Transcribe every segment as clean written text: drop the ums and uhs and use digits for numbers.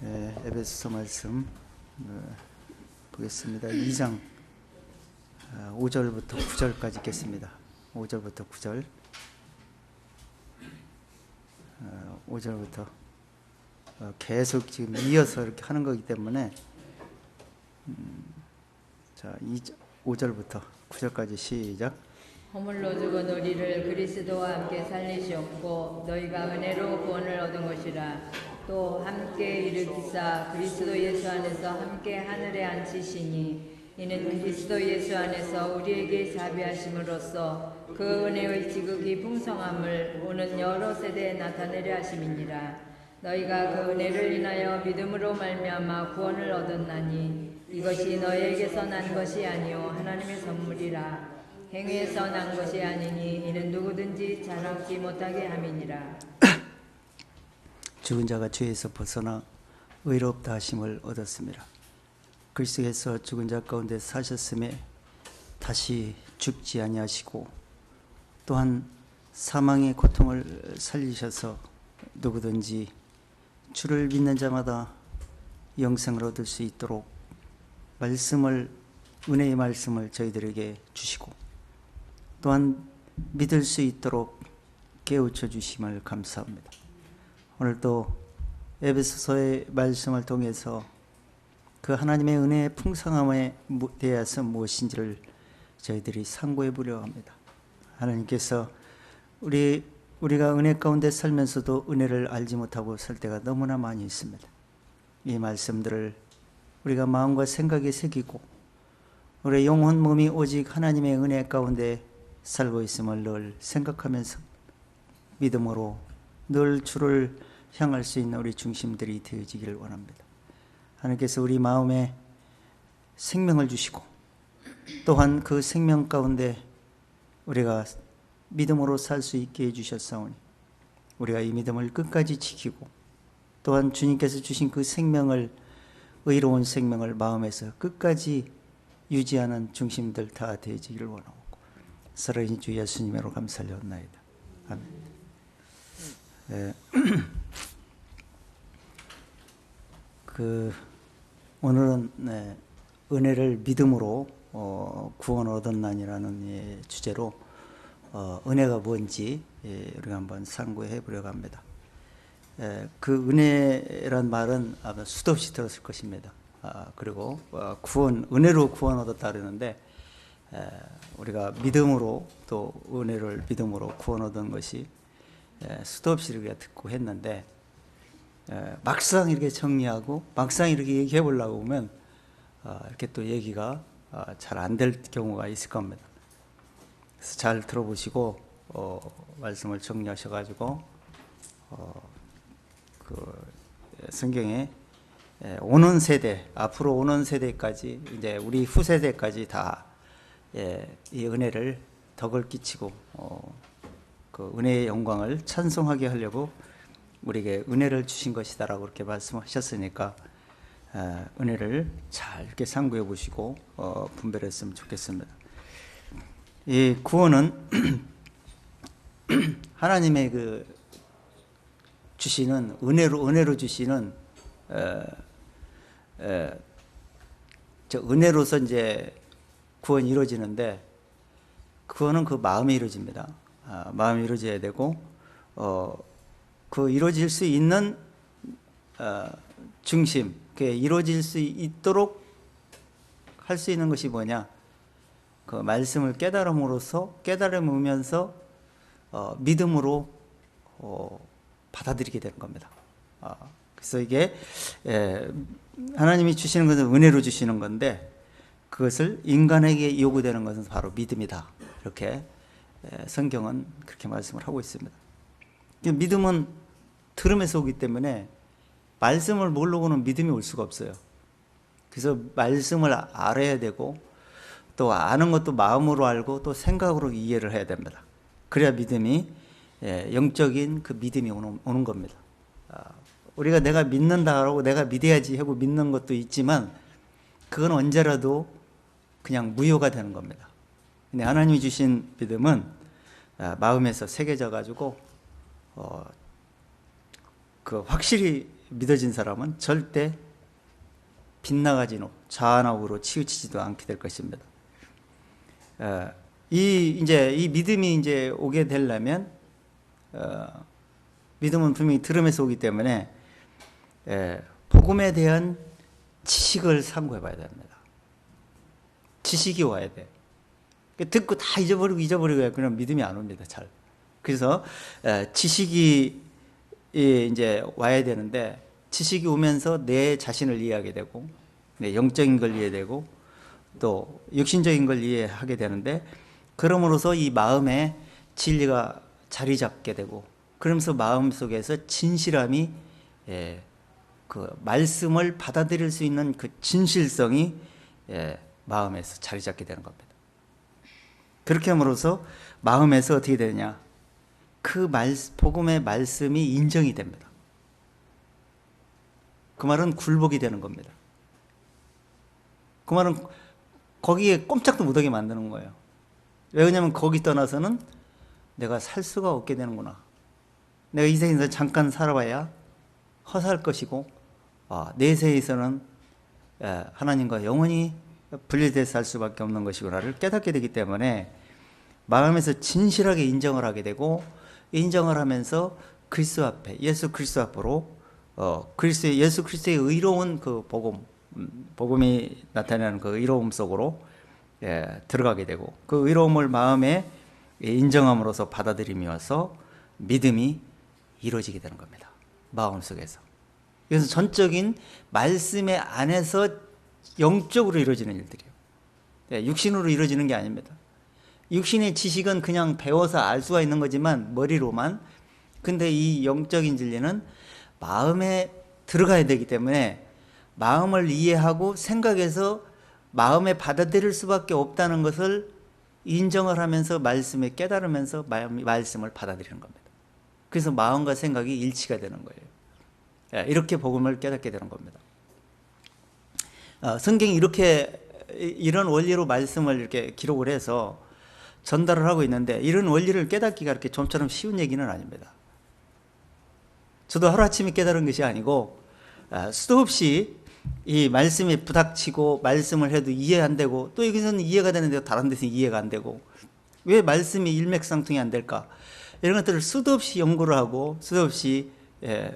에베소서 말씀 보겠습니다. 2장 5절부터 9절까지 읽겠습니다. 5절부터 9절. 5절부터 계속 지금 이어서 이렇게 하는 거기 때문에 자, 5절부터 9절까지 시작. 허물로 죽은 우리를 그리스도와 함께 살리시었고 너희가 은혜로 구원을 얻은 것이라. 또 함께 일으키사 그리스도 예수 안에서 함께 하늘에 앉히시니 이는 그리스도 예수 안에서 우리에게 자비하심으로써 그 은혜의 지극히 풍성함을 오는 여러 세대에 나타내려 하심이니라. 너희가 그 은혜를 인하여 믿음으로 말미암아 구원을 얻었나니 이것이 너희에게서 난 것이 아니요 하나님의 선물이라. 행위에서 난 것이 아니니 이는 누구든지 자랑치 못하게 함이니라. 죽은 자가 죄에서 벗어나 의롭다 하심을 얻었습니다. 그리스도께서 죽은 자 가운데 사셨음에 다시 죽지 아니하시고 또한 사망의 고통을 살리셔서 누구든지 주를 믿는 자마다 영생을 얻을 수 있도록 은혜의 말씀을 저희들에게 주시고 또한 믿을 수 있도록 깨우쳐 주심을 감사합니다. 오늘도 에베소서의 말씀을 통해서 그 하나님의 은혜의 풍성함에 대해서 무엇인지를 저희들이 상고해 보려고 합니다. 하나님께서 우리가 은혜 가운데 살면서도 은혜를 알지 못하고 살 때가 너무나 많이 있습니다. 이 말씀들을 우리가 마음과 생각에 새기고 우리의 영혼 몸이 오직 하나님의 은혜 가운데 살고 있음을 늘 생각하면서 믿음으로 늘 주를 향할 수 있는 우리 중심들이 되어지기를 원합니다. 하나님께서 우리 마음에 생명을 주시고 또한 그 생명 가운데 우리가 믿음으로 살 수 있게 해주셨사오니 우리가 이 믿음을 끝까지 지키고 또한 주님께서 주신 그 생명을 의로운 생명을 마음에서 끝까지 유지하는 중심들 다 되어지기를 원하고 살아계신 주 예수님으로 감사하옵나이다. 아멘. 오늘은 은혜를 믿음으로 구원 얻었나니라는 주제로 은혜가 뭔지 우리가 한번 상고해 보려고 합니다. 그 은혜란 말은 아마 수도 없이 들었을 것입니다. 그리고 은혜로 구원 얻었다 그러는데 우리가 믿음으로 또 은혜를 믿음으로 구원 얻은 것이 수도 없이 우리가 듣고 했는데 막상 이렇게 정리하고 막상 이렇게 얘기해 보려고 하면 이렇게 또 얘기가 잘 안 될 경우가 있을 겁니다. 그래서 잘 들어보시고 말씀을 정리하셔가지고 그 성경에 오는 세대, 앞으로 오는 세대까지 이제 우리 후세대까지 다 이 은혜를 덕을 끼치고 그 은혜의 영광을 찬송하게 하려고 우리에게 은혜를 주신 것이다라고 그렇게 말씀하셨으니까 은혜를 잘 이렇게 상고해 보시고 분별했으면 좋겠습니다. 이 구원은 하나님의 그 주시는 은혜로 주시는 저 은혜로서 이제 구원이 이루어지는데 구원은 그 마음에 이루어집니다. 마음이 이루어져야 되고 그 이루어질 수 있는 중심, 그게 이루어질 수 있도록 할 수 있는 것이 뭐냐? 그 말씀을 깨달으면서 믿음으로 받아들이게 되는 겁니다. 그래서 이게 하나님이 주시는 것은 은혜로 주시는 건데 그것을 인간에게 요구되는 것은 바로 믿음이다. 이렇게 성경은 그렇게 말씀을 하고 있습니다. 믿음은 들음에서 오기 때문에 말씀을 모르고는 믿음이 올 수가 없어요. 그래서 말씀을 알아야 되고 또 아는 것도 마음으로 알고 또 생각으로 이해를 해야 됩니다. 그래야 믿음이 영적인 그 믿음이 오는 겁니다. 우리가 내가 믿는다라고 내가 믿어야지 하고 믿는 것도 있지만 그건 언제라도 그냥 무효가 되는 겁니다. 근데 하나님이 주신 믿음은 마음에서 새겨져 가지고 그 확실히 믿어진 사람은 절대 빗나가지노 좌안우로 치우치지도 않게 될 것입니다. 이 믿음이 이제 오게 되려면 믿음은 분명히 들음에서 오기 때문에 복음에 대한 지식을 상고해 봐야 됩니다. 지식이 와야 돼. 듣고 다 잊어버리고 그냥 믿음이 안 옵니다. 잘. 그래서 지식이 이제 와야 되는데, 지식이 오면서 내 자신을 이해하게 되고, 내 영적인 걸 이해되고, 또 육신적인 걸 이해하게 되는데, 그럼으로써 이 마음에 진리가 자리 잡게 되고, 그러면서 마음 속에서 진실함이, 그 말씀을 받아들일 수 있는 그 진실성이 마음에서 자리 잡게 되는 겁니다. 그렇게 함으로써 마음에서 어떻게 되느냐, 그 복음의 말씀이 인정이 됩니다. 그 말은 굴복이 되는 겁니다. 그 말은 거기에 꼼짝도 못하게 만드는 거예요. 왜냐하면 거기 떠나서는 내가 살 수가 없게 되는구나. 내가 이 세상에서 잠깐 살아봐야 허사할 것이고, 내세에서는 하나님과 영원히 분리돼서 살 수밖에 없는 것이구나를 깨닫게 되기 때문에 마음에서 진실하게 인정을 하게 되고, 인정을 하면서 그리스도 앞에, 예수 그리스도 앞으로 예수 그리스도의 의로운 그 복음이 나타내는 그 의로움 속으로 들어가게 되고, 그 의로움을 마음에 인정함으로써 받아들임이어서 믿음이 이루어지게 되는 겁니다. 마음속에서. 그래서 전적인 말씀의 안에서 영적으로 이루어지는 일들이에요. 육신으로 이루어지는 게 아닙니다. 육신의 지식은 그냥 배워서 알 수가 있는 거지만, 머리로만. 근데 이 영적인 진리는 마음에 들어가야 되기 때문에 마음을 이해하고 생각해서 마음에 받아들일 수밖에 없다는 것을 인정을 하면서 말씀에 깨달으면서 말씀을 받아들이는 겁니다. 그래서 마음과 생각이 일치가 되는 거예요. 이렇게 복음을 깨닫게 되는 겁니다. 성경이 이런 원리로 말씀을 이렇게 기록을 해서 전달을 하고 있는데, 이런 원리를 깨닫기가 이렇게 좀처럼 쉬운 얘기는 아닙니다. 저도 하루아침에 깨달은 것이 아니고, 수도 없이 이 말씀에 부닥치고 말씀을 해도 이해 안 되고, 또 여기서는 이해가 되는데 다른 데서는 이해가 안 되고, 왜 말씀이 일맥상통이 안 될까, 이런 것들을 수도 없이 연구를 하고 수도 없이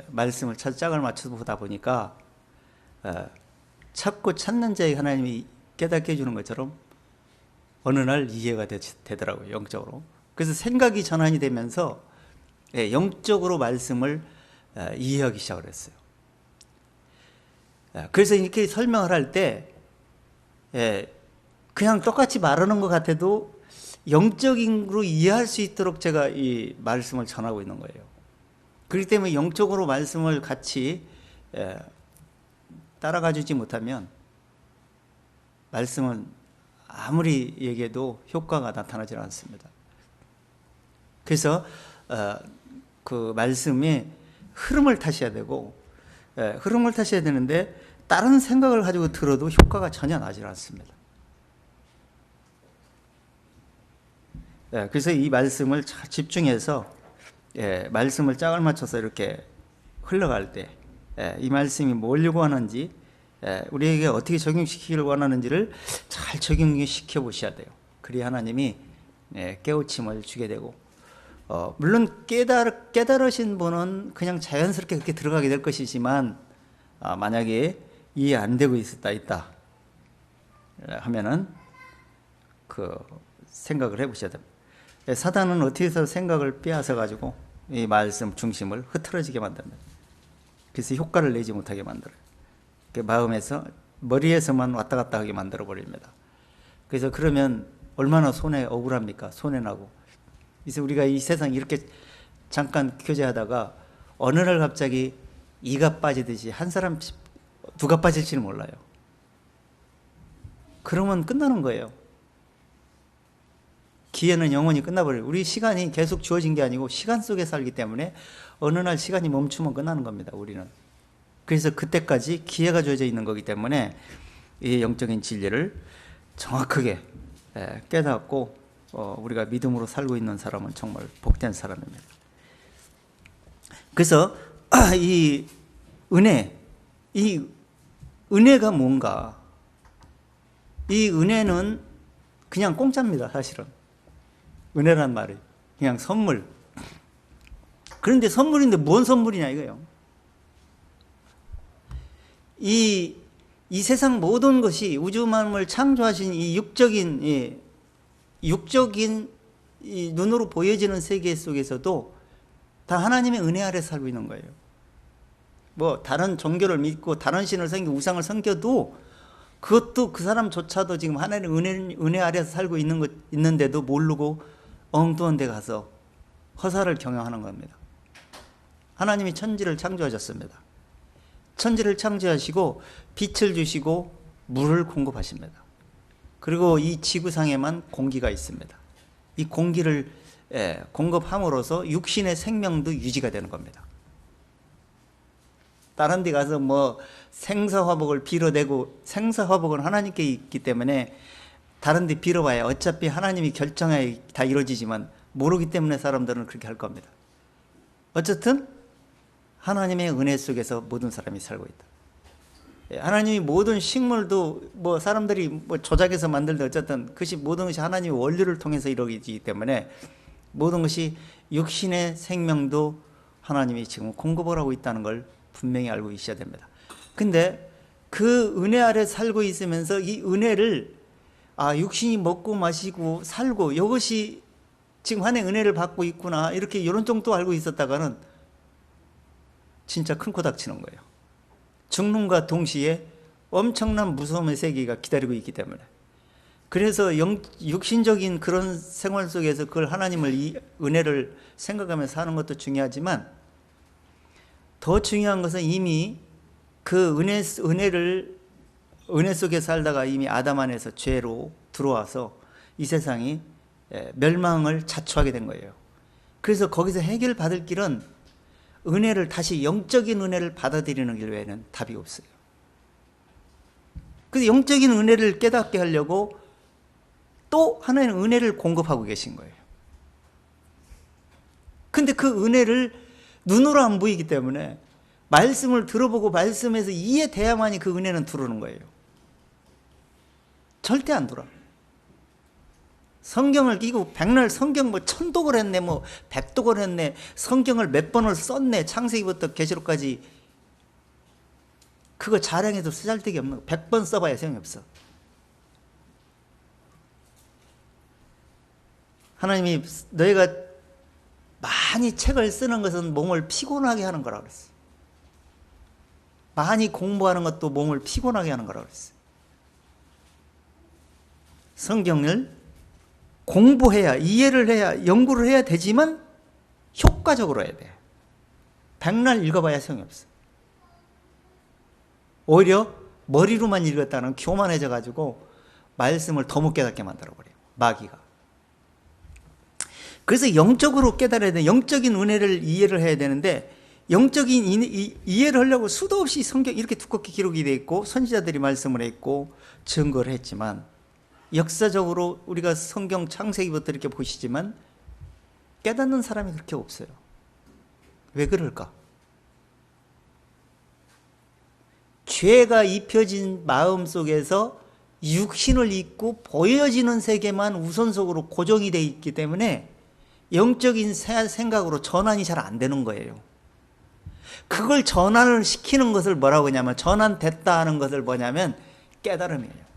말씀을 짝을 맞춰서 보다 보니까 찾고 찾는 자에게 하나님이 깨닫게 해주는 것처럼 어느 날 이해가 되더라고요, 영적으로. 그래서 생각이 전환이 되면서 영적으로 말씀을 이해하기 시작을 했어요. 그래서 이렇게 설명을 할 때 그냥 똑같이 말하는 것 같아도 영적인으로 이해할 수 있도록 제가 이 말씀을 전하고 있는 거예요. 그렇기 때문에 영적으로 말씀을 같이 따라가 주지 못하면 말씀은 아무리 얘기해도 효과가 나타나지 않습니다. 그래서 그 말씀이 흐름을 타셔야 되고, 흐름을 타셔야 되는데 다른 생각을 가지고 들어도 효과가 전혀 나지 않습니다. 그래서 이 말씀을 잘 집중해서 말씀을 짝을 맞춰서 이렇게 흘러갈 때 이 말씀이 뭘 요구하는지, 우리에게 어떻게 적용시키기를 원하는지를 잘 적용시켜 보셔야 돼요. 그래야 하나님이 깨우침을 주게 되고, 물론 깨달으신 분은 그냥 자연스럽게 그렇게 들어가게 될 것이지만, 만약에 이해 안 되고 있다 하면은 그 생각을 해보셔야 됩니다. 사단은 어떻게 해서 생각을 빼앗아 가지고 이 말씀 중심을 흐트러지게 만듭니다. 그래서 효과를 내지 못하게 만들어요. 마음에서, 머리에서만 왔다 갔다 하게 만들어 버립니다. 그래서 그러면 얼마나 억울합니까? 손해나고. 그래서 우리가 이 세상 이렇게 잠깐 교제하다가 어느 날 갑자기 이가 빠지듯이 한 사람 누가 빠질지는 몰라요. 그러면 끝나는 거예요. 기회는 영원히 끝나버려요. 우리 시간이 계속 주어진 게 아니고 시간 속에 살기 때문에 어느 날 시간이 멈추면 끝나는 겁니다, 우리는. 그래서 그때까지 기회가 주어져 있는 거기 때문에 이 영적인 진리를 정확하게 깨닫고 우리가 믿음으로 살고 있는 사람은 정말 복된 사람입니다. 그래서 이 은혜, 이 은혜가 뭔가? 이 은혜는 그냥 공짜입니다, 사실은. 은혜란 말이 그냥 선물. 그런데 선물인데 뭔 선물이냐 이거예요. 이 세상 모든 것이 우주 만물을 창조하신 이 육적인 이 눈으로 보여지는 세계 속에서도 다 하나님의 은혜 아래 살고 있는 거예요. 뭐 다른 종교를 믿고 다른 신을 섬기고 우상을 섬겨도 그것도 그 사람조차도 지금 하나님의 은혜 아래서 살고 있는데도 모르고 엉뚱한 데 가서 허사를 경영하는 겁니다. 하나님이 천지를 창조하셨습니다. 천지를 창조하시고 빛을 주시고 물을 공급하십니다. 그리고 이 지구상에만 공기가 있습니다. 이 공기를 공급함으로써 육신의 생명도 유지가 되는 겁니다. 다른 데 가서 뭐 생사화복을 빌어대고, 생사화복은 하나님께 있기 때문에 다른 데 빌어봐야 어차피 하나님이 결정해야 다 이루어지지만 모르기 때문에 사람들은 그렇게 할 겁니다. 어쨌든 하나님의 은혜 속에서 모든 사람이 살고 있다. 하나님이 모든 식물도 뭐 사람들이 뭐 조작해서 만들든 어쨌든 그것이 모든 것이 하나님의 원리를 통해서 이루어지기 때문에 모든 것이 육신의 생명도 하나님이 지금 공급을 하고 있다는 걸 분명히 알고 있어야 됩니다. 근데 그 은혜 아래 살고 있으면서 이 은혜를 육신이 먹고 마시고 살고 이것이 지금 하나님의 은혜를 받고 있구나 이렇게 이런 정도 알고 있었다가는 진짜 큰 코 닥치는 거예요. 죽는과 동시에 엄청난 무서움의 세계가 기다리고 있기 때문에. 그래서 육신적인 그런 생활 속에서 그걸 하나님을 이 은혜를 생각하면서 사는 것도 중요하지만 더 중요한 것은 이미 그 은혜 속에 살다가 이미 아담 안에서 죄로 들어와서 이 세상이 멸망을 자초하게 된 거예요. 그래서 거기서 해결받을 길은 은혜를 다시 영적인 은혜를 받아들이는 길 외에는 답이 없어요. 그래서 영적인 은혜를 깨닫게 하려고 또 하나님은 은혜를 공급하고 계신 거예요. 근데 그 은혜를 눈으로 안 보이기 때문에 말씀을 들어보고 말씀에서 이해돼야만이 그 은혜는 들어오는 거예요. 절대 안 들어. 성경을 끼고 백날 성경 뭐 1000독을 했네 뭐 100독을 했네 성경을 몇 번을 썼네 창세기부터 계시록까지 그거 자랑해도 쓰잘데기 없는 거 100번 써봐야 소용이 없어. 하나님이 너희가 많이 책을 쓰는 것은 몸을 피곤하게 하는 거라고 그랬어요. 많이 공부하는 것도 몸을 피곤하게 하는 거라고 그랬어요. 성경을 공부해야 이해를 해야 연구를 해야 되지만 효과적으로 해야 돼. 백날 읽어봐야 소용이 없어. 오히려 머리로만 읽었다는 교만해져 가지고 말씀을 더 못 깨닫게 만들어버려요. 마귀가. 그래서 영적으로 깨달아야 돼. 영적인 은혜를 이해를 해야 되는데 영적인 이해를 하려고 수도 없이 성경 이렇게 두껍게 기록이 되어 있고 선지자들이 말씀을 했고 증거를 했지만 역사적으로 우리가 성경 창세기부터 이렇게 보시지만 깨닫는 사람이 그렇게 없어요. 왜 그럴까? 죄가 입혀진 마음 속에서 육신을 입고 보여지는 세계만 우선적으로 고정이 되어 있기 때문에 영적인 생각으로 전환이 잘 안 되는 거예요. 그걸 전환을 시키는 것을 뭐라고 하냐면 전환됐다 하는 것을 뭐냐면 깨달음이에요.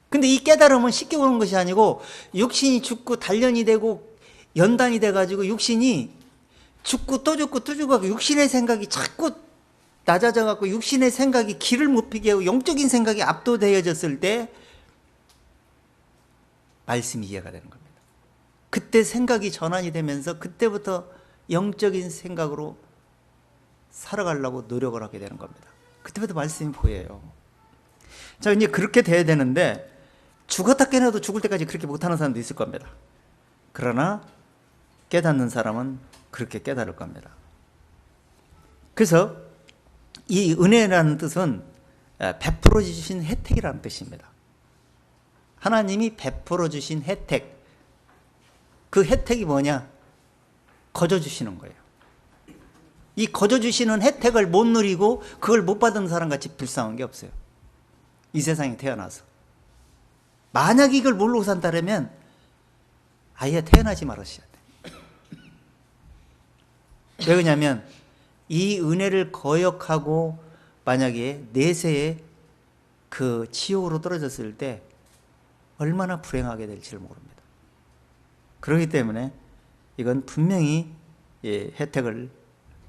근데 이 깨달음은 쉽게 오는 것이 아니고 육신이 죽고 단련이 되고 연단이 돼가지고 육신이 죽고 또 죽고 또 죽고 육신의 생각이 자꾸 낮아져갖고 육신의 생각이 길을 못 피게 하고 영적인 생각이 압도되어졌을 때 말씀이 이해가 되는 겁니다. 그때 생각이 전환이 되면서 그때부터 영적인 생각으로 살아가려고 노력을 하게 되는 겁니다. 그때부터 말씀이 보여요. 자, 이제 그렇게 돼야 되는데 죽었다 깨어나도 죽을 때까지 그렇게 못하는 사람도 있을 겁니다. 그러나 깨닫는 사람은 그렇게 깨달을 겁니다. 그래서 이 은혜라는 뜻은 베풀어 주신 혜택이라는 뜻입니다. 하나님이 베풀어 주신 혜택. 그 혜택이 뭐냐? 거저 주시는 거예요. 이 거저 주시는 혜택을 못 누리고 그걸 못 받은 사람 같이 불쌍한 게 없어요. 이 세상에 태어나서. 만약 이걸 모르고 산다면 아예 태어나지 말았어야 돼. 왜 그러냐면 이 은혜를 거역하고 만약에 내세에 그 지옥으로 떨어졌을 때 얼마나 불행하게 될지를 모릅니다. 그렇기 때문에 이건 분명히 혜택을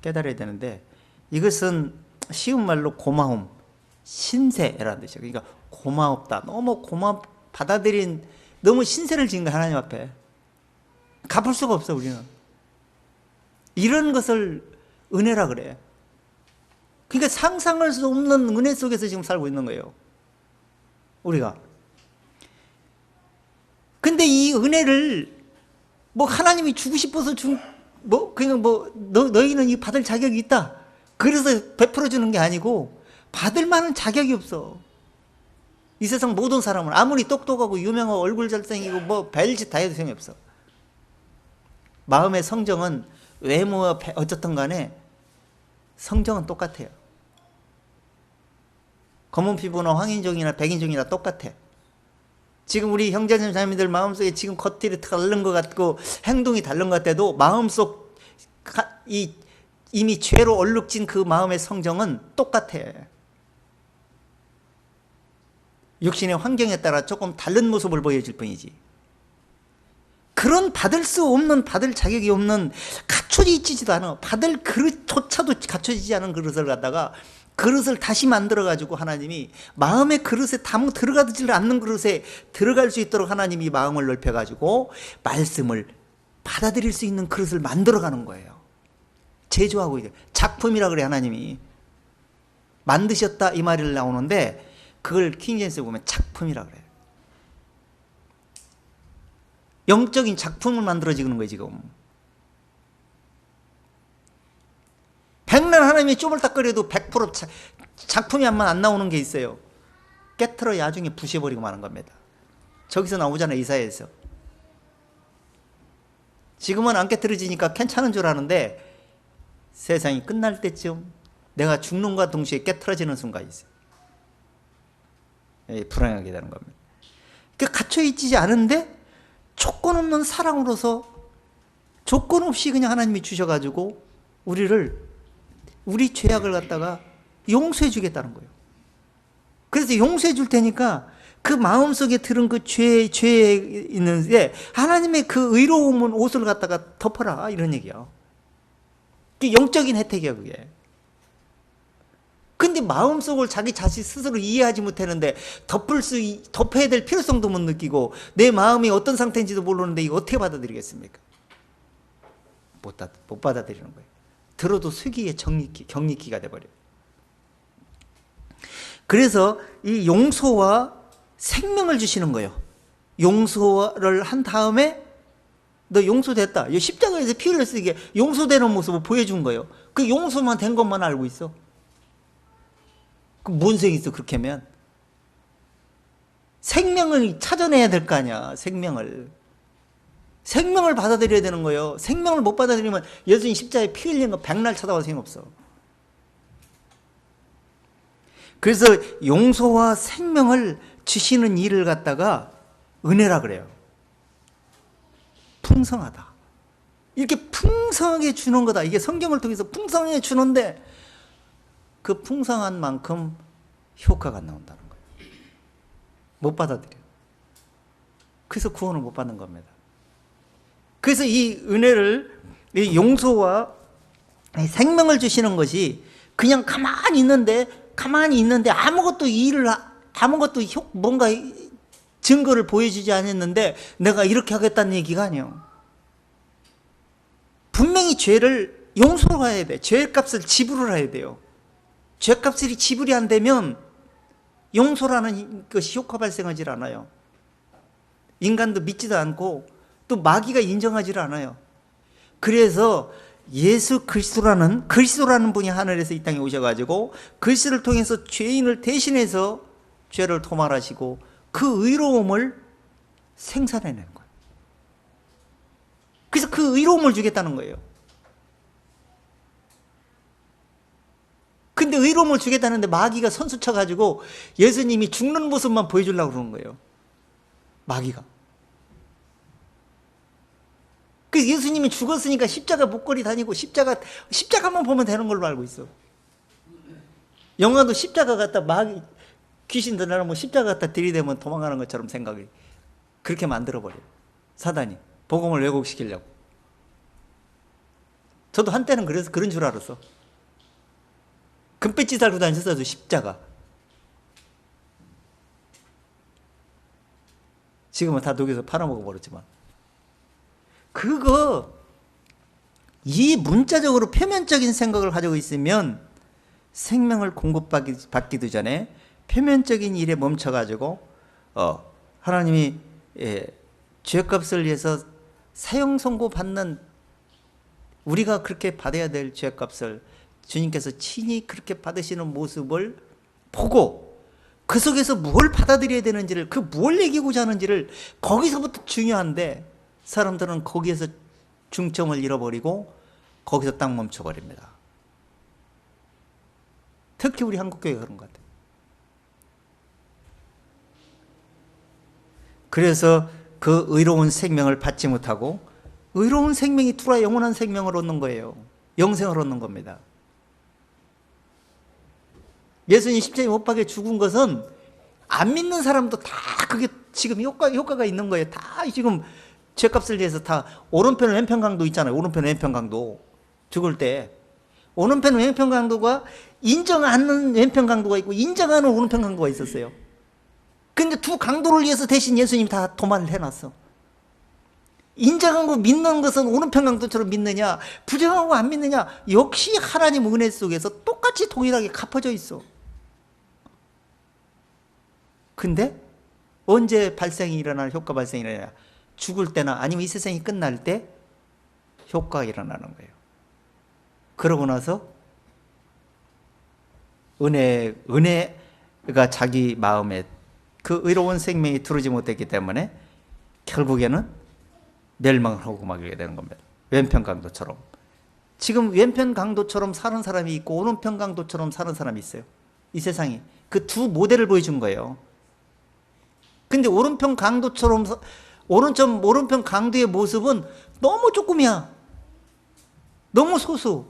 깨달아야 되는데, 이것은 쉬운 말로 고마움, 신세라는 뜻이에요. 그러니까 고마웠다, 너무 받아들인, 너무 신세를 지은 거야. 하나님 앞에 갚을 수가 없어. 우리는 이런 것을 은혜라 그래. 그러니까 상상할 수 없는 은혜 속에서 지금 살고 있는 거예요, 우리가. 근데 이 은혜를 뭐 하나님이 주고 싶어서 그냥 너희는 이 받을 자격이 있다, 그래서 베풀어 주는 게 아니고, 받을 만한 자격이 없어. 이 세상 모든 사람은 아무리 똑똑하고 유명하고 얼굴 잘생기고 뭐 별짓 다 해도 소용이 없어. 마음의 성정은 외모와 어쨌든 간에 성정은 똑같아요. 검은 피부나 황인종이나 백인종이나 똑같아. 지금 우리 형제님 자매들 마음속에 지금 겉이 다른 것 같고 행동이 다른 것 같아도 마음속 이미 죄로 얼룩진 그 마음의 성정은 똑같아. 육신의 환경에 따라 조금 다른 모습을 보여줄 뿐이지. 그런 받을 수 없는, 받을 자격이 없는, 갖춰지지도 않아. 받을 그릇조차도 갖춰지지 않은 그릇을 갖다가 그릇을 다시 만들어가지고 하나님이 마음의 그릇에 들어가지 않는 그릇에 들어갈 수 있도록 하나님이 마음을 넓혀가지고 말씀을 받아들일 수 있는 그릇을 만들어가는 거예요. 제조하고 있어요. 작품이라 그래. 하나님이 만드셨다 이 말이 나오는데 그걸 킹제임스에 보면 작품이라 그래요. 영적인 작품을 만들어지는 거예요 지금. 백날 하나님이 쪼물딱거려도 100% 작품이 한번 안 나오는 게 있어요. 깨트려 나중에 부셔버리고 마는 겁니다. 저기서 나오잖아요, 이사야에서. 지금은 안 깨트려지니까 괜찮은 줄 아는데 세상이 끝날 때쯤 내가 죽는 것과 동시에 깨트려지는 순간이 있어요. 불행하게 되는 겁니다. 그러니까 갇혀있지 않은데 조건 없는 사랑으로서 조건 없이 그냥 하나님이 주셔가지고 우리 죄악을 갖다가 용서해 주겠다는 거예요. 그래서 용서해 줄 테니까 그 마음속에 들은 그 죄에 있는데 하나님의 그 의로움은 옷을 갖다가 덮어라 이런 얘기야. 그게 영적인 혜택이야 그게. 근데 마음속을 자기 자신 스스로 이해하지 못하는데 덮어야 될 필요성도 못 느끼고 내 마음이 어떤 상태인지도 모르는데 이거 어떻게 받아들이겠습니까? 못 받아들이는 거예요. 들어도 수기의 경리기가 돼버려요. 그래서 이 용서와 생명을 주시는 거예요. 용서를 한 다음에 너 용서됐다. 십자가에서 피 흘렸으니 이게 용서되는 모습을 보여준 거예요. 그 용서만 된 것만 알고 있어. 그럼 뭔 생이 있어 그렇게 하면? 생명을 찾아내야 될 거 아니야. 생명을 받아들여야 되는 거예요. 생명을 못 받아들이면 예수님 십자가에 피 흘린 거 백날 찾아와도 소용없어. 그래서 용서와 생명을 주시는 일을 갖다가 은혜라 그래요. 풍성하다. 이렇게 풍성하게 주는 거다. 이게 성경을 통해서 풍성하게 주는데 그 풍성한 만큼 효과가 나온다는 거예요. 못 받아들여요. 그래서 구원을 못 받는 겁니다. 그래서 이 은혜를, 이 용서와 생명을 주시는 것이 그냥 가만히 있는데 아무것도 뭔가 증거를 보여주지 않았는데 내가 이렇게 하겠다는 얘기가 아니에요. 분명히 죄를 용서를 해야 돼. 죄값을 지불을 해야 돼요. 죄값이 지불이 안 되면 용서라는 것이 효과 발생하지 않아요. 인간도 믿지도 않고 또 마귀가 인정하지 않아요. 그래서 예수 그리스도라는 분이 하늘에서 이 땅에 오셔가지고 그리스도를 통해서 죄인을 대신해서 죄를 도말하시고 그 의로움을 생산해내는 거예요. 그래서 그 의로움을 주겠다는 거예요. 근데 의로움을 주겠다는데 마귀가 선수 쳐가지고 예수님이 죽는 모습만 보여주려고 그러는 거예요. 마귀가. 그래서 예수님이 죽었으니까 십자가 목걸이 다니고 십자가만 보면 되는 걸로 알고 있어. 영화도 십자가 갖다 마귀 귀신들 나는 뭐 십자가 갖다 들이대면 도망가는 것처럼 생각이 그렇게 만들어버려요. 사단이 복음을 왜곡시키려고. 저도 한때는 그래서 그런 줄 알았어. 금배지 달고 다녔어도 십자가. 지금은 다 녹여서 팔아먹어 버렸지만 이 문자적으로 표면적인 생각을 가지고 있으면 생명을 공급받기도 전에 표면적인 일에 멈춰가지고 하나님이 죄값을 위해서 사형 선고 받는 우리가 그렇게 받아야 될 죄값을 주님께서 친히 그렇게 받으시는 모습을 보고 그 속에서 뭘 받아들여야 되는지를 뭘 얘기하고자 하는지를 거기서부터 중요한데 사람들은 거기에서 중점을 잃어버리고 거기서 딱 멈춰버립니다. 특히 우리 한국교회가 그런 것 같아요. 그래서 그 의로운 생명을 받지 못하고 의로운 생명이 들어와 영원한 생명을 얻는 거예요. 영생을 얻는 겁니다. 예수님 십자가에 못 박혀 죽은 것은 안 믿는 사람도 다 그게 지금 효과가 있는 거예요. 다 지금 죄값을 위해서 다 오른편 왼편 강도 있잖아요. 오른편 왼편 강도 죽을 때 오른편 왼편 강도가 인정하는 왼편 강도가 있고 인정하는 오른편 강도가 있었어요. 근데 두 강도를 위해서 대신 예수님이 다 도말을 해놨어. 인정하고 믿는 것은 오른편 강도처럼 믿느냐 부정하고 안 믿느냐 역시 하나님 은혜 속에서 똑같이 동일하게 갚아져 있어. 근데 언제 효과 발생이 일어나냐 죽을 때나 아니면 이 세상이 끝날 때 효과가 일어나는 거예요. 그러고 나서 은혜가 자기 마음에 그 의로운 생명이 들어오지 못했기 때문에 결국에는 멸망을 하고 마게 되는 겁니다. 왼편 강도처럼. 지금 왼편 강도처럼 사는 사람이 있고 오른편 강도처럼 사는 사람이 있어요. 이 세상이. 그 두 모델을 보여준 거예요. 근데 오른편 강도처럼 오른편 강도의 모습은 너무 조금이야. 너무 소수.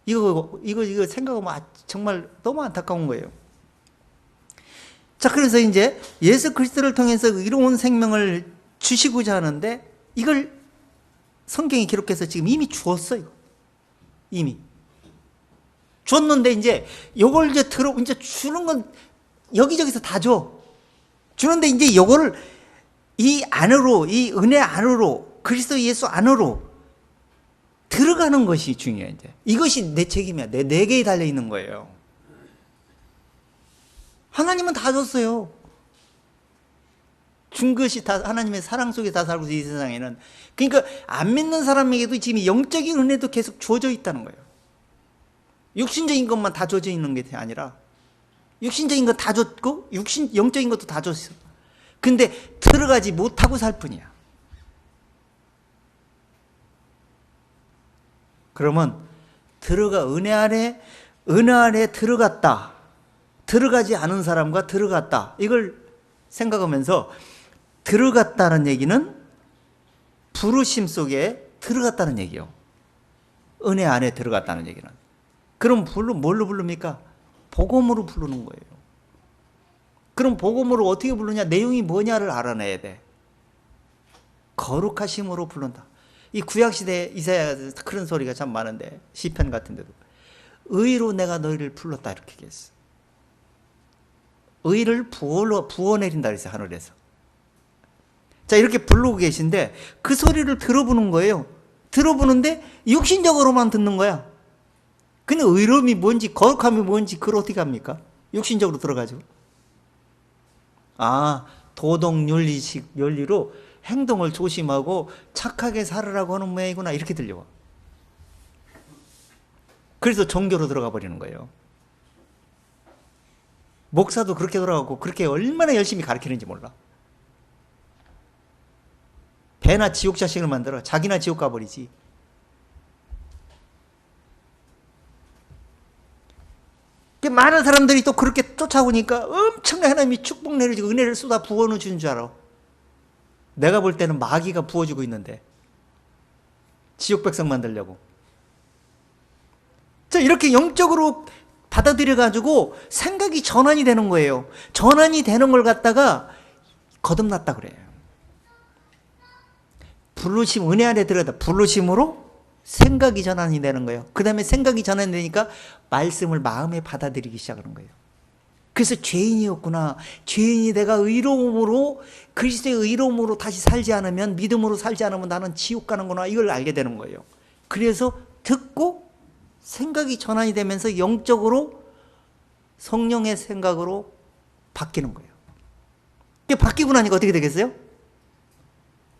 이거 생각하면 정말 너무 안타까운 거예요. 자, 그래서 이제 예수 그리스도를 통해서 의로운 생명을 주시고자 하는데 이걸 성경이 기록해서 지금 이미 주었어요. 이미 줬는데 이제 요걸 이제 주는 건 여기저기서 다 줘. 주는데 이제 요거를 이 안으로 이 은혜 안으로 그리스도 예수 안으로 들어가는 것이 중요해. 이제 이것이 내 책임이야. 내게에 달려 있는 거예요. 하나님은 다 줬어요. 준 것이 다 하나님의 사랑 속에 다 살고 있어요. 이 세상에는. 그러니까 안 믿는 사람에게도 지금 영적인 은혜도 계속 주어져 있다는 거예요. 육신적인 것만 다 주어져 있는 게 아니라 육신적인 거 다 줬고 영적인 것도 다 줬어. 근데 들어가지 못하고 살 뿐이야. 그러면 은혜 안에 들어갔다. 들어가지 않은 사람과 들어갔다. 이걸 생각하면서 들어갔다는 얘기는 부르심 속에 들어갔다는 얘기요. 은혜 안에 들어갔다는 얘기는. 그럼 뭘로 부릅니까? 복음으로 부르는 거예요. 그럼 복음으로 어떻게 부르냐? 내용이 뭐냐를 알아내야 돼. 거룩하심으로 부른다. 이 구약시대 이사야서 그런 소리가 참 많은데 시편 같은 데도 의로 내가 너희를 불렀다 이렇게 얘기했어. 의를 부어내린다 그랬어요. 하늘에서. 자, 이렇게 부르고 계신데 그 소리를 들어보는 거예요. 들어보는데 육신적으로만 듣는 거야. 근데 의로움이 뭔지 거룩함이 뭔지 그걸 어떻게 합니까? 육신적으로 들어가죠. 도덕 윤리로 행동을 조심하고 착하게 살으라고 하는 모양이구나 이렇게 들려와. 그래서 종교로 들어가 버리는 거예요. 목사도 그렇게 돌아가고 그렇게 얼마나 열심히 가르치는지 몰라. 배나 지옥 자식을 만들어 자기나 지옥 가버리지. 많은 사람들이 또 그렇게 쫓아오니까 엄청나게 하나님이 축복 내려주고 은혜를 쏟아 부어는 주는 줄 알아. 내가 볼 때는 마귀가 부어주고 있는데, 지옥 백성 만들려고. 자, 이렇게 영적으로 받아들여가지고 생각이 전환이 되는 거예요. 전환이 되는 걸 갖다가 거듭났다 그래요. 부르심, 은혜 안에 들어가다 부르심으로 생각이 전환이 되는 거예요. 그 다음에 생각이 전환이 되니까 말씀을 마음에 받아들이기 시작하는 거예요. 그래서 죄인이었구나. 죄인이 내가 의로움으로, 그리스도의 의로움으로 다시 살지 않으면, 믿음으로 살지 않으면 나는 지옥 가는구나. 이걸 알게 되는 거예요. 그래서 듣고 생각이 전환이 되면서 영적으로 성령의 생각으로 바뀌는 거예요. 이게 바뀌고 나니까 어떻게 되겠어요?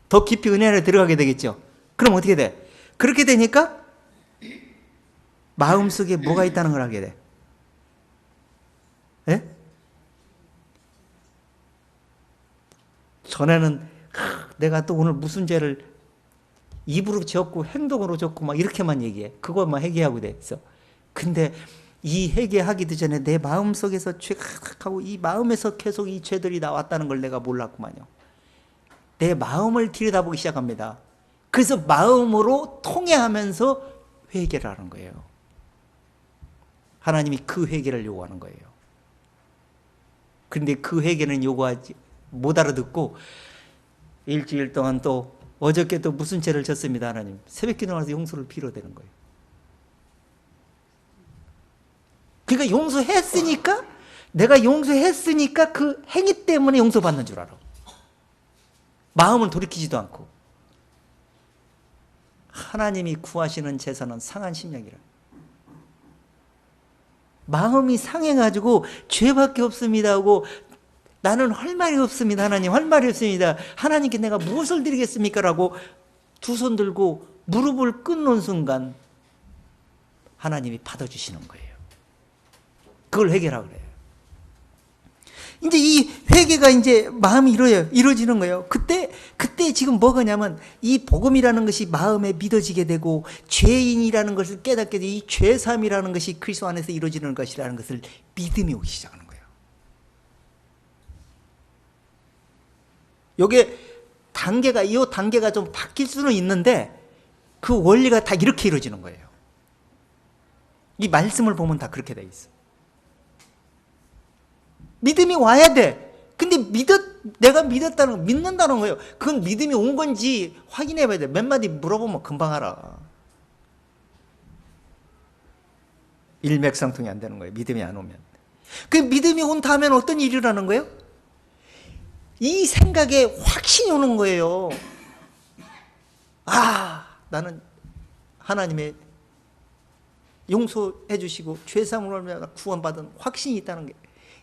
더 깊이 은혜 안에 들어가게 되겠죠. 그럼 어떻게 돼? 그렇게 되니까 마음속에 뭐가 있다는 걸 알게 돼. 예? 전에는 내가 또 오늘 무슨 죄를 입으로 지었고 행동으로 졌고 막 이렇게만 얘기해. 그것만 회개하고 됐어. 근데 이 회개하기도 전에 내 마음속에서 죄가 하고 이 마음에서 계속 이 죄들이 나왔다는 걸 내가 몰랐구만요. 내 마음을 들여다보기 시작합니다. 그래서 마음으로 통회하면서 회개를 하는 거예요. 하나님이 그 회개를 요구하는 거예요. 그런데 그 회개는 요구하지 못 알아듣고 일주일 동안 또 어저께 또 무슨 죄를 졌습니다. 하나님 새벽기도 나와서 용서를 빌어대는 거예요. 그러니까 용서했으니까, 내가 용서했으니까 그 행위 때문에 용서받는 줄 알아. 마음을 돌이키지도 않고. 하나님이 구하시는 제사는 상한 심령이라. 마음이 상해가지고 죄밖에 없습니다 하고, 나는 할 말이 없습니다. 하나님 할 말이 없습니다. 하나님께 내가 무엇을 드리겠습니까? 라고 두 손 들고 무릎을 꿇는 순간 하나님이 받아주시는 거예요. 그걸 회개라고 그래요. 이제 이 회개가 이제 마음이 이루어지는 거예요. 그때 지금 뭐가냐면 이 복음이라는 것이 마음에 믿어지게 되고 죄인이라는 것을 깨닫게 되고 이 죄삼이라는 것이 그리스도 안에서 이루어지는 것이라는 것을 믿음이 오기 시작하는 거예요. 요게 이 단계가 좀 바뀔 수는 있는데 그 원리가 다 이렇게 이루어지는 거예요. 이 말씀을 보면 다 그렇게 돼 있어. 믿음이 와야 돼. 근데 내가 믿는다는 거예요. 그건 믿음이 온 건지 확인해 봐야 돼. 몇 마디 물어보면 금방 알아. 일맥상통이 안 되는 거예요. 믿음이 안 오면. 그 믿음이 온 다음엔 어떤 일이 일어나는 거예요? 이 생각에 확신이 오는 거예요. 나는 하나님의 용서해 주시고 죄사함으로 말미암아 구원받은 확신이 있다는 게,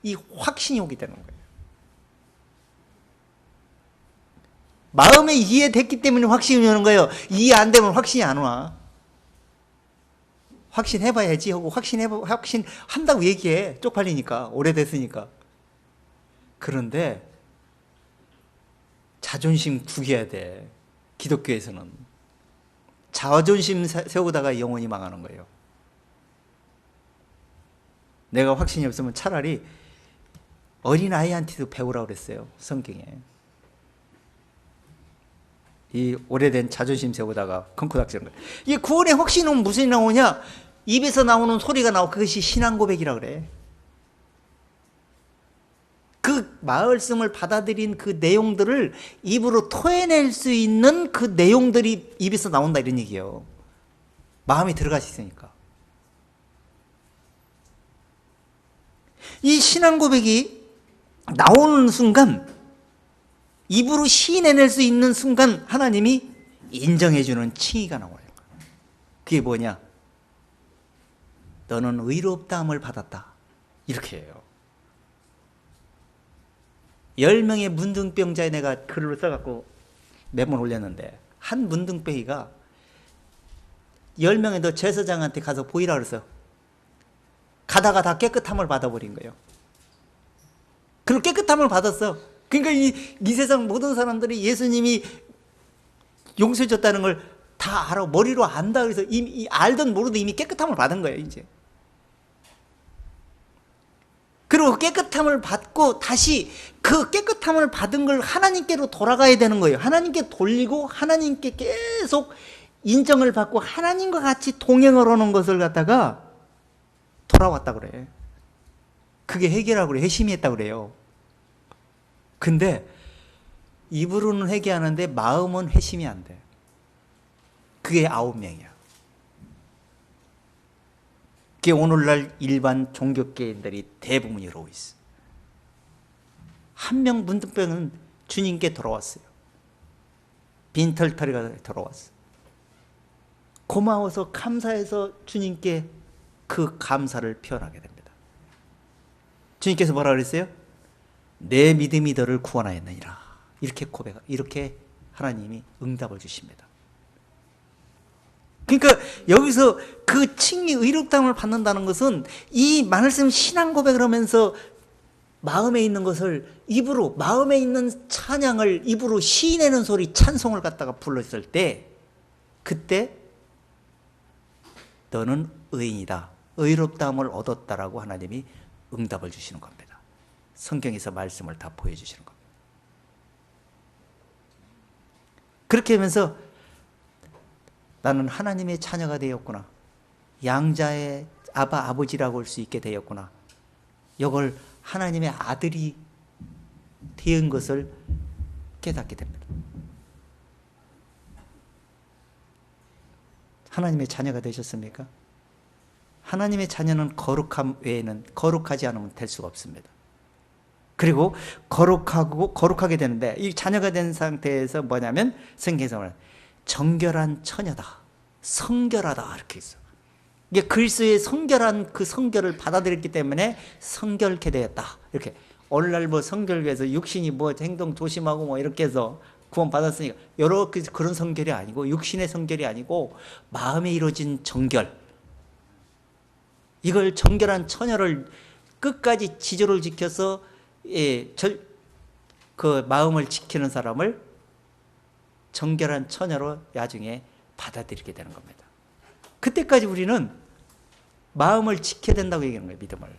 이 확신이 오게 되는 거예요. 마음에 이해됐기 때문에 확신이 오는 거예요. 이해 안 되면 확신이 안 와. 확신해봐야지 하고 확신한다고 얘기해. 쪽팔리니까, 오래됐으니까. 그런데 자존심 구겨야 돼. 기독교에서는 자존심 세우다가 영혼이 망하는 거예요. 내가 확신이 없으면 차라리 어린아이한테도 배우라고 그랬어요. 성경에. 이 오래된 자존심 세우다가 컹크닥치는 거예요. 이 구원의 확신은 무슨 나오냐? 입에서 나오는 소리가 나오고 그것이 신앙 고백이라 그래. 그 말씀을 받아들인 그 내용들을 입으로 토해낼 수 있는 그 내용들이 입에서 나온다 이런 얘기예요. 마음이 들어가 있으니까. 이 신앙 고백이 나오는 순간, 입으로 시인해낼 수 있는 순간 하나님이 인정해주는 칭의가 나와요. 그게 뭐냐? 너는 의롭다함을 받았다. 이렇게 해요. 10명의 문둥병자에 내가 글을 써갖고 메모를 올렸는데, 한 문둥병이가 10명의 너 제사장한테 가서 보이라 그랬어. 가다가 다 깨끗함을 받아버린 거예요. 그리고 깨끗함을 받았어. 그러니까 이 세상 모든 사람들이 예수님이 용서해 줬다는 걸 다 알아. 머리로 안다. 그래서 이미 알든 모르든 이미 깨끗함을 받은 거예요, 이제. 그리고 깨끗함을 받고 다시 그 깨끗함을 받은 걸 하나님께로 돌아가야 되는 거예요. 하나님께 돌리고 하나님께 계속 인정을 받고 하나님과 같이 동행을 하는 것을 갖다가 돌아왔다 그래. 그게 회개라고 그래. 회심했다 그래요. 근데 입으로는 회개하는데 마음은 회심이 안 돼. 그게 9명이야. 그게 오늘날 일반 종교계인들이 대부분 이러고 있어. 한 명 문득병은 주님께 돌아왔어요. 빈털터리가 돌아왔어. 고마워서 감사해서 주님께 그 감사를 표현하게 됩니다. 주님께서 뭐라 그랬어요? 내 믿음이 너를 구원하였느니라. 이렇게 하나님이 응답을 주십니다. 그러니까 여기서 그 칭의 의롭다함을 받는다는 것은 이 말씀 신앙 고백을 하면서 마음에 있는 것을 입으로, 마음에 있는 찬양을 입으로 시인내는 소리, 찬송을 갖다가 불렀을 때, 그때 너는 의인이다, 의롭다함을 얻었다라고 하나님이 응답을 주시는 겁니다. 성경에서 말씀을 다 보여주시는 겁니다. 그렇게 하면서 나는 하나님의 자녀가 되었구나, 양자의 아버지라고 할 수 있게 되었구나, 이걸 하나님의 아들이 된 것을 깨닫게 됩니다. 하나님의 자녀가 되셨습니까? 하나님의 자녀는 거룩함 외에는, 거룩하지 않으면 될 수가 없습니다. 그리고 거룩하게 되는데, 이 자녀가 된 상태에서 뭐냐면 성경에서 말하는 정결한 처녀다, 성결하다, 이렇게 있어. 이게 그리스도의 성결한 그 성결을 받아들였기 때문에 성결케 되었다. 이렇게 오늘날 뭐 성결교에서 육신이 뭐 행동 조심하고 뭐 이렇게 해서 구원 받았으니까 여러 그런 성결이 아니고, 육신의 성결이 아니고 마음에 이루어진 정결. 이걸 정결한 처녀를 끝까지 지조를 지켜서 그 마음을 지키는 사람을 정결한 처녀로 나중에 받아들이게 되는 겁니다. 그때까지 우리는 마음을 지켜야 된다고 얘기하는 거예요. 믿음을.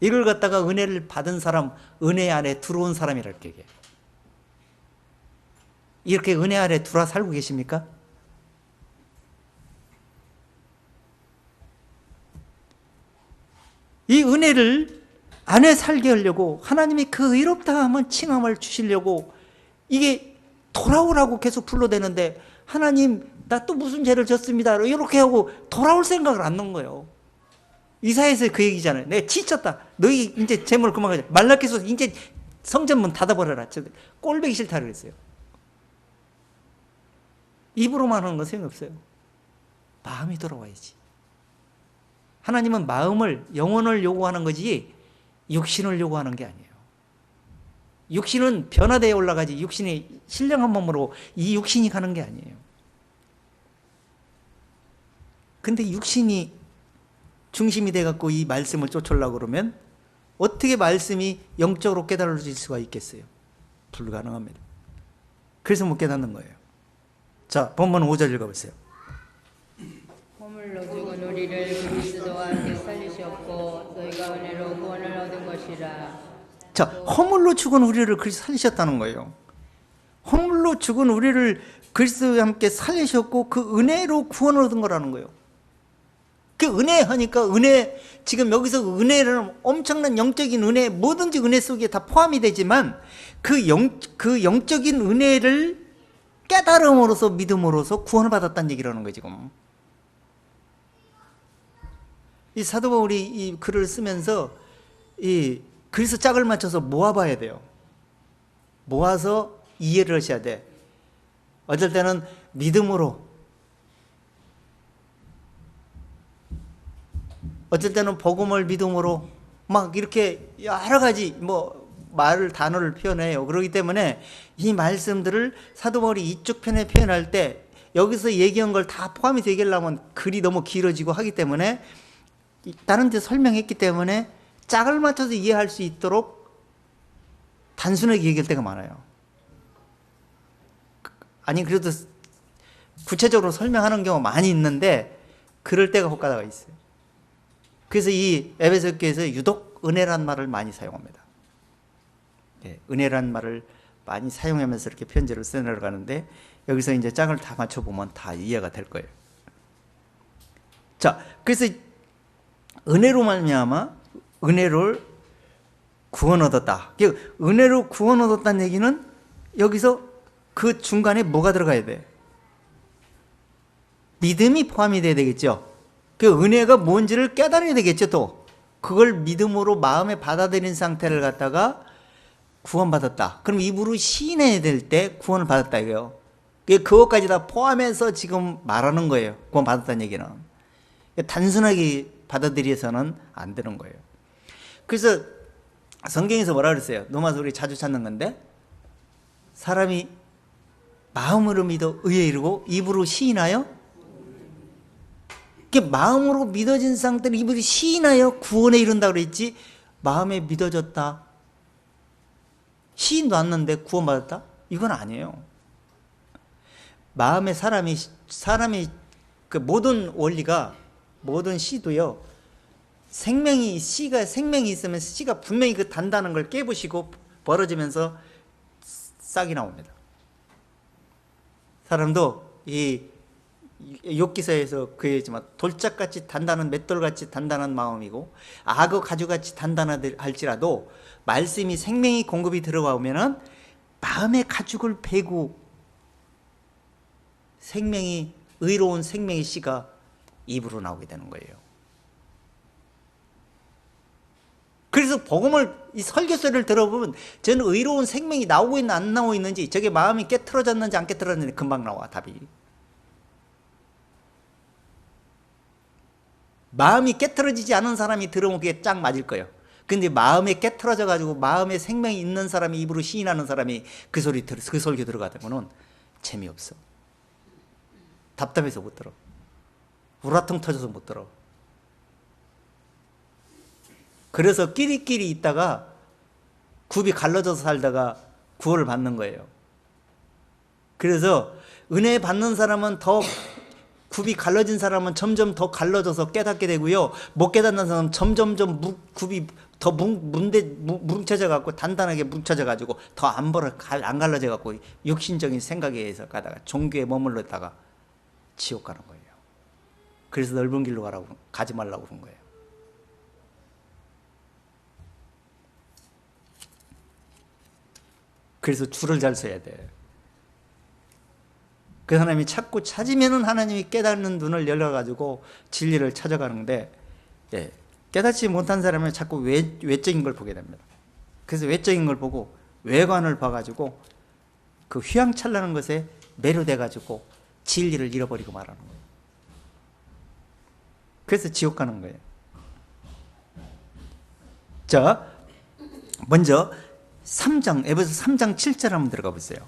이걸 갖다가 은혜를 받은 사람, 은혜 안에 들어온 사람이라고 얘기해요. 이렇게 은혜 안에 들어와 살고 계십니까? 이 은혜를 안에 살게 하려고 하나님이 그 의롭다함은 칭함을 주시려고 이게 돌아오라고 계속 불러대는데, 하나님 나 또 무슨 죄를 졌습니다, 이렇게 하고 돌아올 생각을 안 넣은 거예요. 이사야서 그 얘기잖아요. 내가 지쳤다, 너희 이제 재물 그만 가자, 말라기서 이제 성전문 닫아버려라, 꼴보기 싫다 그랬어요. 입으로만 하는 건 소용없어요. 마음이 돌아와야지. 하나님은 마음을, 영혼을 요구하는 거지 육신을 요구하는 게 아니에요. 육신은 변화되어 올라가지 육신이 신령한 몸으로 이 육신이 가는 게 아니에요. 근데 육신이 중심이 돼갖고 이 말씀을 쫓으려고 그러면 어떻게 말씀이 영적으로 깨달아질 수가 있겠어요? 불가능합니다. 그래서 못 깨닫는 거예요. 자, 본문 5절 읽어보세요. 허물로 죽은 우리를 그리스도와 함께 살리셨고 너희가 은혜로 구원을 얻은 것이라. 자, 허물로 죽은 우리를 그리스도 살리셨다는 거예요. 허물로 죽은 우리를 그리스도와 함께 살리셨고 그 은혜로 구원을 얻은 거라는 거예요. 그 은혜 하니까, 은혜, 지금 여기서 은혜는 엄청난 영적인 은혜, 뭐든지 은혜 속에 다 포함이 되지만 그 영적인 은혜를 깨달음으로써, 믿음으로써 구원을 받았다는 얘기를 하는 거예요, 지금. 이 사도 바울이 이 글을 쓰면서 이 그리스도 짝을 맞춰서 모아봐야 돼요. 모아서 이해를 하셔야 돼. 어쩔 때는 믿음으로, 어쩔 때는 복음을 믿음으로, 막 이렇게 여러 가지 단어를 표현해요. 그렇기 때문에 이 말씀들을 사도 바울이 이쪽 편에 표현할 때 여기서 얘기한 걸 다 포함해서 얘기하려면 글이 너무 길어지고 하기 때문에 다른 데 설명했기 때문에 짝을 맞춰서 이해할 수 있도록 단순하게 얘기할 때가 많아요. 아니, 그래도 구체적으로 설명하는 경우가 많이 있는데 그럴 때가 혹가다가 있어요. 그래서 이 에베소 교회에서 유독 은혜란 말을 많이 사용합니다. 예, 은혜란 말을 많이 사용하면서 이렇게 편지를 써내려가는데 여기서 이제 짝을 다 맞춰보면 다 이해가 될 거예요. 자, 그래서 은혜로 말미암아 은혜를 구원 얻었다. 은혜로 구원 얻었다는 얘기는 여기서 그 중간에 뭐가 들어가야 돼? 믿음이 포함이 돼야 되겠죠. 그 은혜가 뭔지를 깨달아야 되겠죠. 또 그걸 믿음으로 마음에 받아들인 상태를 갖다가 구원받았다. 그럼 입으로 시인해야 될 때 구원을 받았다 이거예요. 그것까지 다 포함해서 지금 말하는 거예요. 구원받았다는 얘기는. 단순하게 받아들여서는 안 되는 거예요. 그래서 성경에서 뭐라 그랬어요? 로마서 우리 자주 찾는 건데, 사람이 마음으로 믿어 의에 이르고 입으로 시인하여, 마음으로 믿어진 상태를 입으로 시인하여 구원에 이른다고 그랬지, 마음에 믿어졌다, 시인도 않는데 구원받았다? 이건 아니에요. 마음에 사람이 그 모든 원리가, 모든 시도요, 씨가 생명이 있으면 씨가 분명히 그 단단한 걸 깨부시고 벌어지면서 싹이 나옵니다. 사람도 이 욥기서에서 그 얘기지만 돌짝같이 단단한, 맷돌같이 단단한 마음이고 악어 가죽같이 단단할지라도 말씀이 생명이 공급이 들어가면은 마음의 가죽을 베고 생명이, 의로운 생명의 씨가 입으로 나오게 되는 거예요. 그래서 복음을, 이 설교서를 들어보면 저는 의로운 생명이 나오고 있나 안 나오고 있는지, 저게 마음이 깨트러졌는지 안 깨트러졌는지 금방 나와, 답이. 마음이 깨트러지지 않은 사람이 들으면 그게 쫙 맞을 거예요. 근데 마음에 깨트러져 가지고 마음에 생명이 있는 사람이 입으로 시인하는 사람이 그 설교 들어가면 재미없어. 답답해서 못 들어. 우라통 터져서 못 들어. 그래서 끼리끼리 있다가 굽이 갈라져서 살다가 구원을 받는 거예요. 그래서 은혜 받는 사람은 더, 굽이 갈라진 사람은 점점 더 갈라져서 깨닫게 되고요, 못 깨닫는 사람은 점점점 굽이 더 뭉쳐져 갖고, 단단하게 뭉쳐져 가지고 더 안 갈라져 갖고 육신적인 생각에 의해서 가다가 종교에 머물렀다가 지옥 가는 거예요. 그래서 넓은 길로 가지 말라고 그런 거예요. 그래서 줄을 잘 서야 돼. 그 하나님이 자꾸 찾으면은 하나님이 깨닫는 눈을 열어가지고 진리를 찾아가는데, 예, 깨닫지 못한 사람은 자꾸 외적인 걸 보게 됩니다. 그래서 외적인 걸 보고 외관을 봐가지고 그 휘황찬란한 것에 매료돼가지고 진리를 잃어버리고 말하는 거예요. 그래서 지옥 가는 거예요. 자, 먼저 3장, 에베소 3장 7절 한번 들어가 보세요.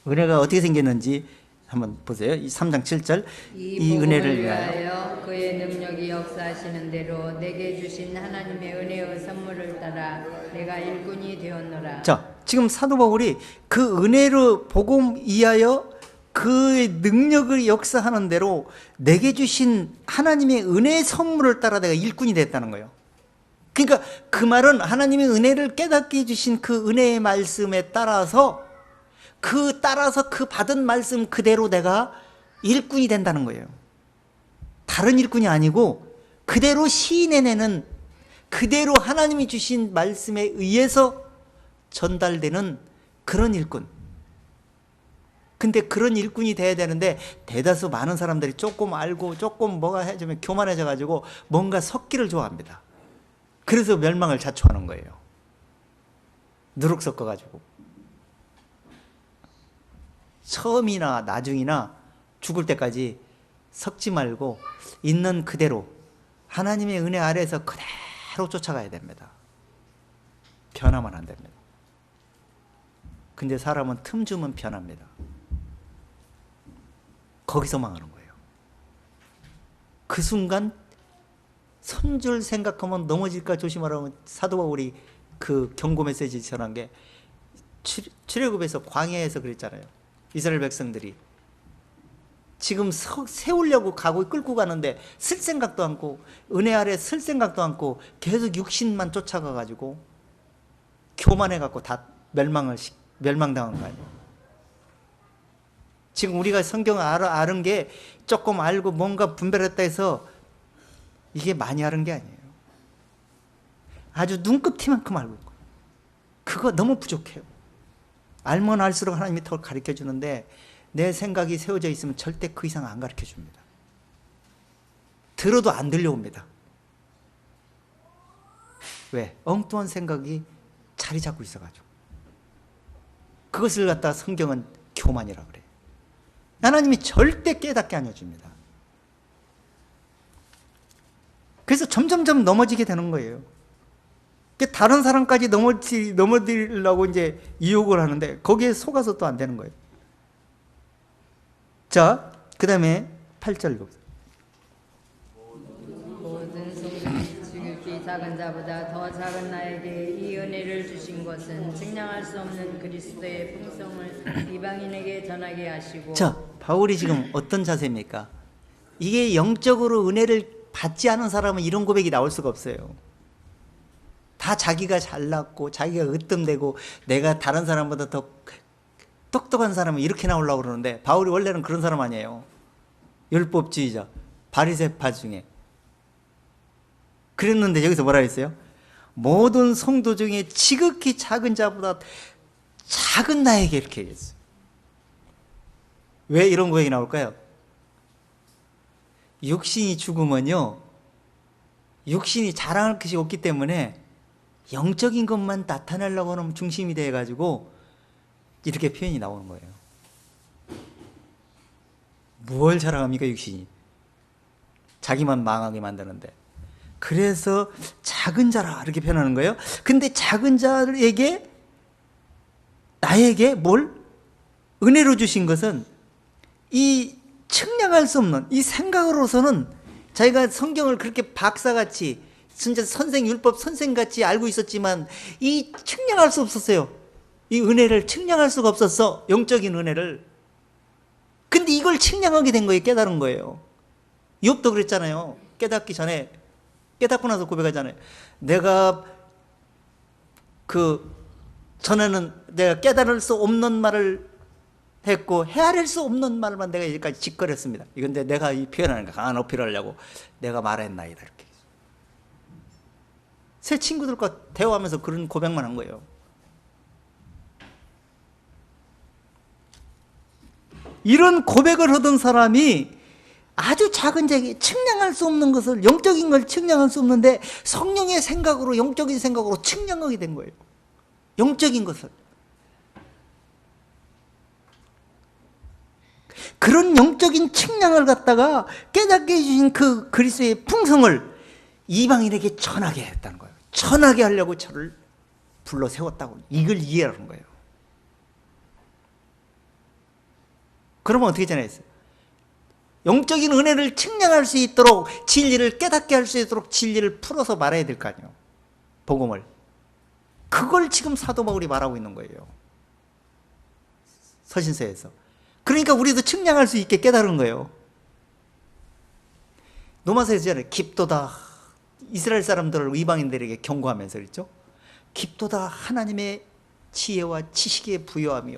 은혜가 어떻게 생겼는지 한번 보세요. 이 3장 7절. 이 은혜를 위하여 그의 능력이 역사하시는 대로 내게 주신 하나님의 은혜의 선물을 따라 내가 일꾼이 되었노라. 자, 지금 사도 바울이 그 은혜로 복음 이하여 그의 능력을 역사하는 대로 내게 주신 하나님의 은혜의 선물을 따라 내가 일꾼이 됐다는 거예요. 그러니까 그 말은 하나님의 은혜를 깨닫게 해주신 그 은혜의 말씀에 따라서 그 받은 말씀 그대로 내가 일꾼이 된다는 거예요. 다른 일꾼이 아니고 그대로 시인해내는, 그대로 하나님이 주신 말씀에 의해서 전달되는 그런 일꾼. 근데 그런 일꾼이 돼야 되는데 대다수 많은 사람들이 조금 알고 조금 뭐가 해주면 교만해져 가지고 뭔가 섞기를 좋아합니다. 그래서 멸망을 자초하는 거예요. 누룩 섞어 가지고 처음이나 나중이나 죽을 때까지 섞지 말고 있는 그대로 하나님의 은혜 아래에서 그대로 쫓아가야 됩니다. 변하면 안 됩니다. 근데 사람은 틈 주면 변합니다. 거기서 망하는 거예요. 그 순간 선줄 생각하면 넘어질까 조심하라고 사도 바울이 그 경고 메시지 전한 게 출애굽에서 광야에서 그랬잖아요. 이스라엘 백성들이 지금 세우려고 가고 끌고 가는데 쓸 생각도 않고 은혜 아래 쓸 생각도 않고 계속 육신만 쫓아가가지고 교만해갖고 다 멸망당한 거 아니에요. 지금 우리가 성경을 아는 게 조금 알고 뭔가 분별했다 해서 이게 많이 아는 게 아니에요. 아주 눈끝티만큼 알고 있고 그거 너무 부족해요. 알면 알수록 하나님이 더 가르쳐 주는데 내 생각이 세워져 있으면 절대 그 이상 안 가르쳐 줍니다. 들어도 안 들려옵니다. 왜? 엉뚱한 생각이 자리 잡고 있어가지고. 그것을 갖다가 성경은 교만이라고 그래요. 하나님이 절대 깨닫게 안 해줍니다. 그래서 점점점 넘어지게 되는 거예요. 다른 사람까지 넘어지려고 이제 유혹을 하는데 거기에 속아서 또 안 되는 거예요. 자, 그 다음에 8절 읽어보세요. 모든 성도들이 지극히 작은 자보다 더 작은 나에게 이 은혜를 주신 것은 측량할 수 없는 그리스도의 풍성을 이방인에게 전하게 하시고. 자, 바울이 지금 어떤 자세입니까? 이게 영적으로 은혜를 받지 않은 사람은 이런 고백이 나올 수가 없어요. 다 자기가 잘났고 자기가 으뜸되고 내가 다른 사람보다 더 똑똑한 사람은 이렇게 나오려고 그러는데 바울이 원래는 그런 사람 아니에요. 율법주의자, 바리새파 중에. 그랬는데 여기서 뭐라 했어요? 모든 성도 중에 지극히 작은 자보다 작은 나에게 이렇게 얘기했어요. 왜 이런 고백이 나올까요? 육신이 죽으면요, 육신이 자랑할 것이 없기 때문에 영적인 것만 나타내려고 하는 중심이 돼가지고 이렇게 표현이 나오는 거예요. 뭘 자랑합니까, 육신이? 자기만 망하게 만드는데. 그래서 작은 자라 이렇게 표현하는 거예요. 근데 작은 자에게, 나에게 뭘? 은혜로 주신 것은 이 측량할 수 없는 이 생각으로서는 자기가 성경을 그렇게 박사같이 진짜 율법 선생같이 알고 있었지만 이 측량할 수 없었어요. 이 은혜를 측량할 수가 없었어. 영적인 은혜를. 근데 이걸 측량하게 된 거예요. 깨달은 거예요. 욥도 그랬잖아요. 깨닫기 전에, 깨닫고 나서 고백하잖아요. 내가 전에는 내가 깨달을 수 없는 말을 했고 헤아릴 수 없는 말만 내가 여기까지 짓거렸습니다. 이건데 내가 이 표현하는 거 강한 어필을 하려고 내가 말했나이다 이렇게. 새 친구들과 대화하면서 그런 고백만 한 거예요. 이런 고백을 하던 사람이 아주 작은 자에게 측량할 수 없는 것을, 영적인 걸 측량할 수 없는데 성령의 생각으로, 영적인 생각으로 측량하게 된 거예요. 영적인 것을. 그런 영적인 측량을 갖다가 깨닫게 해주신 그 그리스도의 풍성을 이방인에게 전하게 했다는 거예요. 전하게 하려고 저를 불러 세웠다고. 이걸 이해하는 거예요. 그러면 어떻게 전했어요? 영적인 은혜를 측량할 수 있도록, 진리를 깨닫게 할 수 있도록 진리를 풀어서 말해야 될 거 아니에요. 복음을. 그걸 지금 사도 바울이 말하고 있는 거예요. 서신서에서. 그러니까 우리도 측량할 수 있게 깨달은 거예요. 로마서에서 깊도다. 이스라엘 사람들을 이방인들에게 경고하면서 그랬죠. 깊도다 하나님의 지혜와 지식에 부여하며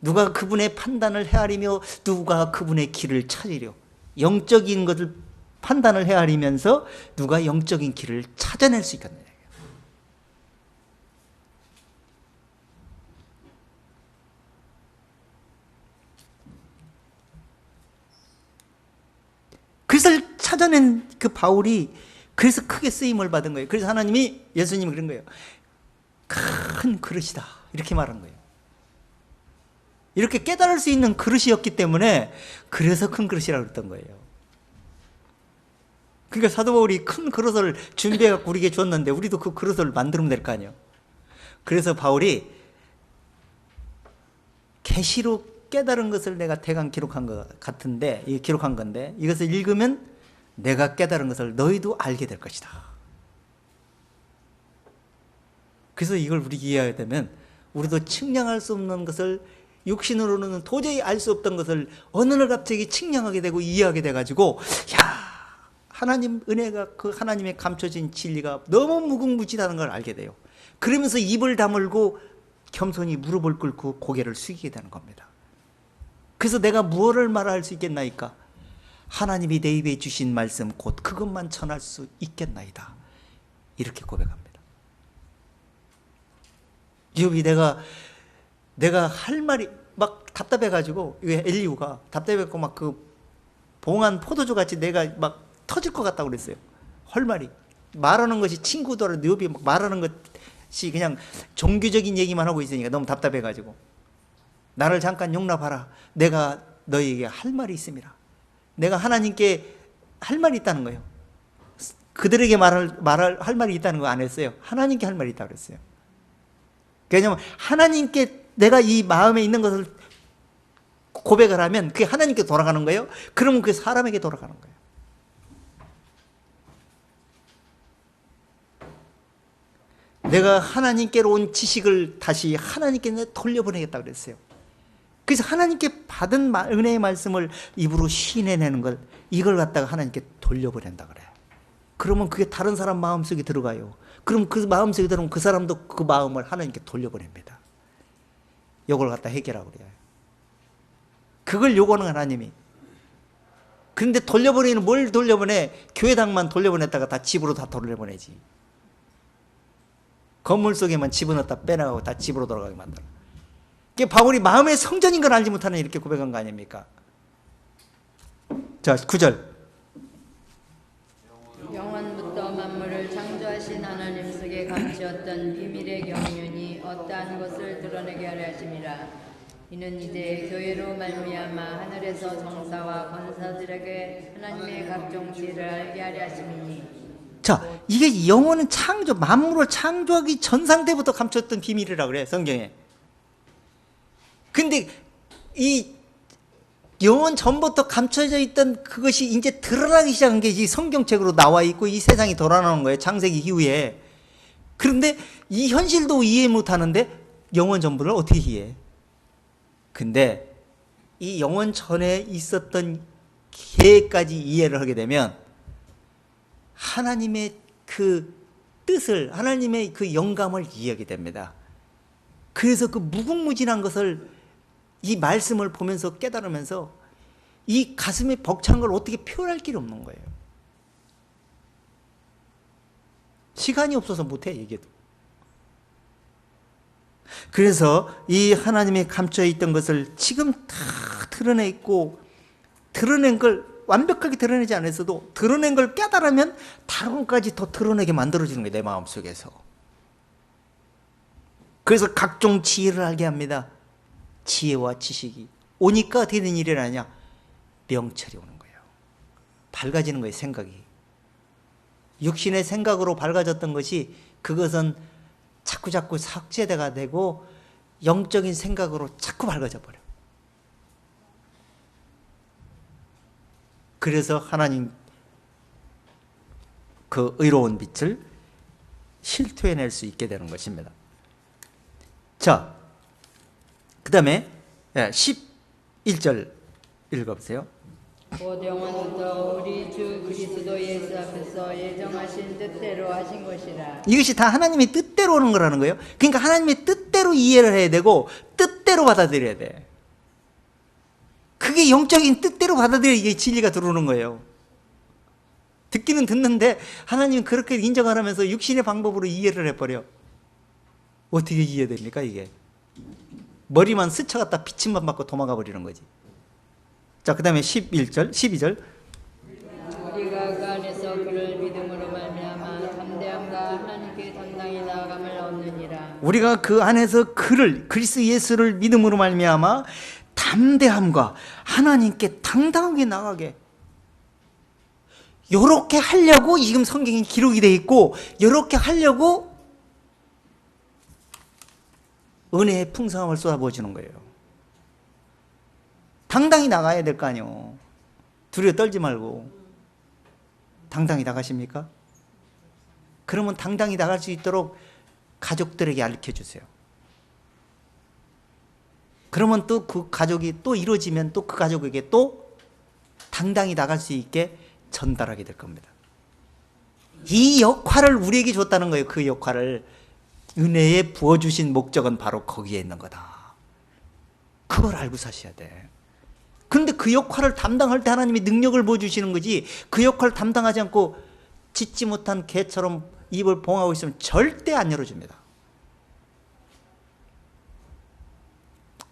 누가 그분의 판단을 헤아리며 누가 그분의 길을 찾으려. 영적인 것을 판단을 헤아리면서 누가 영적인 길을 찾아낼 수 있겠느냐. 그것을 찾아낸 그 바울이 그래서 크게 쓰임을 받은 거예요. 그래서 하나님이, 예수님이 그런 거예요. 큰 그릇이다 이렇게 말한 거예요. 이렇게 깨달을 수 있는 그릇이었기 때문에 그래서 큰 그릇이라고 그랬던 거예요. 그러니까 사도 바울이 큰 그릇을 준비해 갖고 우리에게 줬는데 우리도 그 그릇을 만들면 될 거 아니에요. 그래서 바울이 계시로 깨달은 것을 내가 대강 기록한 것 같은데, 기록한 건데 이것을 읽으면 내가 깨달은 것을 너희도 알게 될 것이다. 그래서 이걸 우리 이해하게 되면 우리도 측량할 수 없는 것을 육신으로는 도저히 알 수 없던 것을 어느 날 갑자기 측량하게 되고 이해하게 돼가지고, 야, 하나님 은혜가, 그 하나님의 감춰진 진리가 너무 무궁무진하다는 걸 알게 돼요. 그러면서 입을 다물고 겸손히 무릎을 꿇고 고개를 숙이게 되는 겁니다. 그래서 내가 무엇을 말할 수 있겠나이까? 하나님이 내 입에 주신 말씀 곧 그것만 전할 수 있겠나이다. 이렇게 고백합니다. 욥이 내가 할 말이 막 답답해가지고, 엘리후가 답답해갖고 막 그 봉한 포도주 같이 내가 막 터질 것 같다고 그랬어요. 할 말이 말하는 것이 친구들 욥이 막 말하는 것이 그냥 종교적인 얘기만 하고 있으니까 너무 답답해가지고, 나를 잠깐 용납하라. 내가 너희에게 할 말이 있음이라. 내가 하나님께 할 말이 있다는 거예요. 그들에게 할 말이 있다는 거 안 했어요. 하나님께 할 말이 있다고 그랬어요. 왜냐하면 하나님께 내가 이 마음에 있는 것을 고백을 하면 그게 하나님께 돌아가는 거예요. 그러면 그게 사람에게 돌아가는 거예요. 내가 하나님께로 온 지식을 다시 하나님께 돌려보내겠다고 그랬어요. 그래서 하나님께 받은 은혜의 말씀을 입으로 시인해내는 걸, 이걸 갖다가 하나님께 돌려보낸다 그래요. 그러면 그게 다른 사람 마음속에 들어가요. 그럼 그 마음속에 들어오면 그 사람도 그 마음을 하나님께 돌려보냅니다. 이걸 갖다 해결하고 그래요. 그걸 요구하는 하나님이. 그런데 돌려보내는 뭘 돌려보내? 교회당만 돌려보냈다가 다 집으로 다 돌려보내지. 건물 속에만 집어넣었다 빼나가고 다 집으로 돌아가게 만들어. 그게 바울이 마음의 성전인 걸 알지 못하는 이렇게 고백한 거 아닙니까? 자, 9절. 영원부터 만물을 창조하신 하나님 속에 감추었던 비밀의 경륜이 어떠한 것을 드러내게 하려 하심이라. 이는 이제 교회로 말미암아 하늘에서 정사와 권사들에게 하나님의 각종 지혜를 알게 하려 하심이니. 자, 이게 영원은 창조, 만물을 창조하기 전 상태부터 감췄던 비밀이라 그래요, 성경에. 근데 이 영원 전부터 감춰져 있던 그것이 이제 드러나기 시작한 게 이 성경책으로 나와 있고 이 세상이 돌아나는 거예요, 창세기 이후에. 그런데 이 현실도 이해 못 하는데 영원 전부를 어떻게 이해해? 근데 이 영원 전에 있었던 계획까지 이해를 하게 되면 하나님의 그 뜻을, 하나님의 그 영감을 이해하게 됩니다. 그래서 그 무궁무진한 것을, 이 말씀을 보면서 깨달으면서 이 가슴에 벅찬 걸 어떻게 표현할 길이 없는 거예요. 시간이 없어서 못해, 얘기도. 그래서 이 하나님의 감춰 있던 것을 지금 다 드러내 있고, 드러낸 걸 완벽하게 드러내지 않았어도 드러낸 걸 깨달으면 다른 것까지 더 드러내게 만들어지는 거예요, 내 마음속에서. 그래서 각종 지혜를 알게 합니다. 지혜와 지식이 오니까 어떻게 된 일이 아니냐? 명철이 오는 거예요. 밝아지는 거예요, 생각이. 육신의 생각으로 밝아졌던 것이, 그것은 자꾸자꾸 삭제가 되고 영적인 생각으로 자꾸 밝아져 버려요. 그래서 하나님 그 의로운 빛을 실토해낼 수 있게 되는 것입니다. 자, 그 다음에 11절 읽어보세요. 곧 영원부터 우리 주 그리스도 예수 앞에서 예정하신 뜻대로 하신 것이라. 이것이 다 하나님의 뜻대로 오는 거라는 거예요. 그러니까 하나님의 뜻대로 이해를 해야 되고 뜻대로 받아들여야 돼. 그게 영적인 뜻대로 받아들여야 이게 진리가 들어오는 거예요. 듣기는 듣는데 하나님은 그렇게 인정을 하면서 육신의 방법으로 이해를 해버려. 어떻게 이해됩니까 이게? 머리만 스쳐갔다 비침만 받고 도망가 버리는 거지. 자, 그 다음에 12절. 우리가 그 안에서 그를 믿음으로 말미암아 담대함과 하나님께 당당히 나아감을 얻느니라. 우리가 그 안에서 그를, 그리스도 예수를 믿음으로 말미암아 담대함과 하나님께 당당하게 나가게. 요렇게 하려고 지금 성경에 기록이 돼 있고, 요렇게 하려고 은혜의 풍성함을 쏟아부어주는 거예요. 당당히 나가야 될 거 아니에요. 두려워 떨지 말고. 당당히 나가십니까? 그러면 당당히 나갈 수 있도록 가족들에게 알려주세요. 그러면 또 그 가족이 또 이루어지면 또 그 가족에게 또 당당히 나갈 수 있게 전달하게 될 겁니다. 이 역할을 우리에게 줬다는 거예요. 그 역할을. 은혜에 부어주신 목적은 바로 거기에 있는 거다. 그걸 알고 사셔야 돼. 그런데 그 역할을 담당할 때 하나님이 능력을 부어주시는 거지, 그 역할을 담당하지 않고 짖지 못한 개처럼 입을 봉하고 있으면 절대 안 열어줍니다.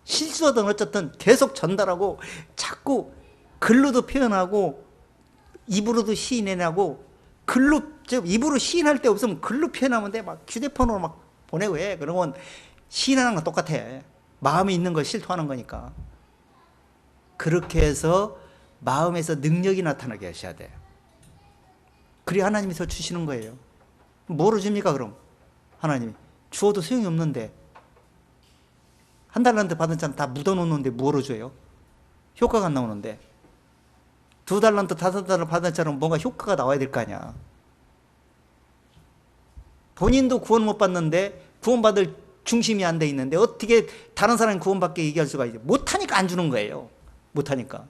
실수하든 어쨌든 계속 전달하고 자꾸 글로도 표현하고 입으로도 시인해내고, 글로 입으로 시인할 데 없으면 글로 표현하면 돼. 막 휴대폰으로 막 보내고 해. 그러면 시인하는 건 똑같아. 마음이 있는 걸 실토하는 거니까. 그렇게 해서 마음에서 능력이 나타나게 하셔야 돼요. 그래야 하나님이 더 주시는 거예요. 뭐로 줍니까 그럼? 하나님이 주어도 소용이 없는데, 한 달란트 받은 자는 다 묻어놓는데 뭐로 줘요? 효과가 안 나오는데. 2달란트 5달란트 받은 자는 뭔가 효과가 나와야 될 거 아니야. 본인도 구원 못 받는데 구원받을 중심이 안 돼 있는데 어떻게 다른 사람이 구원받게 얘기할 수가 있어요? 못하니까 안 주는 거예요. 못하니까.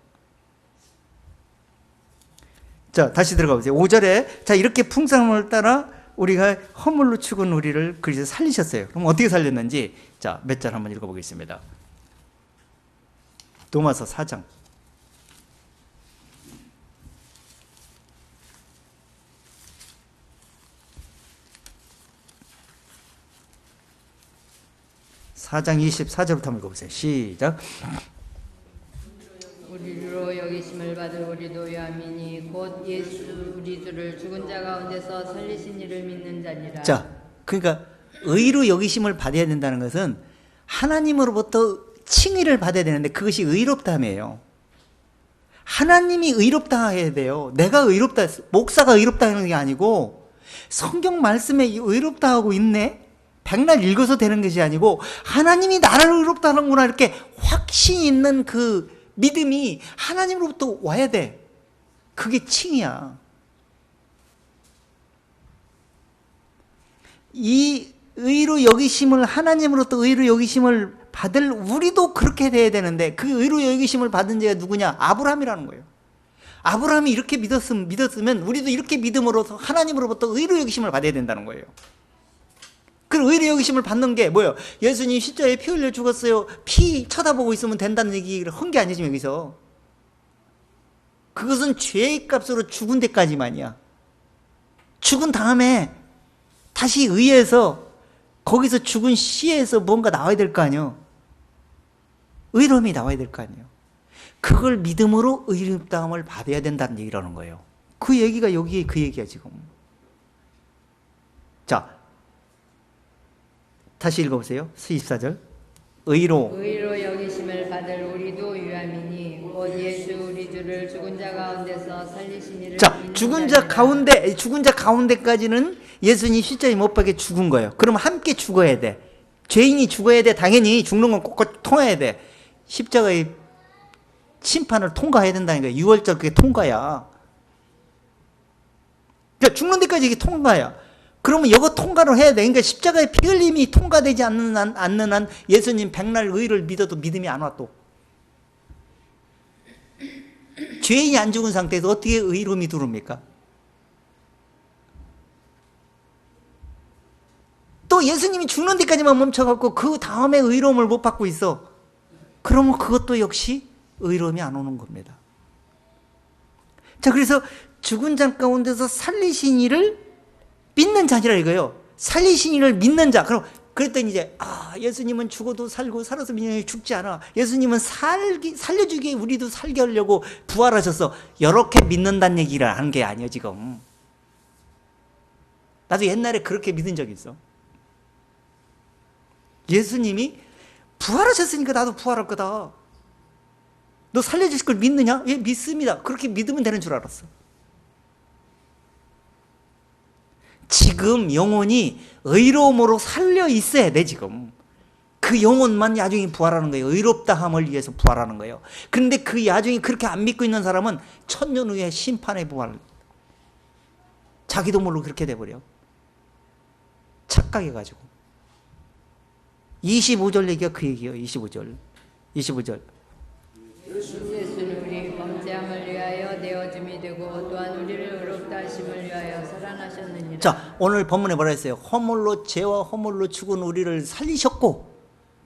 자, 다시 들어가 보세요. 5절에 자, 이렇게 풍성함을 따라 우리가 허물로 죽은 우리를 그리스도 살리셨어요. 그럼 어떻게 살렸는지, 자, 몇 절 한번 읽어보겠습니다. 로마서 4장. (4장 24절부터 한번 읽어보세요. 시작. 우리로 여기심을 받을 우리도 유함이니 곧 예수 우리 주를 죽은 자 가운데서 살리신 이를 믿는 자니라. 자, 그러니까 의로 여기심을 받아야 된다는 것은 하나님으로부터 칭의를 받아야 되는데 그것이 의롭다함이에요. 하나님이 의롭다 해야 돼요. 내가 의롭다, 목사가 의롭다 하는 게 아니고 성경 말씀에 의롭다 하고 있네? 백날 읽어서 되는 것이 아니고 하나님이 나를 의롭다 하는구나, 이렇게 확신 있는 그 믿음이 하나님으로부터 와야 돼. 그게 칭이야. 이 의로 여기심을, 하나님으로부터 의로 여기심을 받을 우리도 그렇게 돼야 되는데, 그 의로 여기심을 받은 자가 누구냐? 아브라함이라는 거예요. 아브라함이 이렇게 믿었으면 우리도 이렇게 믿음으로써 하나님으로부터 의로 여기심을 받아야 된다는 거예요. 그 의로 여기심을 받는 게 뭐예요? 예수님 십자가에 피 흘려 죽었어요. 피 쳐다보고 있으면 된다는 얘기를 한 게 아니지 여기서. 그것은 죄의 값으로 죽은 데까지만이야. 죽은 다음에 다시 의에서, 거기서 죽은 시에서 뭔가 나와야 될 거 아니에요. 의로움이 나와야 될 거 아니에요. 그걸 믿음으로 의롭다함을 받아야 된다는 얘기라는 거예요. 그 얘기가 여기에 그 얘기야 지금. 자, 다시 읽어보세요. 24절. 의로 여기심을 받을 우리도 유함이니 곧 예수 우리 주를 죽은 자 가운데서 살리신 이를 자, 믿는 죽은 자 자니라. 죽은 자 가운데까지는 예수님 십자가에 못 박혀 죽은 거예요. 그럼 함께 죽어야 돼. 죄인이 죽어야 돼. 당연히 죽는 건 꼭 통해야 돼. 십자가의 심판을 통과해야 된다는 거예요. 6월절 그게 통과야. 그러니까 죽는 데까지 이게 통과야. 그러면 이거 통과를 해야 돼. 그러니까 십자가의 피 흘림이 통과되지 않는 한 예수님 백날 의를 믿어도 믿음이 안 와 또. 죄인이 안 죽은 상태에서 어떻게 의로움이 들어옵니까? 또 예수님이 죽는 데까지만 멈춰갖고 그 다음에 의로움을 못 받고 있어. 그러면 그것도 역시 의로움이 안 오는 겁니다. 자, 그래서 죽은 자 가운데서 살리신 이를 믿는 자니라 이거예요. 살리신 이를 믿는 자. 그랬더니 이제 예수님은 죽어도 살고 살아서 믿는 죽지 않아. 예수님은 살려주기 우리도 살게 하려고 부활하셨어. 이렇게 믿는다는 얘기를 하는 게 아니에요 지금. 나도 옛날에 그렇게 믿은 적이 있어. 예수님이 부활하셨으니까 나도 부활할 거다. 너 살려주실 걸 믿느냐? 예, 믿습니다. 그렇게 믿으면 되는 줄 알았어. 지금 영혼이 의로움으로 살려 있어야 돼 지금. 그 영혼만 야중에 부활하는 거예요. 의롭다함을 위해서 부활하는 거예요. 그런데 그 야중에 그렇게 안 믿고 있는 사람은 천년 후에 심판에 부활. 자기도 모르고 그렇게 돼버려. 착각해가지고. 25절 얘기가 그 얘기예요. 25절. 25절. 예수는 우리 범죄함을 위하여 내어줌이 되고 또한 우리를 의롭다 하심을 위하여 살아나셨느니라. 자, 오늘 본문에 뭐라 했어요? 허물로 죄와 허물로 죽은 우리를 살리셨고,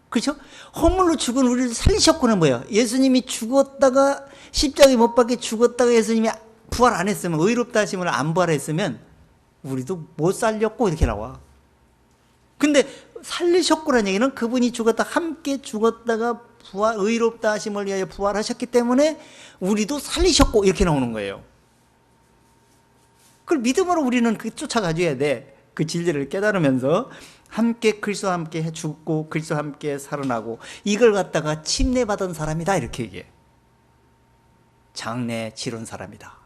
그렇죠? 허물로 죽은 우리를 살리셨고는 뭐예요? 예수님이 죽었다가 십자가에 못 박혀 죽었다가 예수님이 부활 안 했으면, 의롭다 하심을 안 부활했으면 우리도 못 살렸고 이렇게 나와. 근데 살리셨고라는 얘기는 그분이 죽었다 함께 죽었다가 부활, 의롭다 하심을 위하여 부활하셨기 때문에 우리도 살리셨고 이렇게 나오는 거예요. 그걸 믿음으로 우리는 그 쫓아가줘야 돼. 그 진리를 깨달으면서 함께 그리스도와 함께 죽고 그리스도와 함께 살아나고, 이걸 갖다가 침례받은 사람이다 이렇게 얘기해. 장래 치른 사람이다.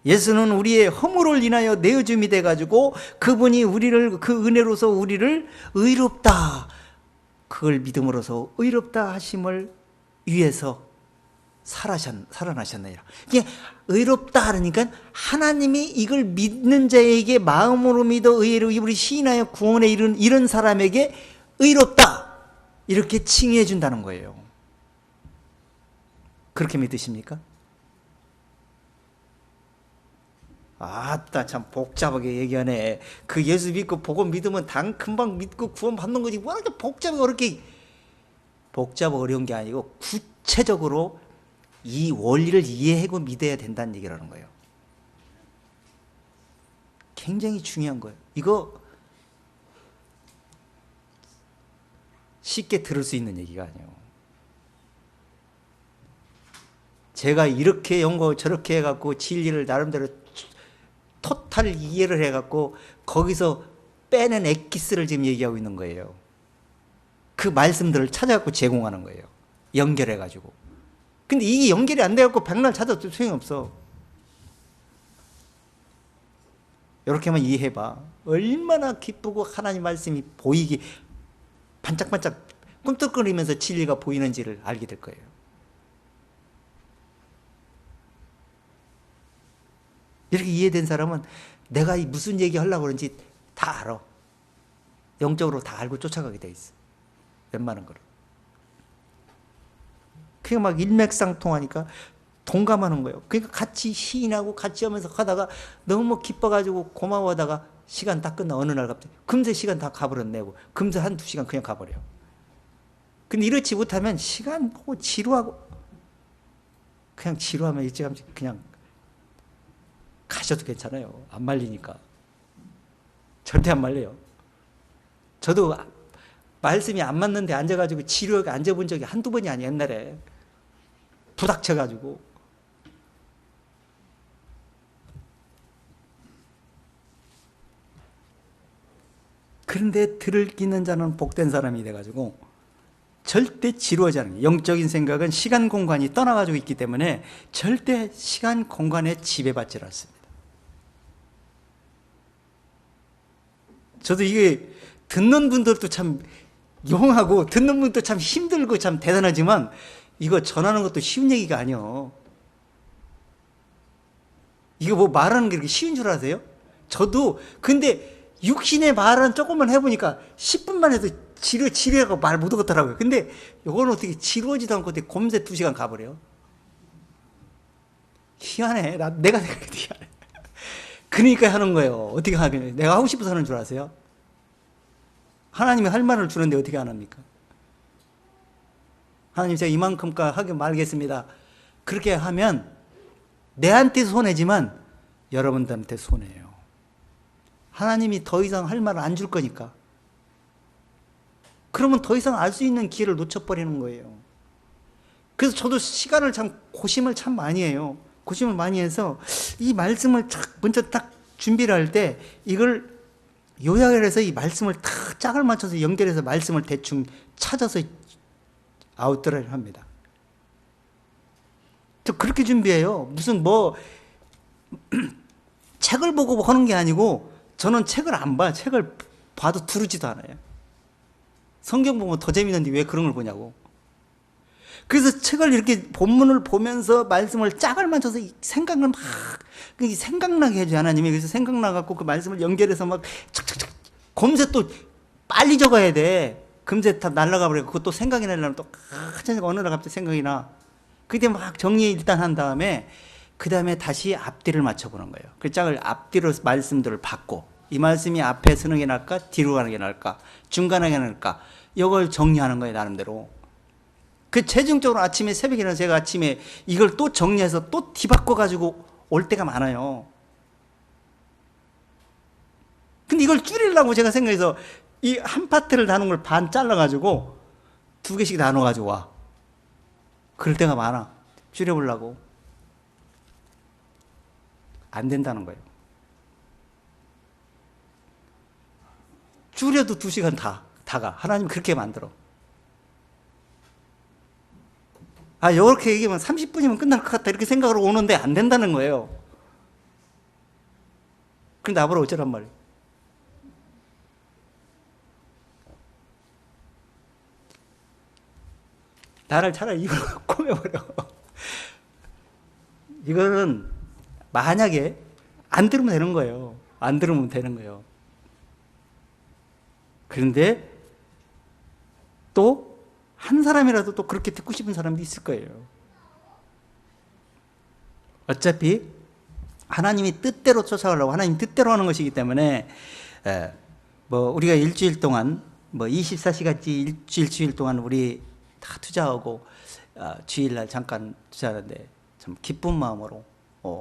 예수는 우리의 허물을 인하여 내어줌이 돼가지고 그분이 우리를, 그 은혜로서 우리를 의롭다, 그걸 믿음으로써 의롭다 하심을 위해서 살아나셨느니라. 이게 의롭다 하니까 하나님이 이걸 믿는 자에게 마음으로 믿어 의로 우리 시인하여 구원에 이른 사람에게 의롭다 이렇게 칭의해 준다는 거예요. 그렇게 믿으십니까? 아따 참 복잡하게 얘기하네. 그 예수 믿고 복음 믿으면 금방 믿고 구원 받는 거지. 뭐 이렇게 복잡하고 어려운 게 아니고 구체적으로 이 원리를 이해하고 믿어야 된다는 얘기라는 거예요. 굉장히 중요한 거예요. 이거 쉽게 들을 수 있는 얘기가 아니에요. 제가 이렇게 연구하고 저렇게 해갖고 진리를 나름대로 토탈 이해를 해갖고 거기서 빼낸 엑기스를 지금 얘기하고 있는 거예요. 그 말씀들을 찾아갖고 제공하는 거예요. 연결해가지고. 근데 이게 연결이 안 돼갖고 백날 찾아도 소용없어. 이렇게만 이해해봐. 얼마나 기쁘고 하나님 말씀이 보이기, 반짝반짝 꿈틀거리면서 진리가 보이는지를 알게 될 거예요. 이렇게 이해된 사람은 내가 무슨 얘기 하려고 그런지 다 알아. 영적으로 다 알고 쫓아가게 돼 있어. 웬만한 거를. 그게 막 일맥상통하니까 동감하는 거예요. 그러니까 같이 시인하고 같이 하면서 하다가 너무 기뻐가지고 고마워하다가 시간 다 끝나. 어느 날 갑자기 금세 시간 다 가버렸네고. 금세 한두 시간 그냥 가버려. 근데 이렇지 못하면 시간 보고 지루하고, 그냥 지루하면 일찌감치 그냥 가셔도 괜찮아요. 안 말리니까. 절대 안 말려요. 저도 말씀이 안 맞는데 앉아가지고 지루하게 앉아본 적이 한두 번이 아니에요. 옛날에 부닥쳐가지고. 그런데 들을 끼는 자는 복된 사람이 돼가지고 절대 지루하지 않은 거예요. 영적인 생각은 시간 공간이 떠나가지고 있기 때문에 절대 시간 공간에 지배받지 않습니다. 저도 이게 듣는 분들도 참 용하고 듣는 분도 참 힘들고 참 대단하지만 이거 전하는 것도 쉬운 얘기가 아니에요. 이거 뭐 말하는 게 그렇게 쉬운 줄 아세요? 저도 근데 육신의 말은 조금만 해보니까 10분만 해도 지루해가고 말 못하겠더라고요. 근데 이거는 어떻게 지루하지도 않고 어떻게 곰새 2시간 가버려? 희한해. 내가 생각해도 희한해. 그러니까 하는 거예요. 어떻게 하겠냐. 내가 하고 싶어서 하는 줄 아세요? 하나님이 할 말을 주는데 어떻게 안 합니까? 하나님 제가 이만큼까지 하게 말겠습니다. 그렇게 하면 내한테 손해지만 여러분들한테 손해예요. 하나님이 더 이상 할 말을 안 줄 거니까. 그러면 더 이상 알 수 있는 기회를 놓쳐버리는 거예요. 그래서 저도 시간을 참 고심을 참 많이 해요. 고심을 많이 해서 이 말씀을 먼저 딱 준비를 할 때 이걸 요약을 해서 이 말씀을 딱 짝을 맞춰서 연결해서 말씀을 대충 찾아서 아웃드라이를 합니다. 저 그렇게 준비해요. 무슨 뭐 책을 보고 하는 게 아니고 저는 책을 안 봐요. 책을 봐도 두르지도 않아요. 성경 보면 더 재밌는데 왜 그런 걸 보냐고. 그래서 책을 이렇게 본문을 보면서 말씀을 짝을 맞춰서 생각을 막 생각나게 해줘요. 하나님이. 그래서 생각나갖고 그 말씀을 연결해서 막 착착착 검색 또 빨리 적어야 돼. 금세 다 날아가 버리고 그것도 생각이 나려면 또 어느 날 갑자기 생각이 나. 그때 막 정리 일단 한 다음에 그 다음에 다시 앞뒤를 맞춰보는 거예요. 그 짝을 앞뒤로 말씀들을 받고 이 말씀이 앞에 서는 게 나을까 뒤로 가는 게 나을까 중간에 가는 게 나을까 이걸 정리하는 거예요. 나름대로. 그 최종적으로 아침에 새벽에는 제가 아침에 이걸 또 정리해서 또 뒤바꿔 가지고 올 때가 많아요. 근데 이걸 줄이려고 제가 생각해서 이 한 파트를 나눈 걸 반 잘라가지고 2개씩 나눠가지고 와. 그럴 때가 많아. 줄여보려고. 안 된다는 거예요. 줄여도 2시간 다가. 하나님 그렇게 만들어. 아, 이렇게 얘기하면 30분이면 끝날 것 같다. 이렇게 생각으로 오는데 안 된다는 거예요. 그런데 나보러 어쩌란 말이에요. 나를 차라리 이걸로 꼬매버려. 이거는 만약에 안 들으면 되는 거예요. 안 들으면 되는 거예요. 그런데 또 한 사람이라도 또 그렇게 듣고 싶은 사람도 있을 거예요. 어차피 하나님이 뜻대로 쫓아가려고 하나님 뜻대로 하는 것이기 때문에 뭐 우리가 일주일 동안 뭐 24시간치 일주일 동안 우리 다 투자하고 주일날 잠깐 투자하는데 참 기쁜 마음으로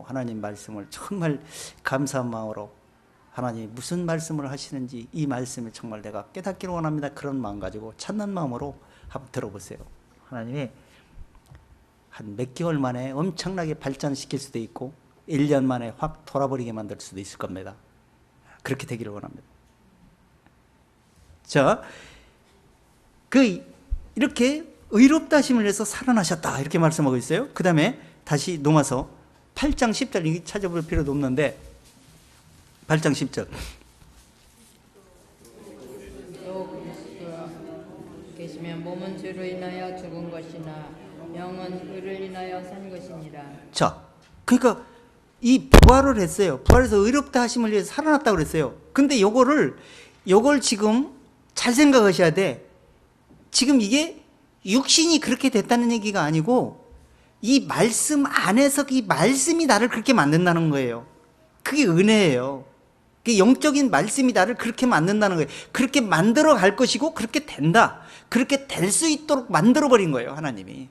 하나님 말씀을 정말 감사한 마음으로 하나님이 무슨 말씀을 하시는지 이 말씀을 정말 내가 깨닫기를 원합니다. 그런 마음 가지고 찾는 마음으로 한번 들어보세요. 하나님이 한 몇 개월 만에 엄청나게 발전시킬 수도 있고 1년 만에 확 돌아버리게 만들 수도 있을 겁니다. 그렇게 되기를 원합니다. 자, 이렇게 의롭다 하심을 해서 살아나셨다 이렇게 말씀하고 있어요. 그 다음에 다시 로마서 8장 10절 이게 찾아볼 필요도 없는데 8장 10절 계시면 몸은 죄로 인하여 죽은 것이나 영은 의를 인하여 산 것이니라. 자, 그러니까 이 부활을 했어요. 부활해서 의롭다 하심을 위해서 살아났다고 그랬어요. 근데 요걸 지금 잘 생각하셔야 돼. 지금 이게 육신이 그렇게 됐다는 얘기가 아니고 이 말씀 안에서 이 말씀이 나를 그렇게 만든다는 거예요. 그게 은혜예요. 그 영적인 말씀이 나를 그렇게 만든다는 거예요. 그렇게 만들어 갈 것이고 그렇게 된다. 그렇게 될 수 있도록 만들어 버린 거예요. 하나님이.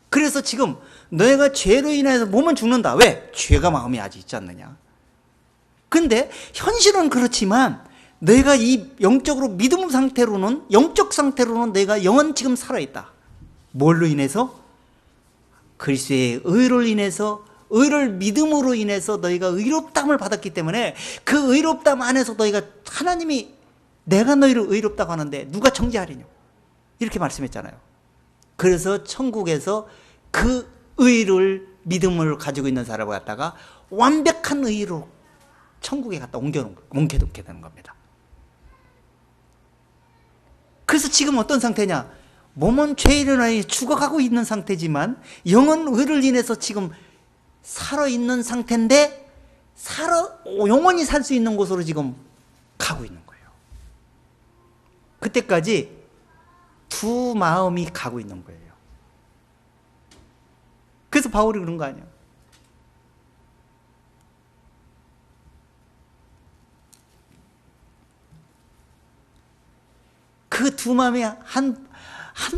그래서 지금 너희가 죄로 인해서 몸은 죽는다. 왜? 죄가 마음에 아직 있지 않느냐. 근데 현실은 그렇지만 너희가 이 영적으로 믿음 상태로는 영적 상태로는 너희가 영은 지금 살아있다. 뭘로 인해서? 그리스도의 의를 인해서 의를 믿음으로 인해서 너희가 의롭담을 받았기 때문에 그 의롭담 안에서 너희가 하나님이 내가 너희를 의롭다고 하는데 누가 정죄하리냐 이렇게 말씀했잖아요. 그래서 천국에서 그 의를 믿음을 가지고 있는 사람을 갖다가 완벽한 의로 천국에 갖다 옮겨놓게 되는 겁니다. 그래서 지금 어떤 상태냐? 몸은 죄로 인하여 죽어가고 있는 상태지만 영은 의를 인해서 지금 살아있는 상태인데 영원히 살 수 있는 곳으로 지금 가고 있는 거예요. 그때까지 두 마음이 가고 있는 거예요. 그래서 바울이 그런 거 아니에요. 그 두 마음이 한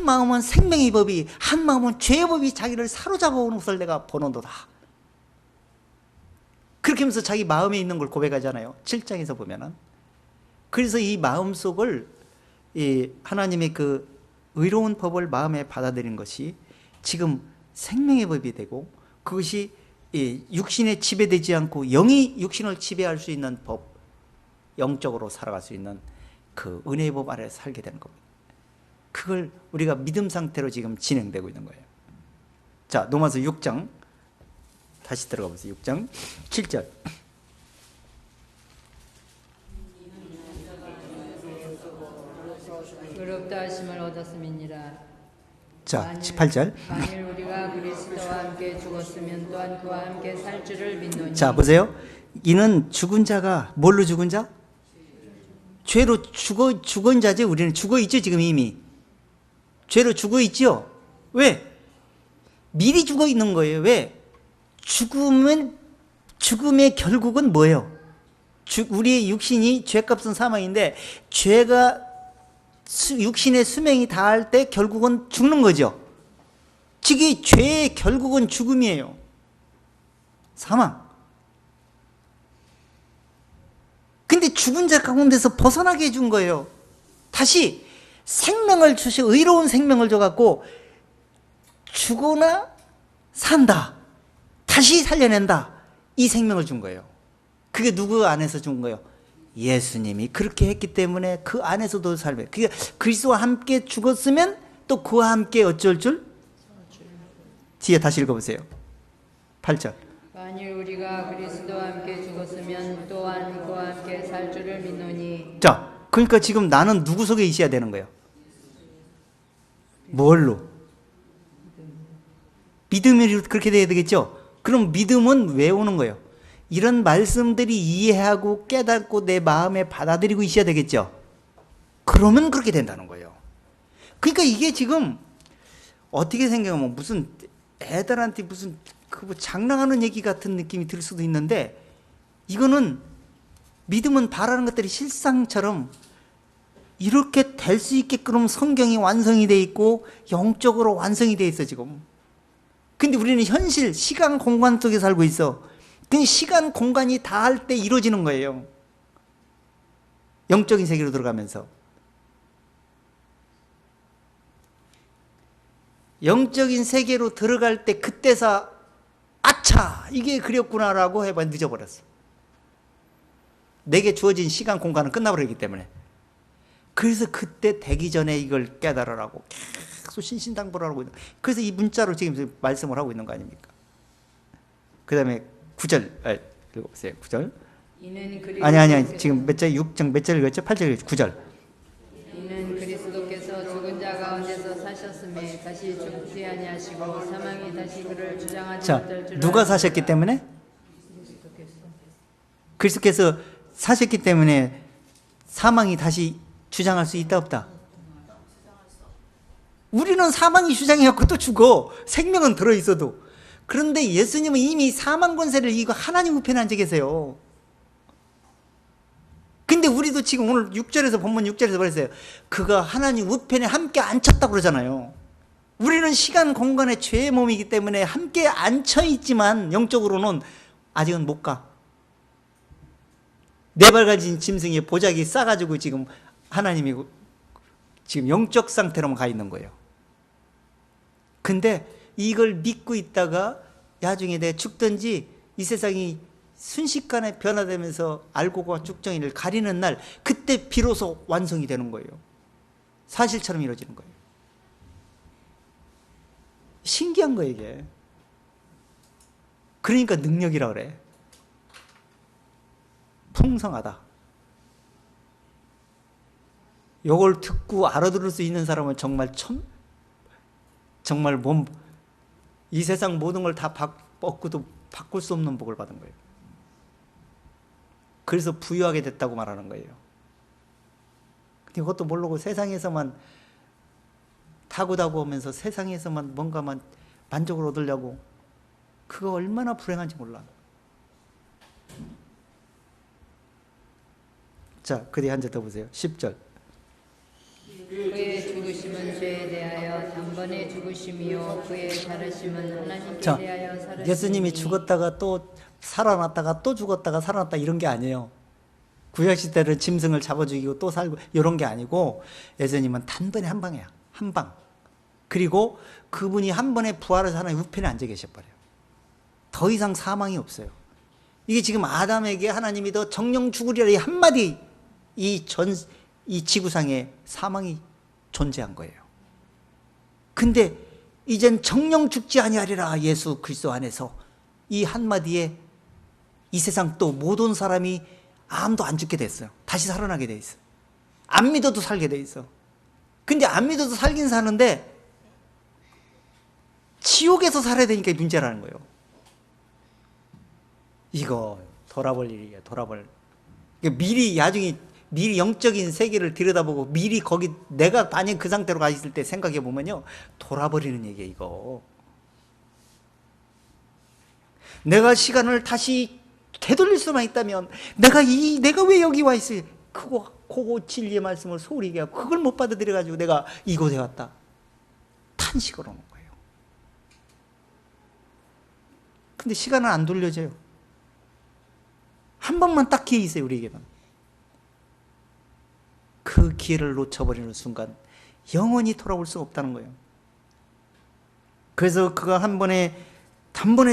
마음은 생명의 법이 한 마음은 죄의 법이 자기를 사로잡아 오는 것을 내가 보는도다. 그렇게 하면서 자기 마음에 있는 걸 고백하잖아요. 7장에서 보면은. 그래서 이 마음속을 하나님의 그 의로운 법을 마음에 받아들인 것이 지금 생명의 법이 되고 그것이 육신에 지배되지 않고 영이 육신을 지배할 수 있는 법, 영적으로 살아갈 수 있는 그 은혜의 법 아래 살게 되는 겁니다. 그걸 우리가 믿음 상태로 지금 진행되고 있는 거예요. 자, 로마서 6장 다시 들어가 보세요. 6장 7절. 의롭다 하심을 얻었음이니라. 자, 18절. 만일 우리가 그리스도와 함께 죽었으면 또한 그와 함께 살 줄을 믿노니. 자, 보세요. 이는 죽은 자가 뭘로 죽은 자? 죄로 죽은 자죠. 우리는 죽어 있죠, 지금 이미. 죄로 죽어 있죠. 왜? 미리 죽어 있는 거예요. 왜? 죽음의 결국은 뭐예요? 우리의 육신이 죄값은 사망인데, 죄가 육신의 수명이 다할 때 결국은 죽는 거죠. 즉, 죄의 결국은 죽음이에요. 사망. 근데 죽은 자 가운데서 벗어나게 해준 거예요. 다시 생명을 주시고, 의로운 생명을 줘갖고, 죽거나 산다, 다시 살려낸다, 이 생명을 준 거예요. 그게 누구 안에서 준 거예요? 예수님이 그렇게 했기 때문에 그 안에서도 살면, 그게 그리스도와 함께 죽었으면 또 그와 함께 어쩔 줄? 뒤에 다시 읽어보세요. 8절. 만일 우리가 그리스도와 함께 죽었으면 또한 그와 함께 살 줄을 믿노니. 자, 그러니까 지금 나는 누구 속에 있어야 되는 거예요? 뭘로? 믿음으로 그렇게 돼야 되겠죠? 그럼 믿음은 왜 오는 거예요? 이런 말씀들이 이해하고 깨닫고 내 마음에 받아들이고 있어야 되겠죠? 그러면 그렇게 된다는 거예요. 그러니까 이게 지금 어떻게 생각하면 무슨 애들한테 무슨 그 장난하는 얘기 같은 느낌이 들 수도 있는데, 이거는 믿음은 바라는 것들이 실상처럼 이렇게 될 수 있게끔 성경이 완성이 돼 있고 영적으로 완성이 돼 있어 지금. 근데 우리는 현실, 시간, 공간 속에 살고 있어. 그 시간, 공간이 닿을 때 이루어지는 거예요. 영적인 세계로 들어가면서. 영적인 세계로 들어갈 때 그때서 아차, 이게 그렸구나라고 해봐 늦어버렸어. 내게 주어진 시간, 공간은 끝나버리기 때문에. 그래서 그때 되기 전에 이걸 깨달으라고 계속 신신당부를 하고 있는. 그래서 이 문자로 지금 말씀을 하고 있는 거 아닙니까? 그 다음에 9절 읽어보세요. 9절. 아니 지금 몇 절? 6장 몇 절 읽었죠? 8절 9절. 이는 그리스도께서 죽은 자 가운데서 사셨음에 다시 죽지 아니하시고 사망이 다시 그를 주장하지 못할 줄. 누가 사셨기 때문에? 그리스도께서 사셨기 때문에 사망이 다시 주장할 수 있다 없다? 우리는 사망이 주장해갖고 또 죽어. 생명은 들어있어도. 그런데 예수님은 이미 사망 권세를 이기고 하나님 우편에 앉아 계세요. 근데 우리도 지금 오늘 6절에서 본문 6절에서 그랬어요. 그가 하나님 우편에 함께 앉혔다고 그러잖아요. 우리는 시간 공간의 죄의 몸이기 때문에 함께 앉혀있지만 영적으로는 아직은 못 가. 네 발 가진 짐승의 보자기 싸가지고 지금 하나님이 지금 영적 상태로만 가 있는 거예요. 근데 이걸 믿고 있다가 나중에 내가 죽든지 이 세상이 순식간에 변화되면서 알고가 죽정이를 가리는 날, 그때 비로소 완성이 되는 거예요. 사실처럼 이루어지는 거예요. 신기한 거예요, 이게. 그러니까 능력이라 그래. 풍성하다. 이걸 듣고 알아들을 수 있는 사람은 정말 정말 이 세상 모든 걸 다 뻗고도 바꿀 수 없는 복을 받은 거예요. 그래서 부유하게 됐다고 말하는 거예요. 근데 그것도 모르고 세상에서만 타고다고 하면서 세상에서만 뭔가만 만족을 얻으려고, 그거 얼마나 불행한지 몰라. 자, 그 뒤에 한 절 더 보세요. 10절. 그의 죽으심은 죄에 대하여 단번에 죽으심이요 그의 살으심은 하나님께 자, 대하여 살으심이니. 예수님이 죽었다가 또 살아났다가 또 죽었다가 살아났다 이런 게 아니에요. 구약시대는 짐승을 잡아 죽이고 또 살고 이런 게 아니고, 예수님은 단번에 한 방이야. 한 방. 그리고 그분이 한 번에 부활해서 하나님 우편에 앉아 계셔버려요. 더 이상 사망이 없어요. 이게 지금 아담에게 하나님이 더 정령 죽으리라 이 한마디, 이 지구상에 사망이 존재한 거예요. 근데 이젠 정령 죽지 아니하리라, 예수 그리스도 안에서, 이 한마디에 이 세상 또 모든 사람이 아무도 안 죽게 됐어요. 다시 살아나게 돼 있어. 안 믿어도 살게 돼 있어. 근데 안 믿어도 살긴 사는데 지옥에서 살아야 되니까 문제라는 거예요. 이거 돌아볼 일이에요. 돌아볼. 미리 나중에 미리 영적인 세계를 들여다보고 미리 거기 내가 만약 그 상태로 가 있을 때 생각해 보면요, 돌아버리는 얘기예요. 이거 내가 시간을 다시 되돌릴 수만 있다면 내가 왜 여기 와 있어요? 그거 진리의 말씀을 소홀히 얘기하고 그걸 못 받아들여 가지고 내가 이곳에 왔다 탄식을 하는 거예요. 근데 시간은 안 돌려져요. 한 번만 딱 기회 있어요. 우리에게는. 그 기회를 놓쳐버리는 순간 영원히 돌아올 수가 없다는 거예요. 그래서 그가 단번에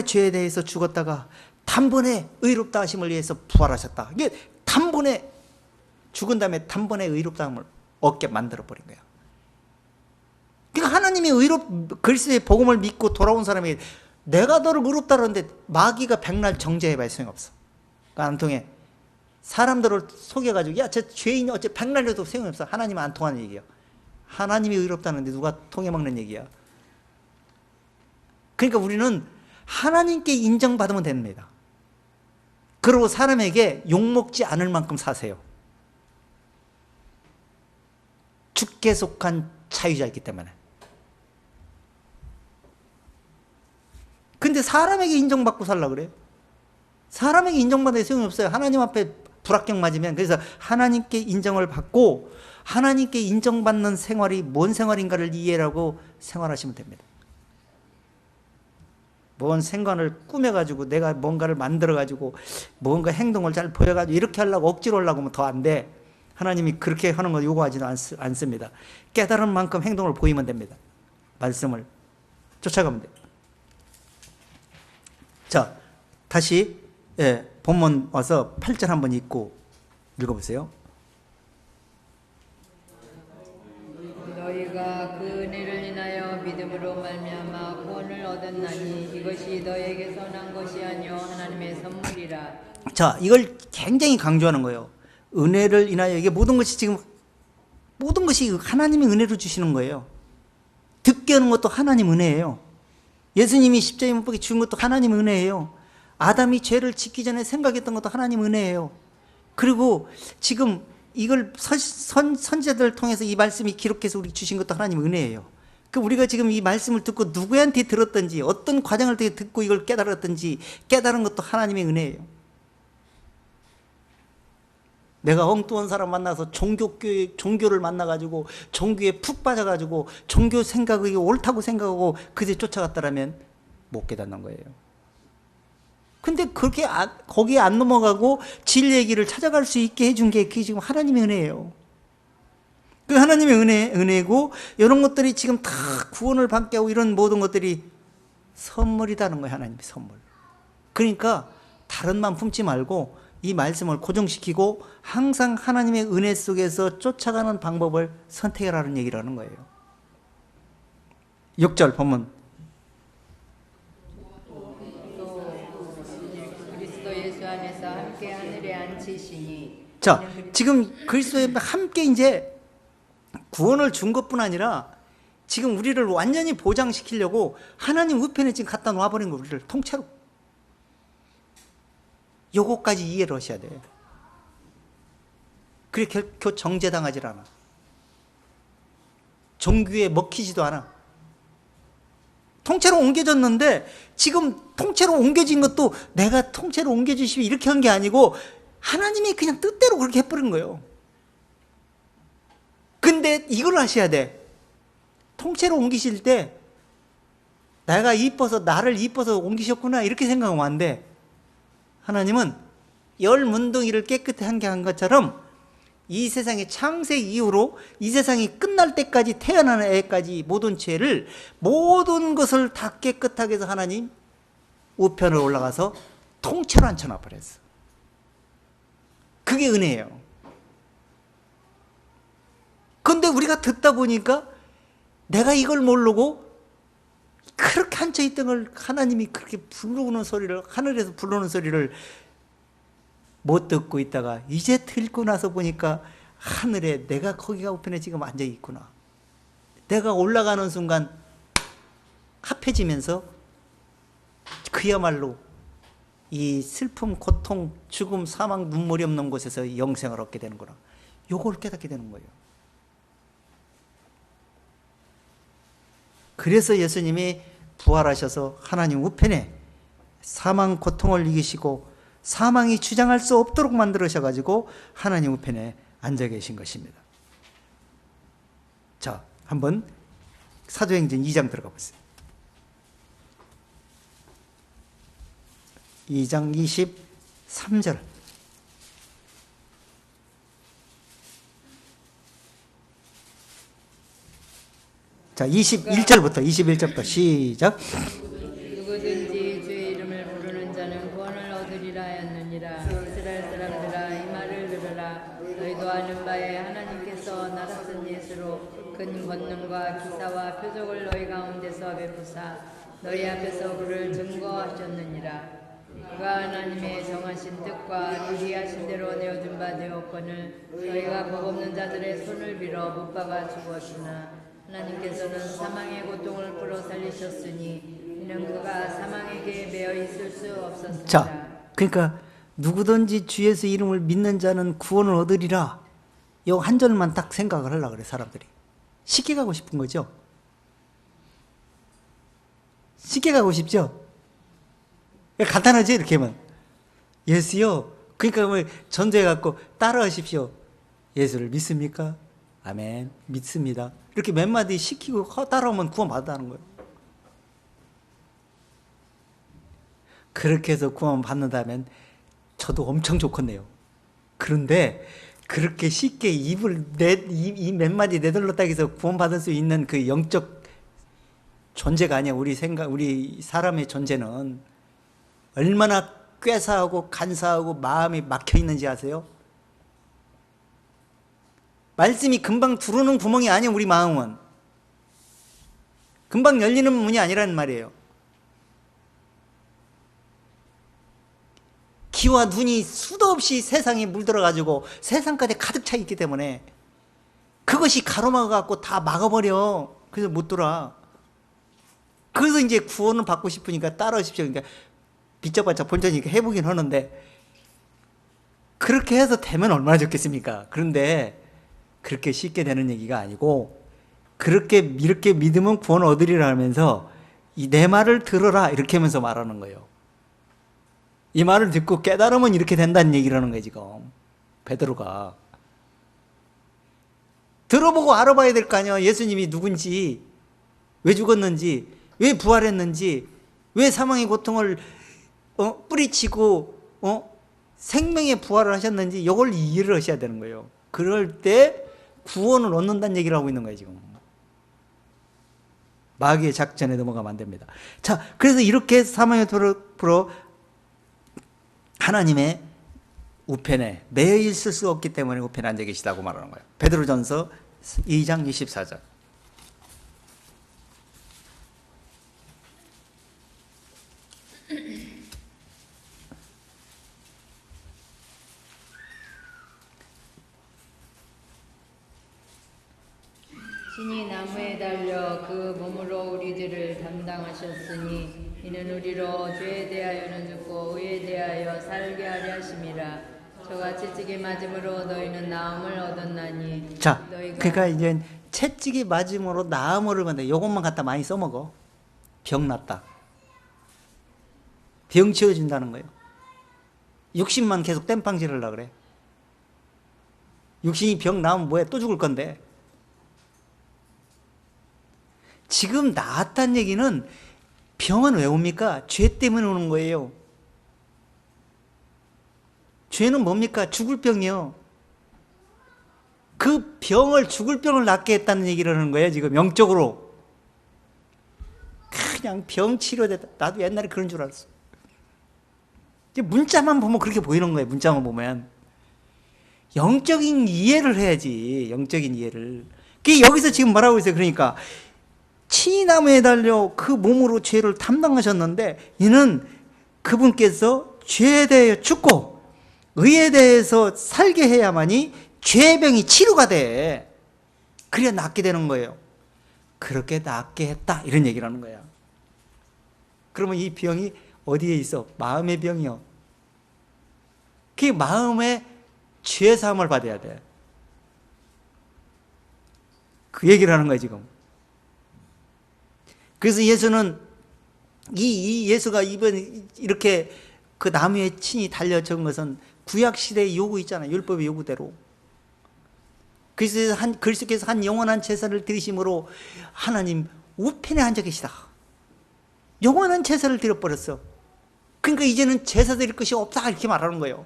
죄에 대해서 죽었다가 단번에 의롭다 하심을 위해서 부활하셨다. 이게 단번에 죽은 다음에 단번에 의롭다 함을 얻게 만들어버린 거야. 그러니까 하나님이 그리스도의 복음을 믿고 돌아온 사람이 내가 너를 의롭다 그러는데 마귀가 백날 정죄해봐야 소용없어. 그러니까 안 통해. 사람들을 속여가지고 야 저 죄인이 어째 백날 해도 소용없어. 하나님은 안 통하는 얘기야. 하나님이 의롭다는데 누가 통해먹는 얘기야. 그러니까 우리는 하나님께 인정받으면 됩니다. 그리고 사람에게 욕먹지 않을 만큼 사세요. 주께 속한 자유자이기 때문에. 근데 사람에게 인정받고 살려고 그래요. 사람에게 인정받는 소용이 없어요. 하나님 앞에 불합격 맞으면. 그래서 하나님께 인정을 받고 하나님께 인정받는 생활이 뭔 생활인가를 이해하고 생활하시면 됩니다. 뭔 생각을 꾸며가지고 내가 뭔가를 만들어가지고 뭔가 행동을 잘 보여가지고 이렇게 하려고 억지로 하려고 하면 더 안 돼. 하나님이 그렇게 하는 거 요구하지는 않습니다. 깨달은 만큼 행동을 보이면 됩니다. 말씀을 쫓아가면 돼요. 자, 다시 본문 와서 8절 한번 읽고 읽어보세요. 너희가 그 은혜를 인하여 믿음으로 말미암아 구원을 얻었나니 이것이 너희에게서 난 것이 아니요 하나님의 선물이라. 자, 이걸 굉장히 강조하는 거예요. 은혜를 인하여. 이게 모든 것이 하나님이 은혜로 주시는 거예요. 듣게 하는 것도 하나님 은혜예요. 예수님이 십자가에 못 박혀 죽은 것도 하나님 은혜예요. 아담이 죄를 짓기 전에 생각했던 것도 하나님 은혜예요. 그리고 지금 이걸 선지자들을 통해서 이 말씀이 기록해서 우리 주신 것도 하나님 은혜예요. 그 우리가 지금 이 말씀을 듣고 누구한테 들었든지 어떤 과정을 듣고 이걸 깨달았든지 깨달은 것도 하나님의 은혜예요. 내가 엉뚱한 사람 만나서 종교를 만나가지고 종교에 푹 빠져가지고 종교 생각이 옳다고 생각하고 그제 쫓아갔다라면 못 깨닫는 거예요. 근데 그렇게 거기에 안 넘어가고 진리의 길을 찾아갈 수 있게 해준 게 그게 지금 하나님의 은혜예요. 그 하나님의 은혜고 이런 것들이 지금 다 구원을 받게 하고 이런 모든 것들이 선물이라는 거예요. 하나님의 선물. 그러니까 다른 마음 품지 말고 이 말씀을 고정시키고 항상 하나님의 은혜 속에서 쫓아가는 방법을 선택하라는 얘기를 하는 거예요. 6절 본문. 그리스도 예수 안에서 함께 하늘에 앉히시니. 자, 지금 그리스도에 함께 이제 구원을 준 것뿐 아니라 지금 우리를 완전히 보장시키려고 하나님 우편에 지금 갖다 놔버린 거 우리를 통째로. 요거까지 이해를 하셔야 돼요. 그래 결코 정죄당하지 않아. 종교에 먹히지도 않아. 통째로 옮겨졌는데 지금 통째로 옮겨진 것도 내가 통째로 옮겨주시면 이렇게 한 게 아니고 하나님이 그냥 뜻대로 그렇게 해버린 거예요. 근데 이걸 하셔야 돼. 통째로 옮기실 때 나를 이뻐서 옮기셨구나 이렇게 생각하면 안 돼. 하나님은 열 문둥이를 깨끗이 한 게 한 것처럼 이 세상의 창세 이후로 이 세상이 끝날 때까지 태어나는 애까지 모든 죄를 모든 것을 다 깨끗하게 해서 하나님 우편을 올라가서 통째로 앉혀놔 버렸어. 그게 은혜예요. 그런데 우리가 듣다 보니까 내가 이걸 모르고 그렇게 앉혀있던 걸 하나님이 그렇게 부르는 소리를 하늘에서 부르는 소리를 못 듣고 있다가 이제 듣고 나서 보니까 하늘에 내가 거기가 우편에 지금 앉아있구나. 내가 올라가는 순간 합해지면서 그야말로 이 슬픔, 고통, 죽음, 사망, 눈물이 없는 곳에서 영생을 얻게 되는구나. 요걸 깨닫게 되는 거예요. 그래서 예수님이 부활하셔서 하나님 우편에 사망 고통을 이기시고 사망이 주장할 수 없도록 만들으셔가지고 하나님 우편에 앉아 계신 것입니다. 자, 한번 사도행전 2장 들어가 보세요. 2장 23절. 자, 21절부터 시작. 누구든지 주의 이름을 부르는 자는 구원을 얻으리라 하였느니라. 이스라엘 사람들아 이 말을 들으라. 너희도 아는 바에 하나님께서 나라 쓴 예수로 큰 권능과 기사와 표적을 너희 가운데서 베푸사 너희 앞에서 그를 증거하셨느니라. 그가 하나님의 정하신 뜻과 의리하신 대로 내어준 바 되었거늘 너희가 법 없는 자들의 손을 빌어 못 박아 죽었으나 하나님께서는 사망의 고통을 풀어 살리셨으니 이는 그가 사망에게 매여 있을 수 없었습니다. 자, 그러니까 누구든지 주 예수 이름을 믿는 자는 구원을 얻으리라. 요 한 절만 딱 생각을 하려고 그래, 사람들이. 쉽게 가고 싶은 거죠. 쉽게 가고 싶죠. 간단하지, 이렇게 하면. 예수요. 그러니까 뭐 전도해 갖고 따라하십시오. 예수를 믿습니까? 아멘. 믿습니다. 이렇게 몇 마디 시키고 따라오면 구원 받았다는 거예요. 그렇게 해서 구원 받는다면 저도 엄청 좋겠네요. 그런데 그렇게 쉽게 이 몇 마디 내들렀다 해서 구원 받을 수 있는 그 영적 존재가 아니야. 우리 사람의 존재는 얼마나 꾀사하고 간사하고 마음이 막혀 있는지 아세요? 말씀이 금방 들어오는 구멍이 아니야. 우리 마음은 금방 열리는 문이 아니라는 말이에요. 귀와 눈이 수도 없이 세상에 물들어가지고 세상까지 가득 차 있기 때문에 그것이 가로막아갖고 다 막아버려. 그래서 못 들어와. 그래서 이제 구원을 받고 싶으니까 따라오십시오. 그러니까 비쩍바쩍 본전이니까 해보긴 하는데 그렇게 해서 되면 얼마나 좋겠습니까? 그런데 그렇게 쉽게 되는 얘기가 아니고 이렇게 믿으면 구원 얻으리라 하면서 내 말을 들어라 이렇게 하면서 말하는 거예요. 이 말을 듣고 깨달으면 이렇게 된다는 얘기를 하는 거예요. 지금 베드로가 들어보고 알아봐야 될 거 아니야. 예수님이 누군지, 왜 죽었는지, 왜 부활했는지, 왜 사망의 고통을 뿌리치고 생명의 부활을 하셨는지 이걸 이해를 하셔야 되는 거예요. 그럴 때 구원을 얻는다는 얘기를 하고 있는 거예요. 지금 마귀의 작전에 넘어가면 안 됩니다. 자, 그래서 이렇게 사망의 도로 하나님의 우편에 매여 있을 수 없기 때문에 우편에 앉아 계시다고 말하는 거예요. 베드로전서 2장 24절. 신이 나무에 달려 그 몸으로 우리들을 담당하셨으니 이는 우리로 죄에 대하여는 죽고 의에 대하여 살게 하려 하심이라. 저가 채찍에 맞음으로 너희는 나음을 얻었나니. 자, 그러니까 이제 채찍이 맞음으로 나음을 받는데 요것만 갖다 많이 써먹어. 병 났다. 병 치워준다는 거예요. 육신만 계속 땜빵질 하려고 그래. 육신이 병 나오면 뭐해? 또 죽을 건데. 지금 나았다는 얘기는 병은 왜 옵니까? 죄 때문에 오는 거예요. 죄는 뭡니까? 죽을 병이요. 그 병을, 죽을 병을 낫게 했다는 얘기를 하는 거예요. 지금 영적으로. 그냥 병 치료됐다. 나도 옛날에 그런 줄 알았어. 이제 문자만 보면 그렇게 보이는 거예요. 문자만 보면. 영적인 이해를 해야지. 영적인 이해를. 그게 여기서 지금 말하고 있어요. 그러니까 치나무에 달려 그 몸으로 죄를 담당하셨는데 이는 그분께서 죄에 대해 죽고 의에 대해서 살게 해야만이 죄병이 치료가 돼. 그래야 낫게 되는 거예요. 그렇게 낫게 했다 이런 얘기를 하는 거야. 그러면 이 병이 어디에 있어? 마음의 병이요. 그 마음의 죄 사함을 받아야 돼. 그 얘기를 하는 거예요 지금. 그래서 예수는 이 예수가 이번 이렇게 그 나무에 친히 달려 적은 것은 구약 시대의 요구 있잖아요. 율법의 요구대로. 그래서 그리스도께서 한 영원한 제사를 드리심으로 하나님 우편에 앉아 계시다. 영원한 제사를 드려버렸어. 그러니까 이제는 제사 드릴 것이 없다 이렇게 말하는 거예요.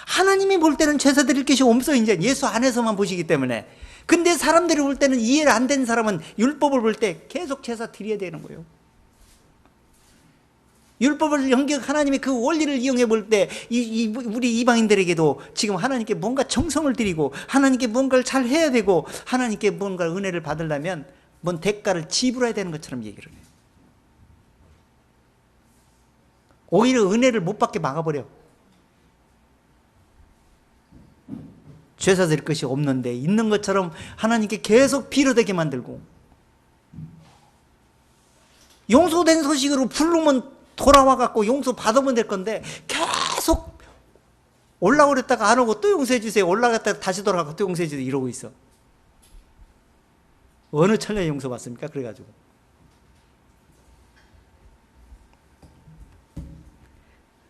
하나님이 볼 때는 제사 드릴 것이 없어. 이제 예수 안에서만 보시기 때문에. 근데 사람들이 볼 때는 이해를 안 된 사람은 율법을 볼 때 계속 제사 드려야 되는 거예요. 율법을 하나님의 그 원리를 이용해 볼 때 우리 이방인들에게도 지금 하나님께 뭔가 정성을 드리고 하나님께 뭔가를 잘 해야 되고 하나님께 뭔가 은혜를 받으려면 뭔 대가를 지불해야 되는 것처럼 얘기를 해요. 오히려 은혜를 못 받게 막아버려. 제사 드릴 것이 없는데 있는 것처럼 하나님께 계속 빌어대게 만들고, 용서된 소식으로 부르면 돌아와 갖고 용서 받으면 될 건데 계속 올라오랬다가 안 오고 또 용서해 주세요, 올라갔다가 다시 돌아가고 또 용서해 주세요 이러고 있어. 어느 천년에 용서 받습니까? 그래가지고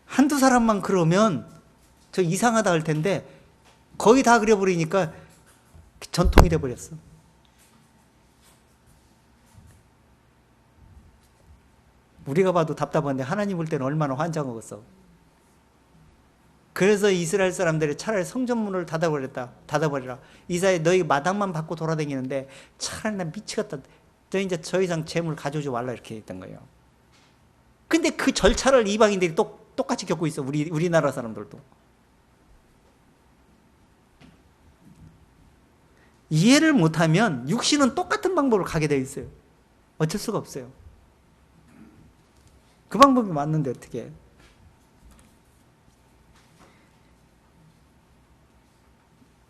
한두 사람만 그러면 저 이상하다 할 텐데 거의 다 그려버리니까 전통이 돼버렸어. 우리가 봐도 답답한데 하나님 볼 때는 얼마나 환장하겠어. 그래서 이스라엘 사람들이 차라리 성전문을 닫아버리라. 이사야 너희 마당만 받고 돌아다니는데 차라리 나 미치겠다. 너 이제 더 이상 재물 가져오지 말라 이렇게 했던 거예요. 근데 그 절차를 이방인들이 똑같이 겪고 있어. 우리나라 사람들도. 이해를 못하면 육신은 똑같은 방법으로 가게 되어 있어요. 어쩔 수가 없어요. 그 방법이 맞는데 어떻게 해?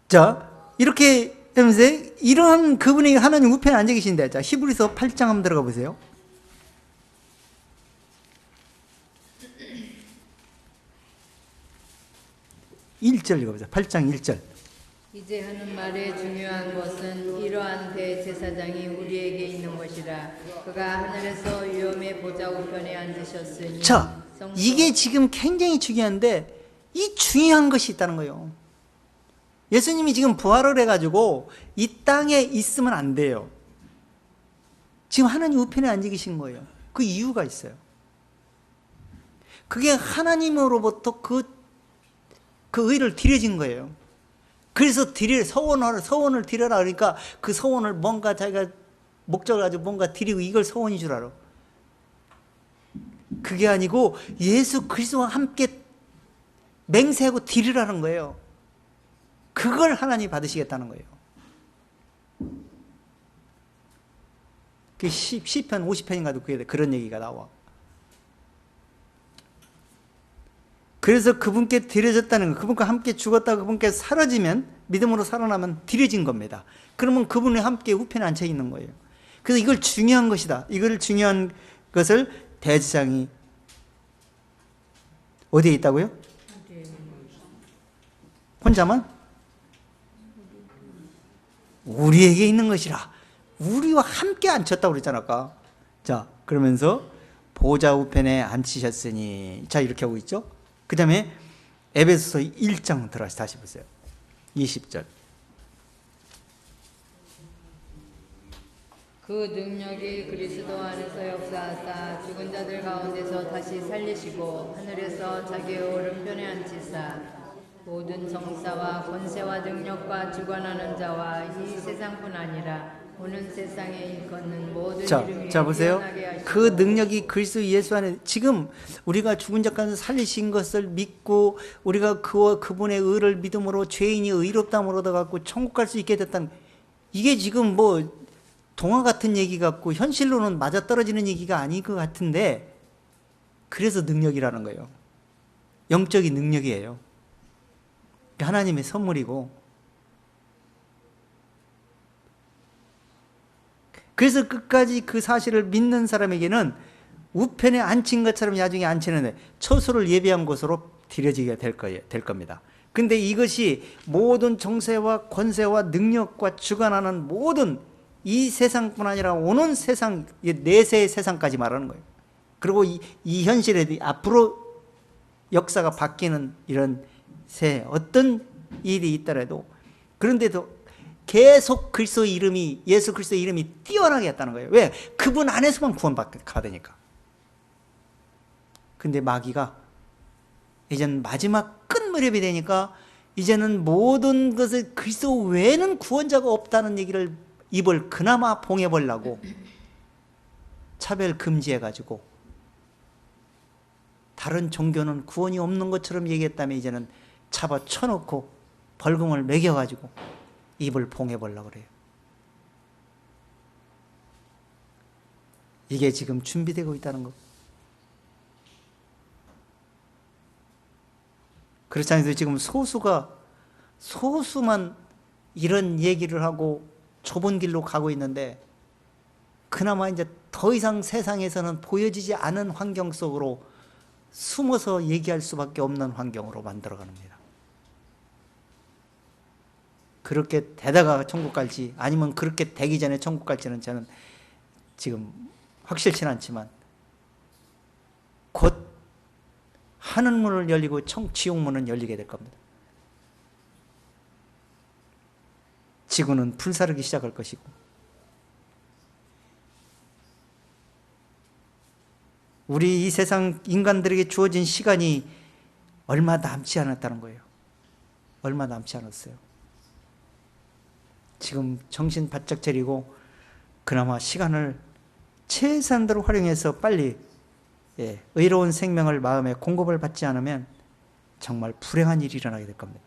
자, 이렇게 하면서 이런 그분이 하나님 우편에 앉아 계신데, 자, 히브리서 8장 한번 들어가 보세요. 1절 읽어보자. 8장 1절. 이제 하는 말의 중요한 것은 이러한 대제사장이 우리에게 있는 것이라. 그가 하늘에서 위엄의 보좌 우편에 앉으셨으니. 자, 이게 지금 굉장히 중요한데 이 중요한 것이 있다는 거예요. 예수님이 지금 부활을 해가지고 이 땅에 있으면 안 돼요. 지금 하나님 우편에 앉아 계신 거예요. 그 이유가 있어요. 그게 하나님으로부터 그 의를 드려진 거예요. 그래서 서원을 드려라 그러니까 그 서원을 뭔가 자기가 목적을 가지고 뭔가 드리고 이걸 서원인 줄 알아. 그게 아니고 예수 그리스도와 함께 맹세하고 드리라는 거예요. 그걸 하나님 받으시겠다는 거예요. 그 시편 50편인가도 그런 얘기가 나와. 그래서 그분께 드려졌다는 거, 그분과 함께 죽었다가 그분께 사라지면, 믿음으로 살아나면 드려진 겁니다. 그러면 그분이 함께 우편에 앉혀 있는 거예요. 그래서 이걸 중요한 것이다. 이걸 중요한 것을 대제사장이 어디에 있다고요? 혼자만? 우리에게 있는 것이라. 우리와 함께 앉혔다고 그랬잖아 아까. 자, 그러면서 보좌 우편에 앉히셨으니, 자 이렇게 하고 있죠. 그 다음에 에베소서 1장 들어가서 다시 보세요. 20절. 그 능력이 그리스도 안에서 역사하사 죽은 자들 가운데서 다시 살리시고 하늘에서 자기의 오른편에 앉히사 모든 정사와 권세와 능력과 주관하는 자와 이 세상뿐 아니라 오는 세상에 일컫는 모든 이름에 자 보세요. 뛰어나게 하시고. 그 능력이 그리스도 예수 안에, 지금 우리가 죽은 자 가운데 살리신 것을 믿고 우리가 그분의 의를 믿음으로 죄인이 의롭다함을 얻어갖고 천국 갈 수 있게 됐다는, 이게 지금 뭐 동화 같은 얘기 같고 현실로는 맞아떨어지는 얘기가 아닌 것 같은데, 그래서 능력이라는 거예요. 영적인 능력이에요. 하나님의 선물이고. 그래서 끝까지 그 사실을 믿는 사람에게는 우편에 앉힌 것처럼 나중에 앉히는데 처소를 예비한 곳으로 들여지게 될 겁니다. 근데 이것이 모든 정세와 권세와 능력과 주관하는 모든 이 세상뿐 아니라 오는 세상, 내세의 세상까지 말하는 거예요. 그리고 이 현실에 앞으로 역사가 바뀌는 이런 새 어떤 일이 있더라도, 그런데도 계속 그리스도 이름이, 예수 그리스도의 이름이 뛰어나게 했다는 거예요. 왜? 그분 안에서만 구원받으니까. 근데 마귀가 이제는 마지막 끝 무렵이 되니까 이제는 모든 것을 그리스도 외에는 구원자가 없다는 얘기를, 입을 그나마 봉해보려고 차별 금지해가지고 다른 종교는 구원이 없는 것처럼 얘기했다면 이제는 잡아 쳐놓고 벌금을 매겨가지고 입을 봉해보려고 그래요. 이게 지금 준비되고 있다는 거. 그렇지 않아도 지금 소수만 이런 얘기를 하고 좁은 길로 가고 있는데, 그나마 이제 더 이상 세상에서는 보여지지 않은 환경 속으로 숨어서 얘기할 수밖에 없는 환경으로 만들어가는 겁니다. 그렇게 되다가 천국 갈지, 아니면 그렇게 되기 전에 천국 갈지는 저는 지금 확실치는 않지만, 곧 하늘문을 열리고 지옥문은 열리게 될 겁니다. 지구는 불사르기 시작할 것이고, 우리 이 세상 인간들에게 주어진 시간이 얼마 남지 않았다는 거예요. 얼마 남지 않았어요. 지금 정신 바짝 차리고 그나마 시간을 최선대로 활용해서 빨리 의로운 생명을 마음에 공급을 받지 않으면 정말 불행한 일이 일어나게 될 겁니다.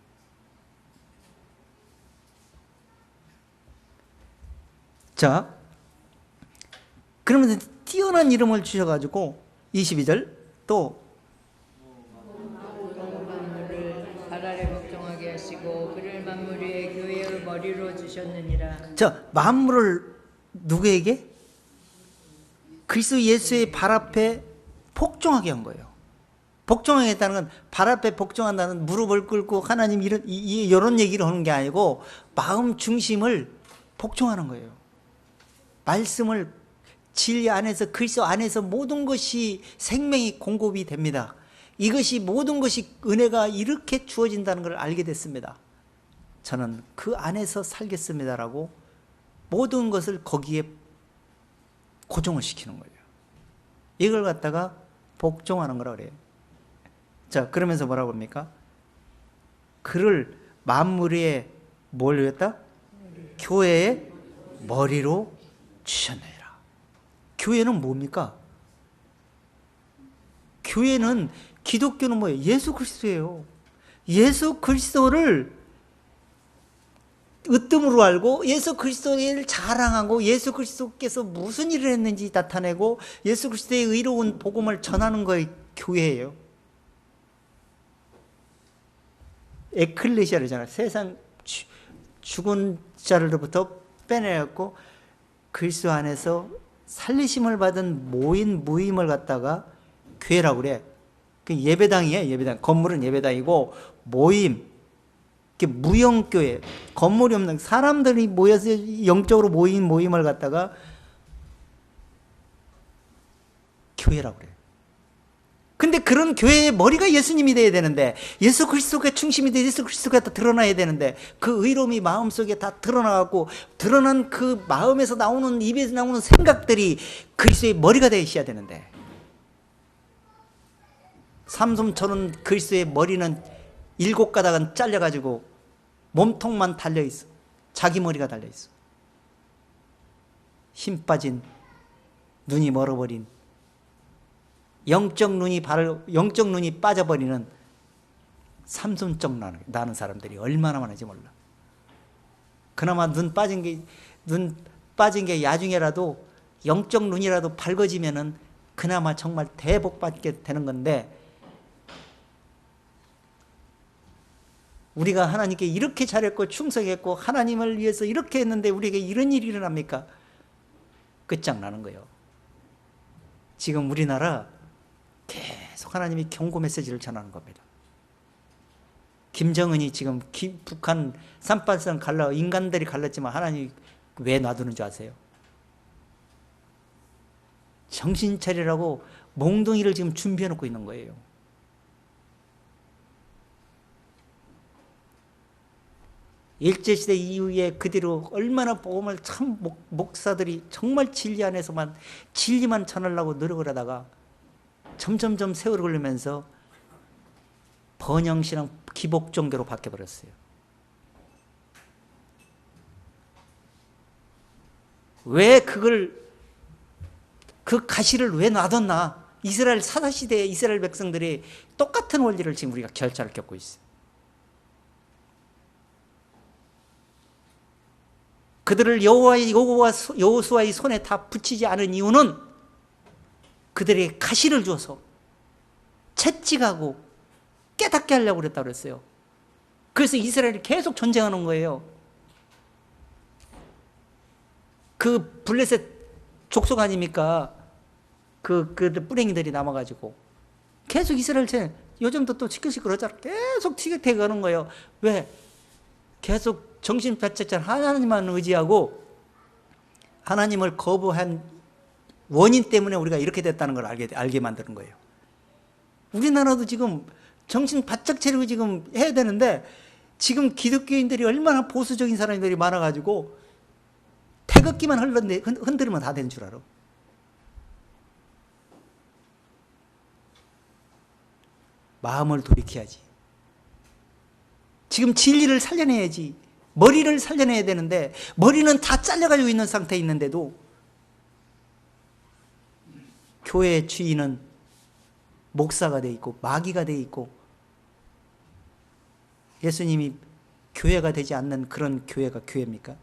자, 그러면서 뛰어난 이름을 주셔가지고 22절 또 만물을 발 아래 복종하게 하시고 그를 만물 위에 교회의 머리로 주셨느니라. 자, 만물을 누구에게? 그리스도 예수의 발 앞에 복종하게 한 거예요. 복종하게 했다는 건, 발 앞에 복종한다는 무릎을 꿇고 하나님 이런 얘기를 하는 게 아니고 마음 중심을 복종하는 거예요. 말씀을, 진리 안에서, 그리스도 안에서 모든 것이 생명이 공급이 됩니다. 이것이 모든 것이 은혜가 이렇게 주어진다는 걸 알게 됐습니다. 저는 그 안에서 살겠습니다라고 모든 것을 거기에 고정을 시키는 거예요. 이걸 갖다가 복종하는 거라 그래요. 자, 그러면서 뭐라고 합니까? 그를 만물 위에 뭘 했다? 교회의 머리로 주셨느니라. 교회는 뭡니까? 교회는, 기독교는 뭐예요? 예수 그리스도예요. 예수 그리스도를 으뜸으로 알고 예수 그리스도를 자랑하고 예수 그리스도께서 무슨 일을 했는지 나타내고 예수 그리스도의 의로운 복음을 전하는 거에 교회예요. 에클레시아르잖아요. 세상 죽은 자들로부터 빼내었고 그리스도 안에서 살리심을 받은 모임을 갖다가 교회라고 그래. 그 예배당이에요. 예배당. 건물은 예배당이고 모임, 무형교회, 건물이 없는 사람들이 모여서 영적으로 모임을 갖다가 교회라고 그래요. 근데 그런 교회의 머리가 예수님이 돼야 되는데, 예수 그리스도가 중심이 돼, 예수 그리스도가 다 드러나야 되는데, 그 의로움이 마음속에 다 드러나고, 드러난 그 마음에서 나오는, 입에서 나오는 생각들이 그리스도의 머리가 되어야 되는데, 삼손처럼 그리스도의 머리는 7가닥은 잘려가지고 몸통만 달려있어. 자기 머리가 달려있어. 힘 빠진, 눈이 멀어버린, 영적 눈이 빠져버리는 삼손적 나는 사람들이 얼마나 많은지 몰라. 그나마 눈 빠진 게 야중에라도 영적 눈이라도 밝아지면은 그나마 정말 대복받게 되는 건데, 우리가 하나님께 이렇게 잘했고 충성했고 하나님을 위해서 이렇게 했는데 우리에게 이런 일이 일어납니까? 끝장나는 거예요. 지금 우리나라 계속 하나님이 경고 메시지를 전하는 겁니다. 김정은이 지금 북한 38선 인간들이 갈랐지만 하나님이 왜 놔두는 줄 아세요? 정신 차리라고 몽둥이를 지금 준비해 놓고 있는 거예요. 일제시대 이후에 그대로 얼마나 복음을 참 목사들이 정말 진리 안에서만 진리만 전하려고 노력을 하다가 점점점 세월이 흐르면서 번영신앙 기복종교로 바뀌어버렸어요. 왜 그 가시를 왜 놔뒀나? 이스라엘 사사시대의 이스라엘 백성들이 똑같은 원리를 지금 우리가 결자를 겪고 있어요. 그들을 여호수아의 손에 다 붙이지 않은 이유는 그들에게 가시를 주어서 채찍하고 깨닫게 하려고 그랬다고 그랬어요. 그래서 이스라엘이 계속 전쟁하는 거예요. 그 블레셋 족속 아닙니까? 그 뿌랭이들이 남아가지고 계속 이스라엘 요즘도 또 시끌시끌 하잖아. 계속 티격태격 하는 거예요. 왜? 계속 정신 바짝짝 하나님만 의지하고 하나님을 거부한 원인 때문에 우리가 이렇게 됐다는 걸 알게 만드는 거예요. 우리나라도 지금 정신 바짝 차리고 지금 해야 되는데 지금 기독교인들이 얼마나 보수적인 사람들이 많아가지고 태극기만 흔들면 다 되는 줄 알아. 마음을 돌이켜야지. 지금 진리를 살려내야지. 머리를 살려내야 되는데 머리는 다 잘려가지고 있는 상태에 있는데도 교회의 주인은 목사가 돼 있고 마귀가 돼 있고 예수님이 교회가 되지 않는 그런 교회가 교회입니까?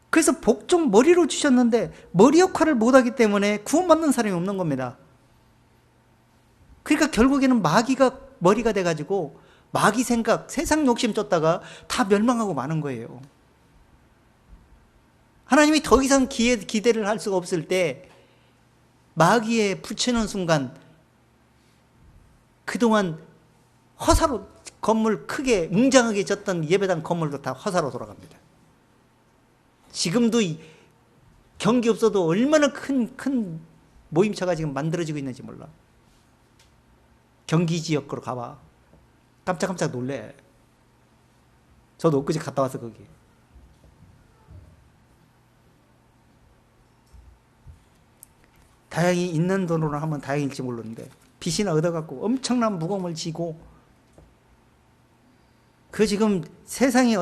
그래서 복종 머리로 주셨는데 머리 역할을 못하기 때문에 구원받는 사람이 없는 겁니다. 그러니까 결국에는 마귀가 머리가 돼가지고 마귀 생각, 세상 욕심 쫓다가 다 멸망하고 마는 거예요. 하나님이 더 이상 기대를 할 수가 없을 때 마귀에 붙이는 순간 그동안 허사로 건물 크게 웅장하게 졌던 예배당 건물도 다 허사로 돌아갑니다. 지금도 경기 없어도 얼마나 큰 모임처가 지금 만들어지고 있는지 몰라. 경기 지역으로 가봐. 깜짝깜짝 놀래. 저도 엊그제 갔다 와서 거기. 다행히 있는 돈으로 하면 다행일지 모르는데 빚이나 얻어갖고 엄청난 무거움을 지고 그 지금 세상에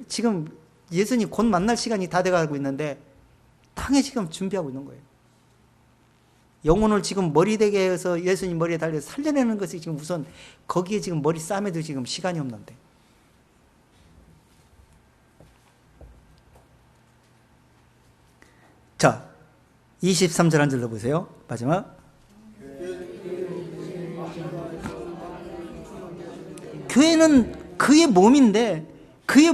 지금 예수님 곧 만날 시간이 다 돼가고 있는데 탕에 지금 준비하고 있는 거예요. 영혼을 지금 머리 되게 해서 예수님 머리에 달려서 살려내는 것이 지금 우선 거기에 지금 머리 싸매도 지금 시간이 없는데. 자, 23절 한 절로 보세요. 마지막. 교회는 그의 몸인데 그의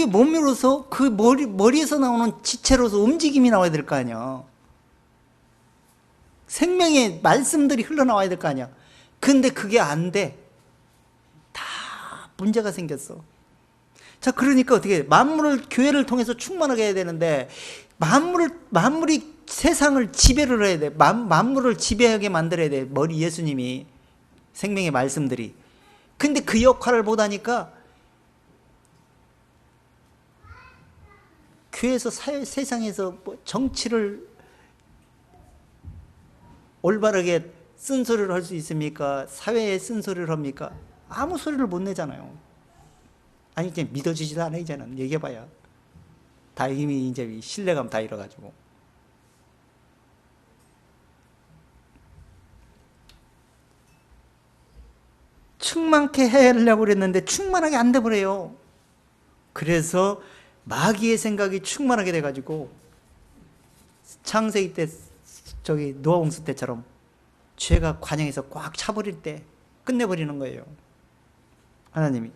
몸으로서 그 머리에서 나오는 지체로서 움직임이 나와야 될 거 아니야. 생명의 말씀들이 흘러나와야 될 거 아니야. 근데 그게 안 돼. 다 문제가 생겼어. 자, 그러니까 어떻게 교회를 통해서 충만하게 해야 되는데 만물이 세상을 지배를 해야 돼. 만물을 지배하게 만들어야 돼. 머리 예수님이 생명의 말씀들이. 근데 그 역할을 못하니까 교회에서 세상에서 정치를 올바르게 쓴소리를 할 수 있습니까? 사회에 쓴소리를 합니까? 아무 소리를 못 내잖아요. 아니 이제 믿어지지도 않아. 이제는 얘기해봐야 다 이미 이제 신뢰감 다 잃어가지고. 충만케 하려고 그랬는데 충만하게 안 돼버려요. 그래서 마귀의 생각이 충만하게 돼가지고 창세기 때 노아 홍수 때처럼 죄가 관영에서 꽉 차버릴 때 끝내버리는 거예요. 하나님이.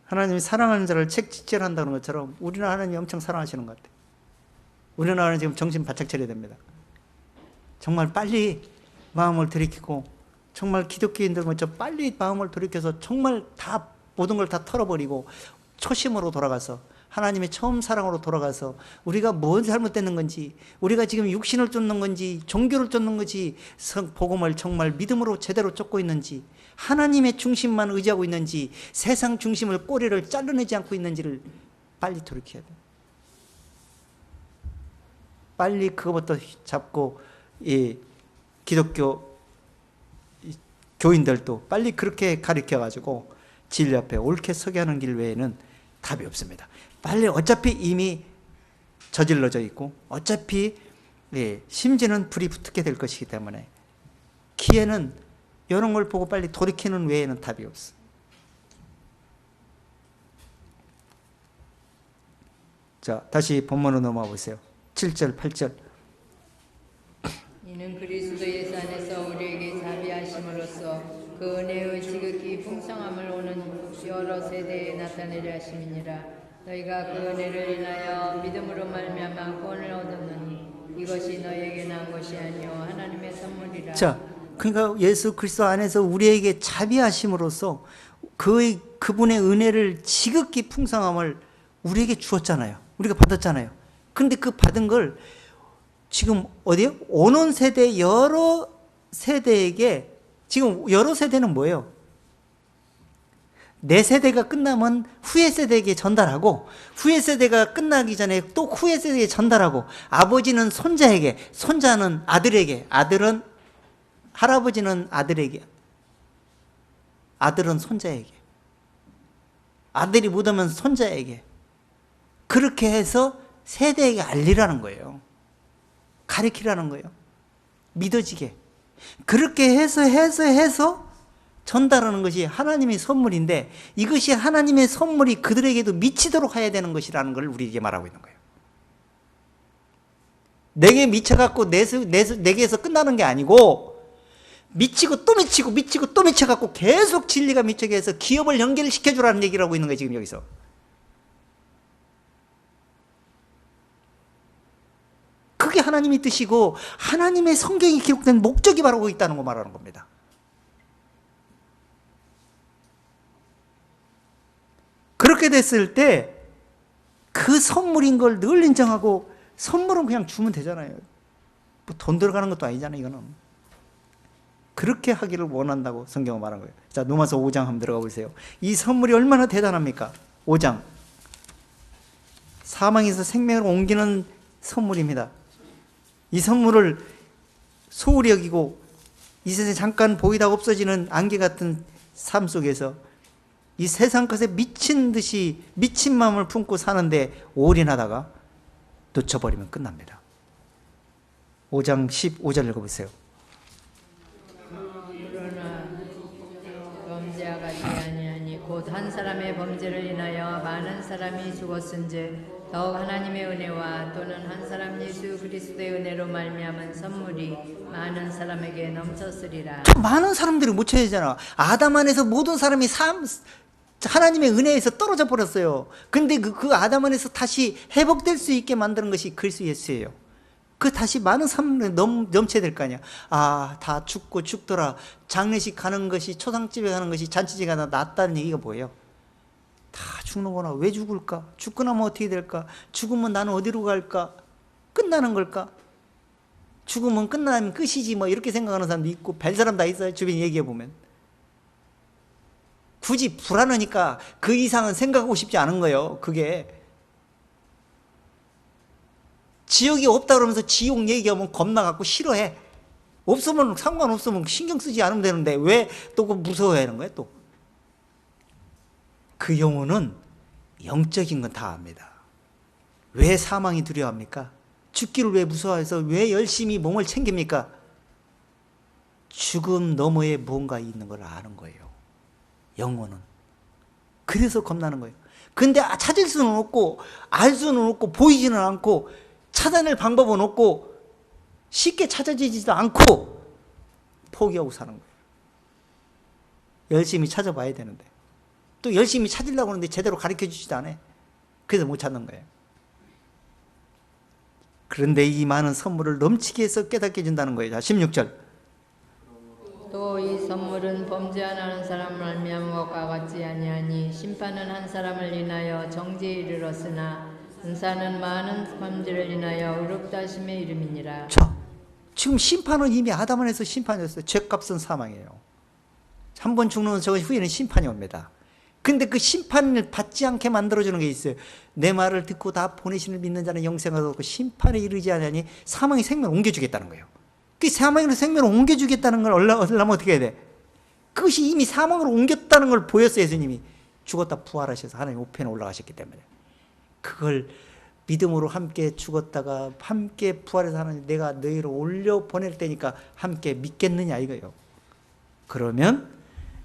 하나님이 사랑하는 자를 책찍질한다는 것처럼 우리는 하나님이 엄청 사랑하시는 것 같아요. 우리는 지금 정신 바짝 차려야 됩니다. 정말 빨리 마음을 돌이키고 정말 기독교인들 먼저 빨리 마음을 돌이켜서 정말 다 모든 걸 다 털어버리고 초심으로 돌아가서 하나님의 처음 사랑으로 돌아가서 우리가 뭘 잘못됐는 건지, 우리가 지금 육신을 쫓는 건지 종교를 쫓는 건지, 복음을 정말 믿음으로 제대로 쫓고 있는지, 하나님의 중심만 의지하고 있는지, 세상 중심을 꼬리를 잘라내지 않고 있는지를 빨리 돌이켜야 돼요. 빨리 그거부터 잡고 이 기독교 교인들도 빨리 그렇게 가르쳐가지고 진리 앞에 옳게 서게 하는 길 외에는 답이 없습니다. 빨리 어차피 이미 저질러져 있고 어차피 심지는 불이 붙게 될 것이기 때문에 기회는 이런 걸 보고 빨리 돌이키는 외에는 답이 없어. 자, 다시 본문으로 넘어가 보세요. 7절, 8절. 이는 그리스도 예수 안에서 우리에게 자비하심으로써 그 은혜의 지극히 풍성함을 오는 여러 세대에 나타내려 하심이니라. 너희가 그 은혜를 인하여 믿음으로 말미암아 구원을 얻었느니 이것이 너희에게 난 것이 아니요 하나님의 선물이라. 자, 그러니까 예수 그리스도 안에서 우리에게 자비하심으로써 그분의 은혜를 지극히 풍성함을 우리에게 주었잖아요. 우리가 받았잖아요. 그런데 그 받은 걸 지금 어디요? 오는 세대 여러 세대에게, 지금 여러 세대는 뭐예요? 내 세대가 끝나면 후의 세대에게 전달하고, 후의 세대가 끝나기 전에 또 후의 세대에게 전달하고, 아버지는 손자에게, 손자는 아들에게, 아들은 할아버지는 아들에게, 아들은 손자에게, 아들이 묻으면 손자에게, 그렇게 해서 세대에게 알리라는 거예요. 가르치라는 거예요. 믿어지게. 그렇게 해서 전달하는 것이 하나님의 선물인데, 이것이 하나님의 선물이 그들에게도 미치도록 해야 되는 것이라는 걸 우리에게 말하고 있는 거예요. 내게 미쳐갖고 내게에서 끝나는 게 아니고, 미치고 또 미치고 미치고 또 미쳐갖고 계속 진리가 미치게 해서 기업을 연결시켜주라는 얘기를 하고 있는 거예요, 지금 여기서. 그게 하나님의 뜻이고 하나님의 성경이 기록된 목적이 바로 거기 있다는 거 말하는 겁니다. 그렇게 됐을 때 그 선물인 걸 늘 인정하고, 선물은 그냥 주면 되잖아요. 뭐 돈 들어가는 것도 아니잖아요, 이거는. 그렇게 하기를 원한다고 성경은 말한 거예요. 자, 로마서 5장 한번 들어가 보세요. 이 선물이 얼마나 대단합니까? 5장. 사망에서 생명을 옮기는 선물입니다. 이 선물을 소홀히 여기고 이 세상에 잠깐 보이다가 없어지는 안개 같은 삶 속에서 이 세상 것에 미친 듯이 미친 마음을 품고 사는데 올인하다가 놓쳐버리면 끝납니다. 5장 15절 읽어보세요. 그러나 범죄하지 아니하니 곧 한 사람의 범죄를 인하여 많은 사람이 죽었은즉 더욱 하나님의 은혜와 또는 한 사람 예수 그리스도의 은혜로 말미암은 선물이 많은 사람에게 넘쳤으리라. 많은 사람들이 못 찾아잖아. 아담 안에서 모든 사람이 하나님의 은혜에서 떨어져 버렸어요. 근데 그 아담 안에서 다시 회복될 수 있게 만드는 것이 그리스도 예수예요. 그 다시 많은 사람들이 넘쳐야 될 거 아니야. 아, 다 죽고 죽더라. 장례식 가는 것이, 초상집에 가는 것이 잔치집에 가다 낫다는 얘기가 뭐예요? 다 죽는구나. 왜 죽을까? 죽고 나면 어떻게 될까? 죽으면 나는 어디로 갈까? 끝나는 걸까? 죽으면 끝나면 끝이지 뭐 이렇게 생각하는 사람도 있고, 별 사람 다 있어요. 주변에 얘기해 보면. 굳이 불안하니까 그 이상은 생각하고 싶지 않은 거예요. 그게 지옥이 없다 그러면서 지옥 얘기하면 겁나갖고 싫어해. 없으면 상관없으면 신경 쓰지 않으면 되는데 왜 또 그 무서워해 하는 거예요? 또 그 영혼은 영적인 건 다 압니다. 왜 사망이 두려워합니까? 죽기를 왜 무서워해서 왜 열심히 몸을 챙깁니까? 죽음 너머에 무언가 있는 걸 아는 거예요. 영혼은. 그래서 겁나는 거예요. 근데 찾을 수는 없고 알 수는 없고 보이지는 않고 찾아낼 방법은 없고 쉽게 찾아지지도 않고 포기하고 사는 거예요. 열심히 찾아봐야 되는데 또 열심히 찾으려고 하는데 제대로 가르쳐 주지도 않아요. 그래서 못 찾는 거예요. 그런데 이 많은 선물을 넘치게 해서 깨닫게 해준다는 거예요. 자, 16절. 또 이 선물은 범죄 안 하는 사람을 말미암은 것과 같지 아니하니 심판은 한 사람을 인하여 정죄에 이르렀으나 은사는 많은 범죄를 인하여 의롭다 하심의 이름이니라. 자, 지금 심판은 이미 아담 안에서 심판이었어요. 죄값은 사망이에요. 한 번 죽는 저 후에는 심판이 옵니다. 근데 그 심판을 받지 않게 만들어주는 게 있어요. 내 말을 듣고 다 보내시는 믿는 자는 영생을 얻고 심판에 이르지 않으니 사망이 생명을 옮겨주겠다는 거예요. 그 사망으로 생명을 옮겨주겠다는 걸 얻으려면 어떻게 해야 돼? 그것이 이미 사망으로 옮겼다는 걸 보였어요. 예수님이 죽었다 부활하셔서 하나님 우편에 올라가셨기 때문에. 그걸 믿음으로 함께 죽었다가 함께 부활해서 하나님 내가 너희를 올려 보낼 테니까 함께 믿겠느냐 이거예요. 그러면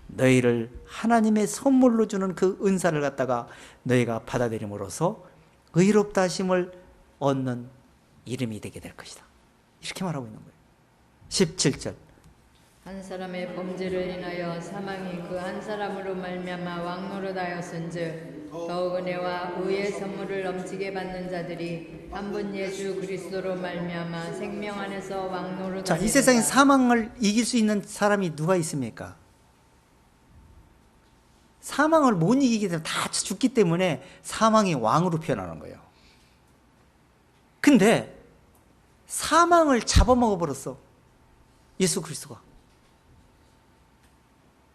너희를 하나님의 선물로 주는 그 은사를 갖다가 너희가 받아들임으로써 의롭다 하심을 얻는 이름이 되게 될 것이다. 이렇게 말하고 있는 거예요. 17절. 한 사람의 범죄를 인하여 사망이 그 한 사람으로 말미암아 왕노릇하였은즉 더욱 은혜와 의의 선물을 넘치게 받는 자들이 한 분 예수 그리스도로 말미암아 생명 안에서 왕노릇하리로다. 자, 이 세상에 사망을 이길 수 있는 사람이 누가 있습니까? 사망을 못 이기기 때문에 다 죽기 때문에 사망이 왕으로 표현하는 거예요. 근데 사망을 잡아먹어 버렸어. 예수 그리스도가.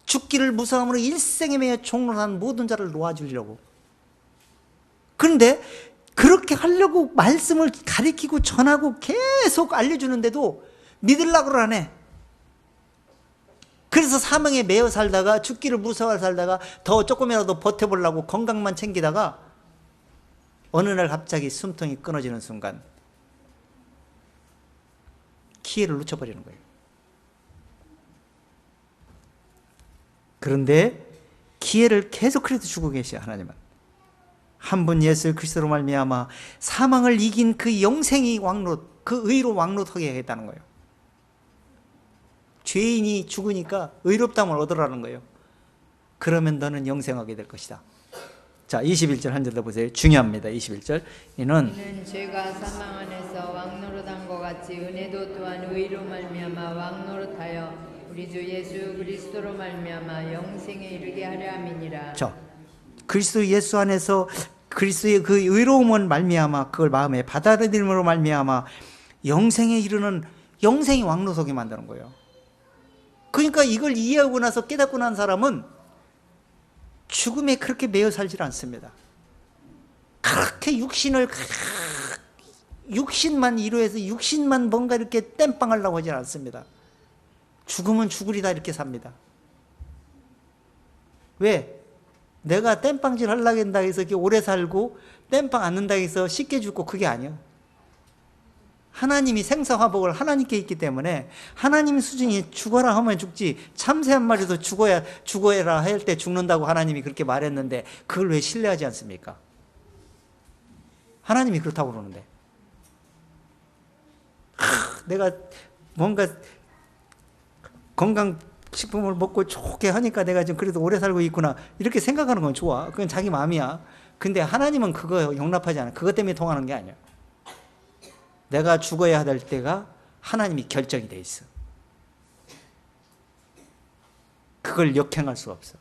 죽기를 무서움으로 일생에 매여 종로한 모든 자를 놓아주려고. 그런데 그렇게 하려고 말씀을 가리키고 전하고 계속 알려주는데도 믿으려고 하네. 그래서 사망에 매여 살다가 죽기를 무서워 살다가 더 조금이라도 버텨보려고 건강만 챙기다가 어느 날 갑자기 숨통이 끊어지는 순간 기회를 놓쳐버리는 거예요. 그런데 기회를 계속 그래도 주고 계셔 하나님은. 한 분 예수 그리스도로 말미암아 사망을 이긴 그 영생이 왕노릇, 그 의로 왕노릇하게 하겠다는 거예요. 죄인이 죽으니까 의롭다함을 얻으라는 거예요. 그러면 너는 영생하게 될 것이다. 자, 21절 한 절 더 보세요. 중요합니다. 21절. 이는 죄가 사망 안에서 왕노릇한 것 같이 은혜도 또한 의로 말미암아 왕노릇하여 우리 주 예수 그리스도로 말미암아 영생에 이르게 하려 함이니라. 자, 그리스도 예수 안에서 그리스도의 그 의로움을 말미암아 그걸 마음에 받아들임으로 말미암아 영생에 이르는 영생이 왕노릇하게 만드는 거예요. 그러니까 이걸 이해하고 나서 깨닫고 난 사람은 죽음에 그렇게 매여 살질 않습니다. 그렇게 육신만 이루어서 육신만 뭔가 이렇게 땜빵하려고 하지 않습니다. 죽으면 죽으리다 이렇게 삽니다. 왜? 내가 땜빵질 하려고 한다 해서 이렇게 오래 살고 땜빵 안 는다 해서 쉽게 죽고 그게 아니야. 하나님이 생사화복을 하나님께 있기 때문에 하나님 수준이 죽어라 하면 죽지 참새 한 마리도 죽어야 할 때 죽는다고 하나님이 그렇게 말했는데 그걸 왜 신뢰하지 않습니까? 하나님이 그렇다고 그러는데 내가 뭔가 건강식품을 먹고 좋게 하니까 내가 지금 그래도 오래 살고 있구나 이렇게 생각하는 건 좋아. 그건 자기 마음이야. 근데 하나님은 그거 용납하지 않아. 그것 때문에 통하는 게 아니야. 내가 죽어야 될 때가 하나님이 결정이 돼 있어. 그걸 역행할 수 없어.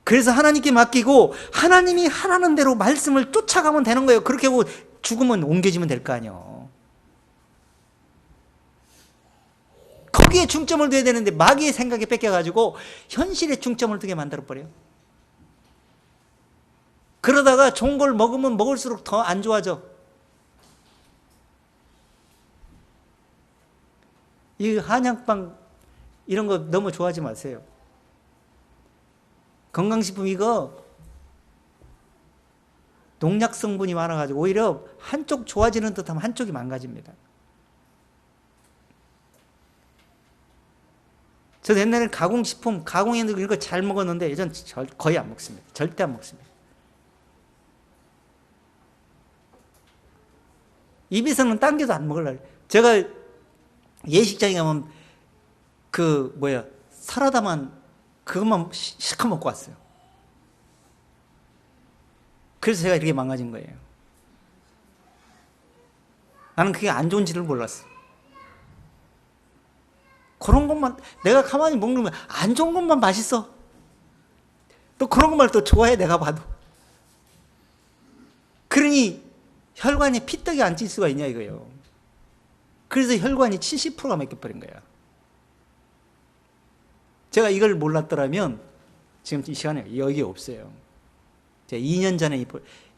그래서 하나님께 맡기고 하나님이 하라는 대로 말씀을 쫓아가면 되는 거예요. 그렇게 하고 죽으면 옮겨지면 될 거 아니에요. 거기에 중점을 둬야 되는데 마귀의 생각에 뺏겨가지고 현실에 중점을 두게 만들어버려요. 그러다가 좋은 걸 먹으면 먹을수록 더 안 좋아져. 이 한약빵 이런 거 너무 좋아하지 마세요. 건강식품 이거 농약 성분이 많아가지고 오히려 한쪽 좋아지는 듯하면 한쪽이 망가집니다. 저도 옛날에 가공식품, 가공했는 이런 거 잘 먹었는데 예전 거의 안 먹습니다. 절대 안 먹습니다. 입에서는 당겨도 안 먹으려고. 제가 예식장에 가면 사라다만 그것만 실컷 먹고 왔어요. 그래서 제가 이렇게 망가진 거예요. 나는 그게 안 좋은지를 몰랐어. 그런 것만 내가 가만히 먹는 거야. 안 좋은 것만 맛있어. 또 그런 것만 또 좋아해 내가 봐도. 그러니 혈관에 피떡이 안 찔 수가 있냐 이거예요. 그래서 혈관이 70%가 막혀버린 거야. 제가 이걸 몰랐더라면 지금 이 시간에 여기 없어요. 제가 2년 전에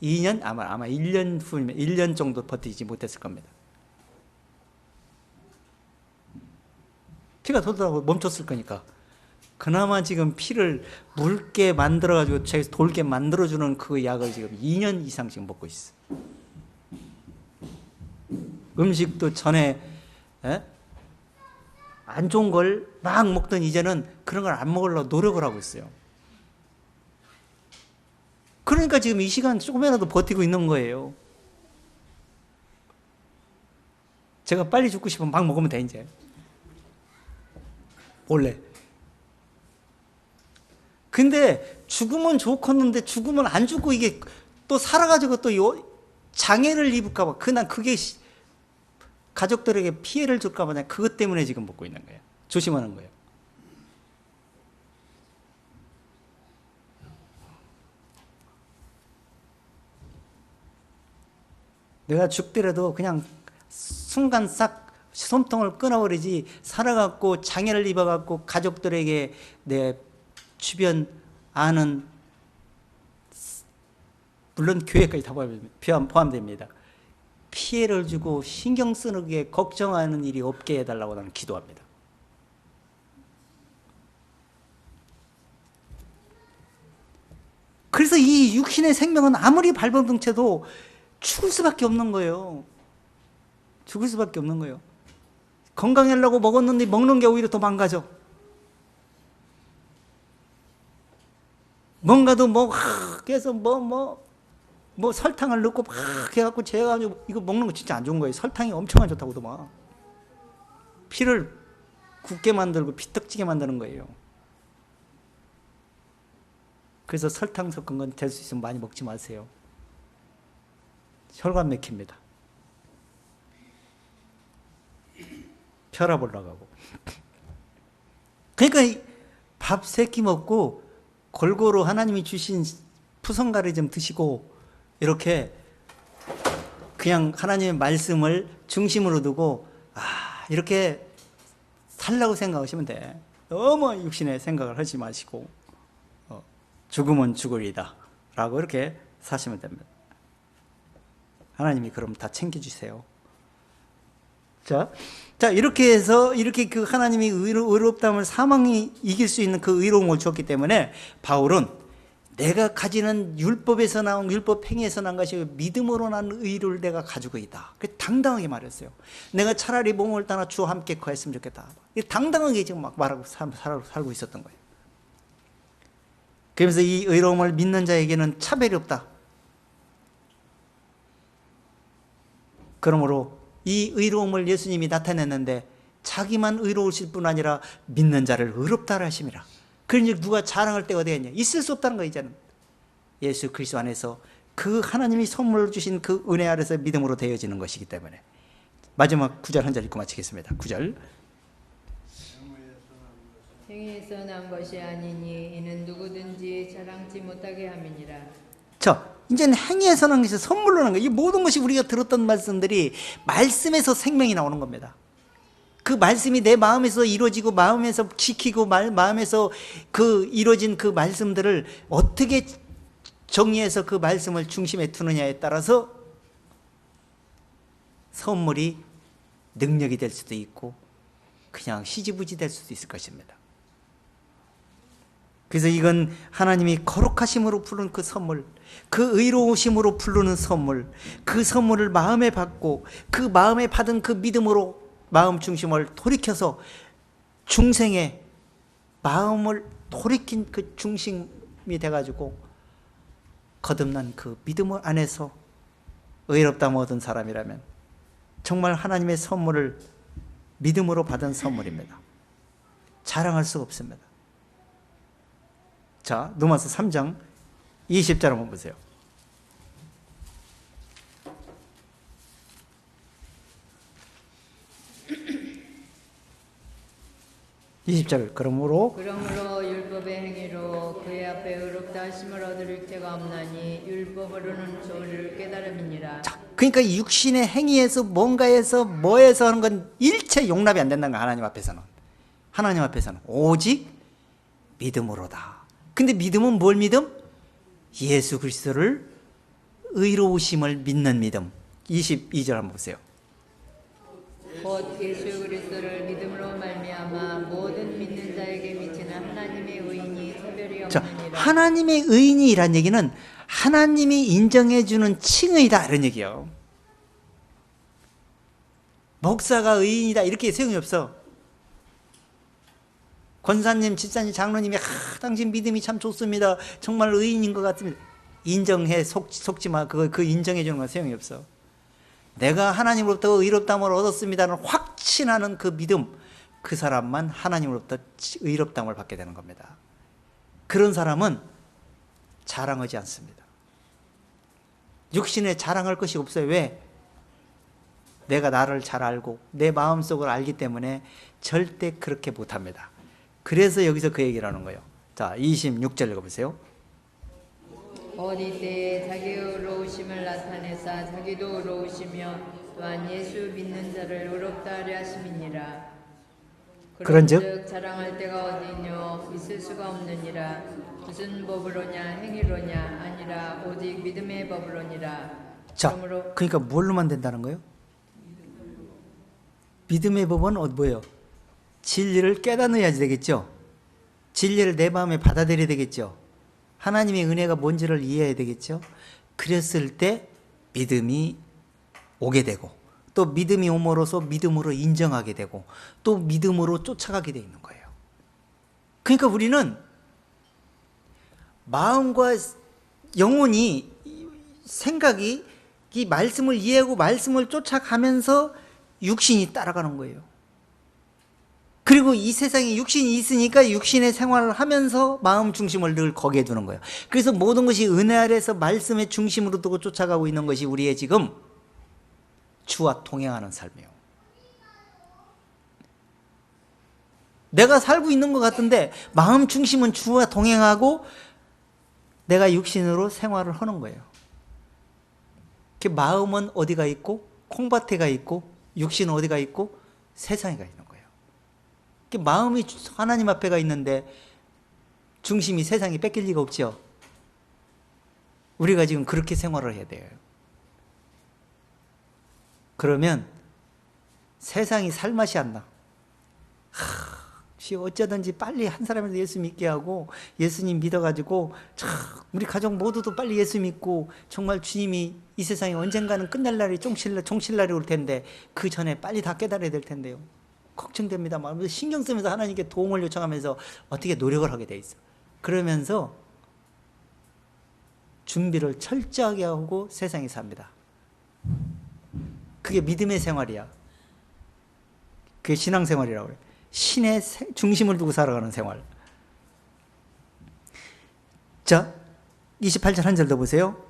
2년 아마 1년 후면 1년 정도 버티지 못했을 겁니다. 피가 돌더라고 멈췄을 거니까. 그나마 지금 피를 묽게 만들어가지고 돌게 만들어주는 그 약을 지금 2년 이상씩 먹고 있어. 음식도 전에 안 좋은 걸 막 먹던 이제는 그런 걸 안 먹으려고 노력을 하고 있어요. 그러니까 지금 이 시간 조금이라도 버티고 있는 거예요. 제가 빨리 죽고 싶으면 막 먹으면 돼 이제. 원래. 근데 죽으면 좋겠는데 죽으면 안 죽고 이게 또 살아가지고 또 장애를 입을까 봐. 난 그게 가족들에게 피해를 줄까 봐 그것 때문에 지금 먹고 있는 거예요. 조심하는 거예요. 내가 죽더라도 그냥 순간 싹 손통을 끊어버리지 살아갖고 장애를 입어갖고 가족들에게 내 주변 아는 물론 교회까지 다 포함됩니다. 피해를 주고 신경 쓰게 걱정하는 일이 없게 해달라고 나는 기도합니다. 그래서 이 육신의 생명은 아무리 발버둥쳐도 죽을 수밖에 없는 거예요. 죽을 수밖에 없는 거예요. 건강하려고 먹었는데 먹는 게 오히려 더 망가져. 뭔가도 계속 설탕을 넣고 막 해갖고 재가지고 이거 먹는 거 진짜 안 좋은 거예요. 설탕이 엄청 안 좋다고도 막. 피를 굳게 만들고 피떡지게 만드는 거예요. 그래서 설탕 섞은 건 될 수 있으면 많이 먹지 마세요. 혈관 막힙니다. 혈압 올라가고. 그러니까 밥 3끼 먹고 골고루 하나님이 주신 푸성가를 좀 드시고 이렇게 그냥 하나님의 말씀을 중심으로 두고 이렇게 살라고 생각하시면 돼. 너무 육신의 생각을 하지 마시고 죽으면 죽으리다 라고 이렇게 사시면 됩니다. 하나님이 그럼 다 챙겨주세요. 자 이렇게 해서 이렇게 그 하나님이 의롭다면 사망이 이길 수 있는 그 의로움을 줬기 때문에 바울은 내가 가지는 율법에서 나온 율법 행위에서 난 것이 믿음으로 난 의를 내가 가지고 있다. 당당하게 말했어요. 내가 차라리 몸을 떠나 주와 함께 거했으면 좋겠다. 당당하게 지금 막 말하고 살고 있었던 거예요. 그러면서 이 의로움을 믿는 자에게는 차별이 없다. 그러므로 이 의로움을 예수님이 나타냈는데 자기만 의로우실 뿐 아니라 믿는 자를 의롭다라 하심이라. 그러니 누가 자랑할 때가 되겠냐? 있을 수 없다는 거예요. 이제는 예수 그리스도 안에서 그 하나님이 선물로 주신 그 은혜 아래서 믿음으로 되어지는 것이기 때문에. 마지막 9절 한 절 읽고 마치겠습니다. 9절. 행위에서 난 것이 아니니 이는 누구든지 자랑치 못하게 함이니라. 자, 이제는 행위에서 난 것이 선물로 난 거예요. 이 모든 것이 우리가 들었던 말씀들이 말씀에서 생명이 나오는 겁니다. 그 말씀이 내 마음에서 이루어지고 마음에서 지키고 마음에서 그 이루어진 그 말씀들을 어떻게 정리해서 그 말씀을 중심에 두느냐에 따라서 선물이 능력이 될 수도 있고 그냥 희지부지 될 수도 있을 것입니다. 그래서 이건 하나님이 거룩하심으로 부르는 그 선물, 그 의로우심으로 부르는 선물, 그 선물을 마음에 받고 그 마음에 받은 그 믿음으로 마음 중심을 돌이켜서 중생의 마음을 돌이킨 그 중심이 돼가지고 거듭난 그 믿음 안에서 의롭다함 얻은 사람이라면 정말 하나님의 선물을 믿음으로 받은 선물입니다. 자랑할 수가 없습니다. 자, 로마서 3장 20절 한번 보세요. 20절. 그러므로 율법의 행위로 그의 앞에 의롭다 하심을 얻을 자가 없나니 율법으로는 조를 깨달음이니라. 자, 그러니까 육신의 행위에서 뭔가에서 뭐에서 하는 건 일체 용납이 안 된다는 거야. 하나님 앞에서는 오직 믿음으로다. 근데 믿음은 뭘 믿음? 예수 그리스도를 의로우심을 믿는 믿음. 22절 한번 보세요. 곧 예수 그리스도를 믿음으로 말미암아 모든 믿는 자에게 미치는 하나님의 의인이 차별이 자, 없느니라. 하나님의 의인이란 얘기는 하나님이 인정해 주는 칭의다 이런 얘기예요. 목사가 의인이다 이렇게 소용이 없어. 권사님, 집사님, 장로님이 당신 믿음이 참 좋습니다. 정말 의인인 것 같습니다. 인정해 속지 마. 그 인정해 주는 건 소용이 없어. 내가 하나님으로부터 의롭다함을 얻었습니다는 확신하는 그 믿음, 그 사람만 하나님으로부터 의롭다함을 받게 되는 겁니다. 그런 사람은 자랑하지 않습니다. 육신에 자랑할 것이 없어요. 왜? 내가 나를 잘 알고 내 마음속을 알기 때문에 절대 그렇게 못합니다. 그래서 여기서 그 얘기를 하는 거예요. 자, 26절 읽어보세요. 어디 때에 자기의 의로우심을 나타내사 자기도 의로우시며 또한 예수 믿는 자를 의롭다 하려 하심이니라. 그런즉 자랑할 데가 어디뇨 있을 수가 없느니라. 무슨 법으로냐 행위로냐 아니라 오직 믿음의 법으로니라. 자, 그러니까 뭘로만 된다는 거예요? 믿음의 법은 뭐예요? 진리를 깨닫어야지 되겠죠. 진리를 내 마음에 받아들여야 되겠죠. 하나님의 은혜가 뭔지를 이해해야 되겠죠. 그랬을 때 믿음이 오게 되고 또 믿음이 오므로써 믿음으로 인정하게 되고 또 믿음으로 쫓아가게 돼 있는 거예요. 그러니까 우리는 마음과 영혼이 생각이 이 말씀을 이해하고 말씀을 쫓아가면서 육신이 따라가는 거예요. 그리고 이 세상에 육신이 있으니까 육신의 생활을 하면서 마음 중심을 늘 거기에 두는 거예요. 그래서 모든 것이 은혜 아래에서 말씀의 중심으로 두고 쫓아가고 있는 것이 우리의 지금 주와 동행하는 삶이에요. 내가 살고 있는 것 같은데 마음 중심은 주와 동행하고 내가 육신으로 생활을 하는 거예요. 그 마음은 어디가 있고 콩밭에가 있고 육신은 어디가 있고 세상에 가 있는 거예요. 마음이 하나님 앞에가 있는데 중심이 세상에 뺏길 리가 없죠. 우리가 지금 그렇게 생활을 해야 돼요. 그러면 세상이 살맛이 안 나. 어쩌든지 빨리 한 사람이라도 예수 믿게 하고 예수님 믿어가지고 우리 가족 모두도 빨리 예수 믿고 정말 주님이 이 세상에 언젠가는 끝날 날이 종실날이 올 텐데 그 전에 빨리 다 깨달아야 될 텐데요. 걱정됩니다. 막 신경 쓰면서 하나님께 도움을 요청하면서 어떻게 노력을 하게 돼 있어. 그러면서 준비를 철저하게 하고 세상에 삽니다. 그게 믿음의 생활이야. 그게 신앙생활이라고 그래. 신의 중심을 두고 살아가는 생활. 자, 28절 한 절 더 보세요.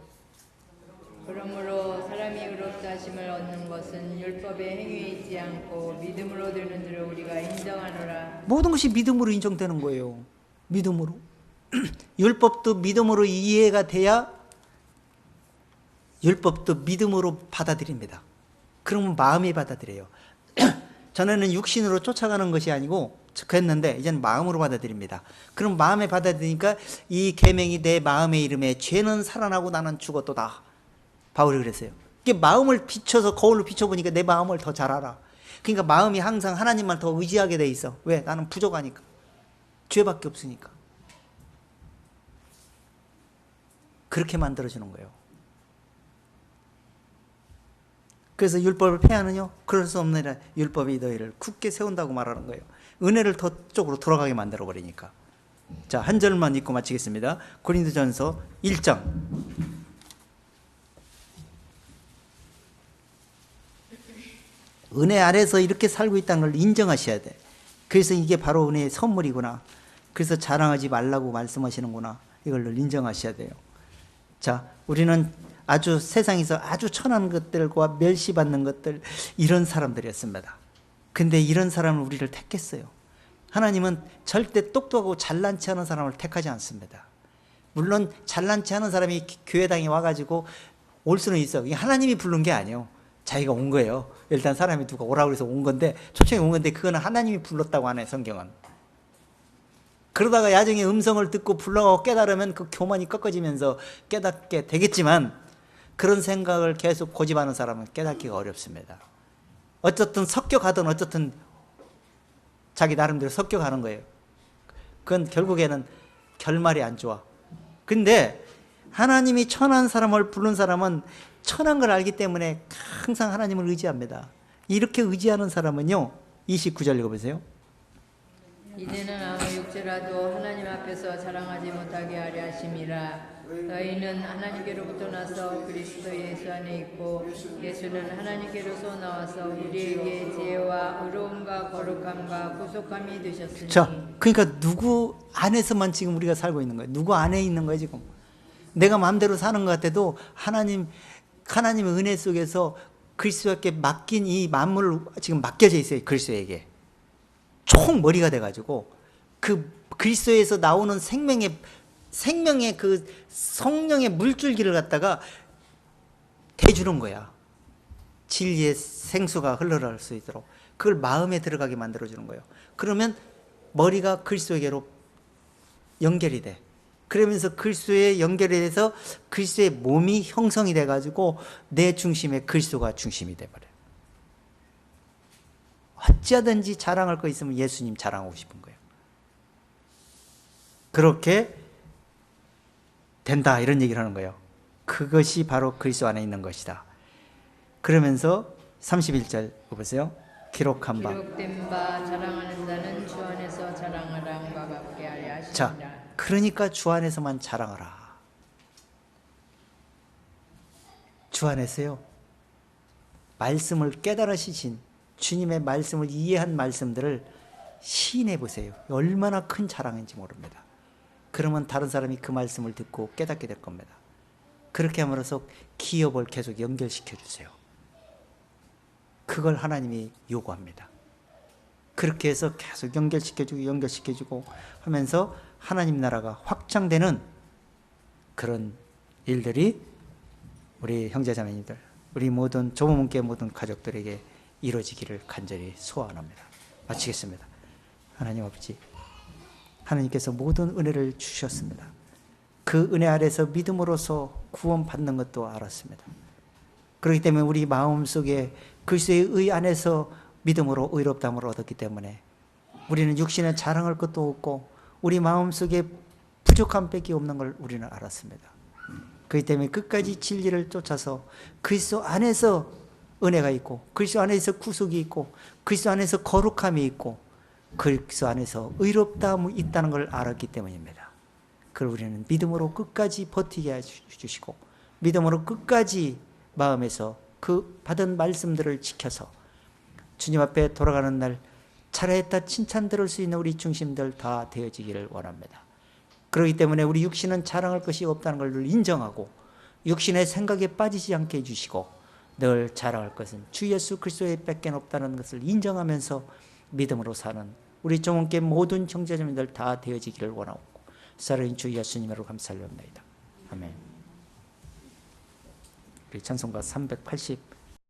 그러므로 사람이 의롭다 하심을 얻는 것은 율법의 행위에 있지 않고 믿음으로 되는 줄을 우리가 인정하노라. 모든 것이 믿음으로 인정되는 거예요. 믿음으로. 율법도 믿음으로 이해가 돼야 율법도 믿음으로 받아들입니다. 그러면 마음이 받아들여요. 전에는 육신으로 쫓아가는 것이 아니고 그랬는데 이제는 마음으로 받아들입니다. 그럼 마음에 받아들이니까 이 계명이 내 마음에 이름에 죄는 살아나고 나는 죽었도다. 바울이 그랬어요. 이게 마음을 비춰서 거울로 비춰보니까 내 마음을 더 잘 알아. 그러니까 마음이 항상 하나님만 더 의지하게 돼 있어. 왜? 나는 부족하니까. 죄밖에 없으니까. 그렇게 만들어주는 거예요. 그래서 율법을 폐하느냐? 그럴 수 없느니라. 율법이 너희를 굳게 세운다고 말하는 거예요. 은혜를 더 쪽으로 돌아가게 만들어버리니까. 자, 한 절만 읽고 마치겠습니다. 고린도전서 1장. 은혜 아래서 이렇게 살고 있다는 걸 인정하셔야 돼. 그래서 이게 바로 은혜의 선물이구나. 그래서 자랑하지 말라고 말씀하시는구나. 이걸 인정하셔야 돼요. 자, 우리는 아주 세상에서 아주 천한 것들과 멸시받는 것들, 이런 사람들이었습니다. 근데 이런 사람은 우리를 택했어요. 하나님은 절대 똑똑하고 잘난치 않은 사람을 택하지 않습니다. 물론 잘난치 않은 사람이 교회당에 와가지고 올 수는 있어요. 이게 하나님이 부른 게 아니에요. 자기가 온 거예요. 일단 사람이 누가 오라고 해서 온 건데, 초청이 온 건데, 그거는 하나님이 불렀다고 하네, 성경은. 그러다가 야정의 음성을 듣고 불러가고 깨달으면 그 교만이 꺾어지면서 깨닫게 되겠지만, 그런 생각을 계속 고집하는 사람은 깨닫기가 어렵습니다. 어쨌든 섞여가든 어쨌든 자기 나름대로 섞여가는 거예요. 그건 결국에는 결말이 안 좋아. 근데 하나님이 천한 사람을 부른 사람은 천한 걸 알기 때문에 항상 하나님을 의지합니다. 이렇게 의지하는 사람은요, 29절 읽어보세요. 이제는 아무 육체라도 하나님 앞에서 자랑하지 못하게 하려 하심이라. 너희는 하나님께로부터 나서 그리스도 예수 안에 있고 예수는 하나님께로서 나와서 우리에게 지혜와 의로움과 거룩함과 구속함이 되셨으니. 자, 그러니까 누구 안에서만 지금 우리가 살고 있는 거예요. 누구 안에 있는 거예요 지금. 내가 마음대로 사는 것 같아도 하나님의 은혜 속에서 그리스도께 맡긴 이 만물을 지금 맡겨져 있어요. 그리스도에게 총 머리가 돼가지고 그 그리스도에서 나오는 생명의 그 성령의 물줄기를 갖다가 대주는 거야. 진리의 생수가 흘러갈 수 있도록 그걸 마음에 들어가게 만들어주는 거예요. 그러면 머리가 그리스도에게로 연결이 돼. 그러면서 그리스도에 연결이 돼서 그리스도의 몸이 형성이 돼가지고 내 중심에 그리스도가 중심이 돼버려요. 어찌하든지 자랑할 거 있으면 예수님 자랑하고 싶은 거예요. 그렇게 된다 이런 얘기를 하는 거예요. 그것이 바로 그리스도 안에 있는 것이다. 그러면서 31절 보세요. 기록한 바 기록된 바 자랑하는 자는 주 안에서 자랑하랑과 같게 하려 하시니라. 자, 그러니까 주 안에서만 자랑하라. 주 안에서요, 말씀을 깨달으신 주님의 말씀을 이해한 말씀들을 시인해 보세요. 얼마나 큰 자랑인지 모릅니다. 그러면 다른 사람이 그 말씀을 듣고 깨닫게 될 겁니다. 그렇게 함으로써 기업을 계속 연결시켜 주세요. 그걸 하나님이 요구합니다. 그렇게 해서 계속 연결시켜주고 하면서 하나님 나라가 확장되는 그런 일들이 우리 형제자매님들, 우리 모든 조모문계 모든 가족들에게 이루어지기를 간절히 소원합니다. 마치겠습니다. 하나님 아버지, 하나님께서 모든 은혜를 주셨습니다. 그 은혜 아래서 믿음으로써 구원받는 것도 알았습니다. 그렇기 때문에 우리 마음속에 그리스도의 의 안에서 믿음으로 의롭다함을 얻었기 때문에 우리는 육신에 자랑할 것도 없고 우리 마음속에 부족함밖에 없는 걸 우리는 알았습니다. 그렇기 때문에 끝까지 진리를 쫓아서 그리스도 안에서 은혜가 있고 그리스도 안에서 구속이 있고 그리스도 안에서 거룩함이 있고 그리스도 안에서 의롭다함이 있다는 걸 알았기 때문입니다. 그걸 우리는 믿음으로 끝까지 버티게 해주시고 믿음으로 끝까지 마음에서 그 받은 말씀들을 지켜서 주님 앞에 돌아가는 날 잘했다 칭찬 들을 수 있는 우리 중심들 다 되어지기를 원합니다. 그렇기 때문에 우리 육신은 자랑할 것이 없다는 걸 인정하고 육신의 생각에 빠지지 않게 해주시고 늘 자랑할 것은 주 예수 그리스도에 밖에 없다는 것을 인정하면서 믿음으로 사는 우리 종원께 모든 형제자매들 다 되어지기를 원하고 살아계신 주 예수님으로 감사를 합니다. 아멘. 우리 찬송가 380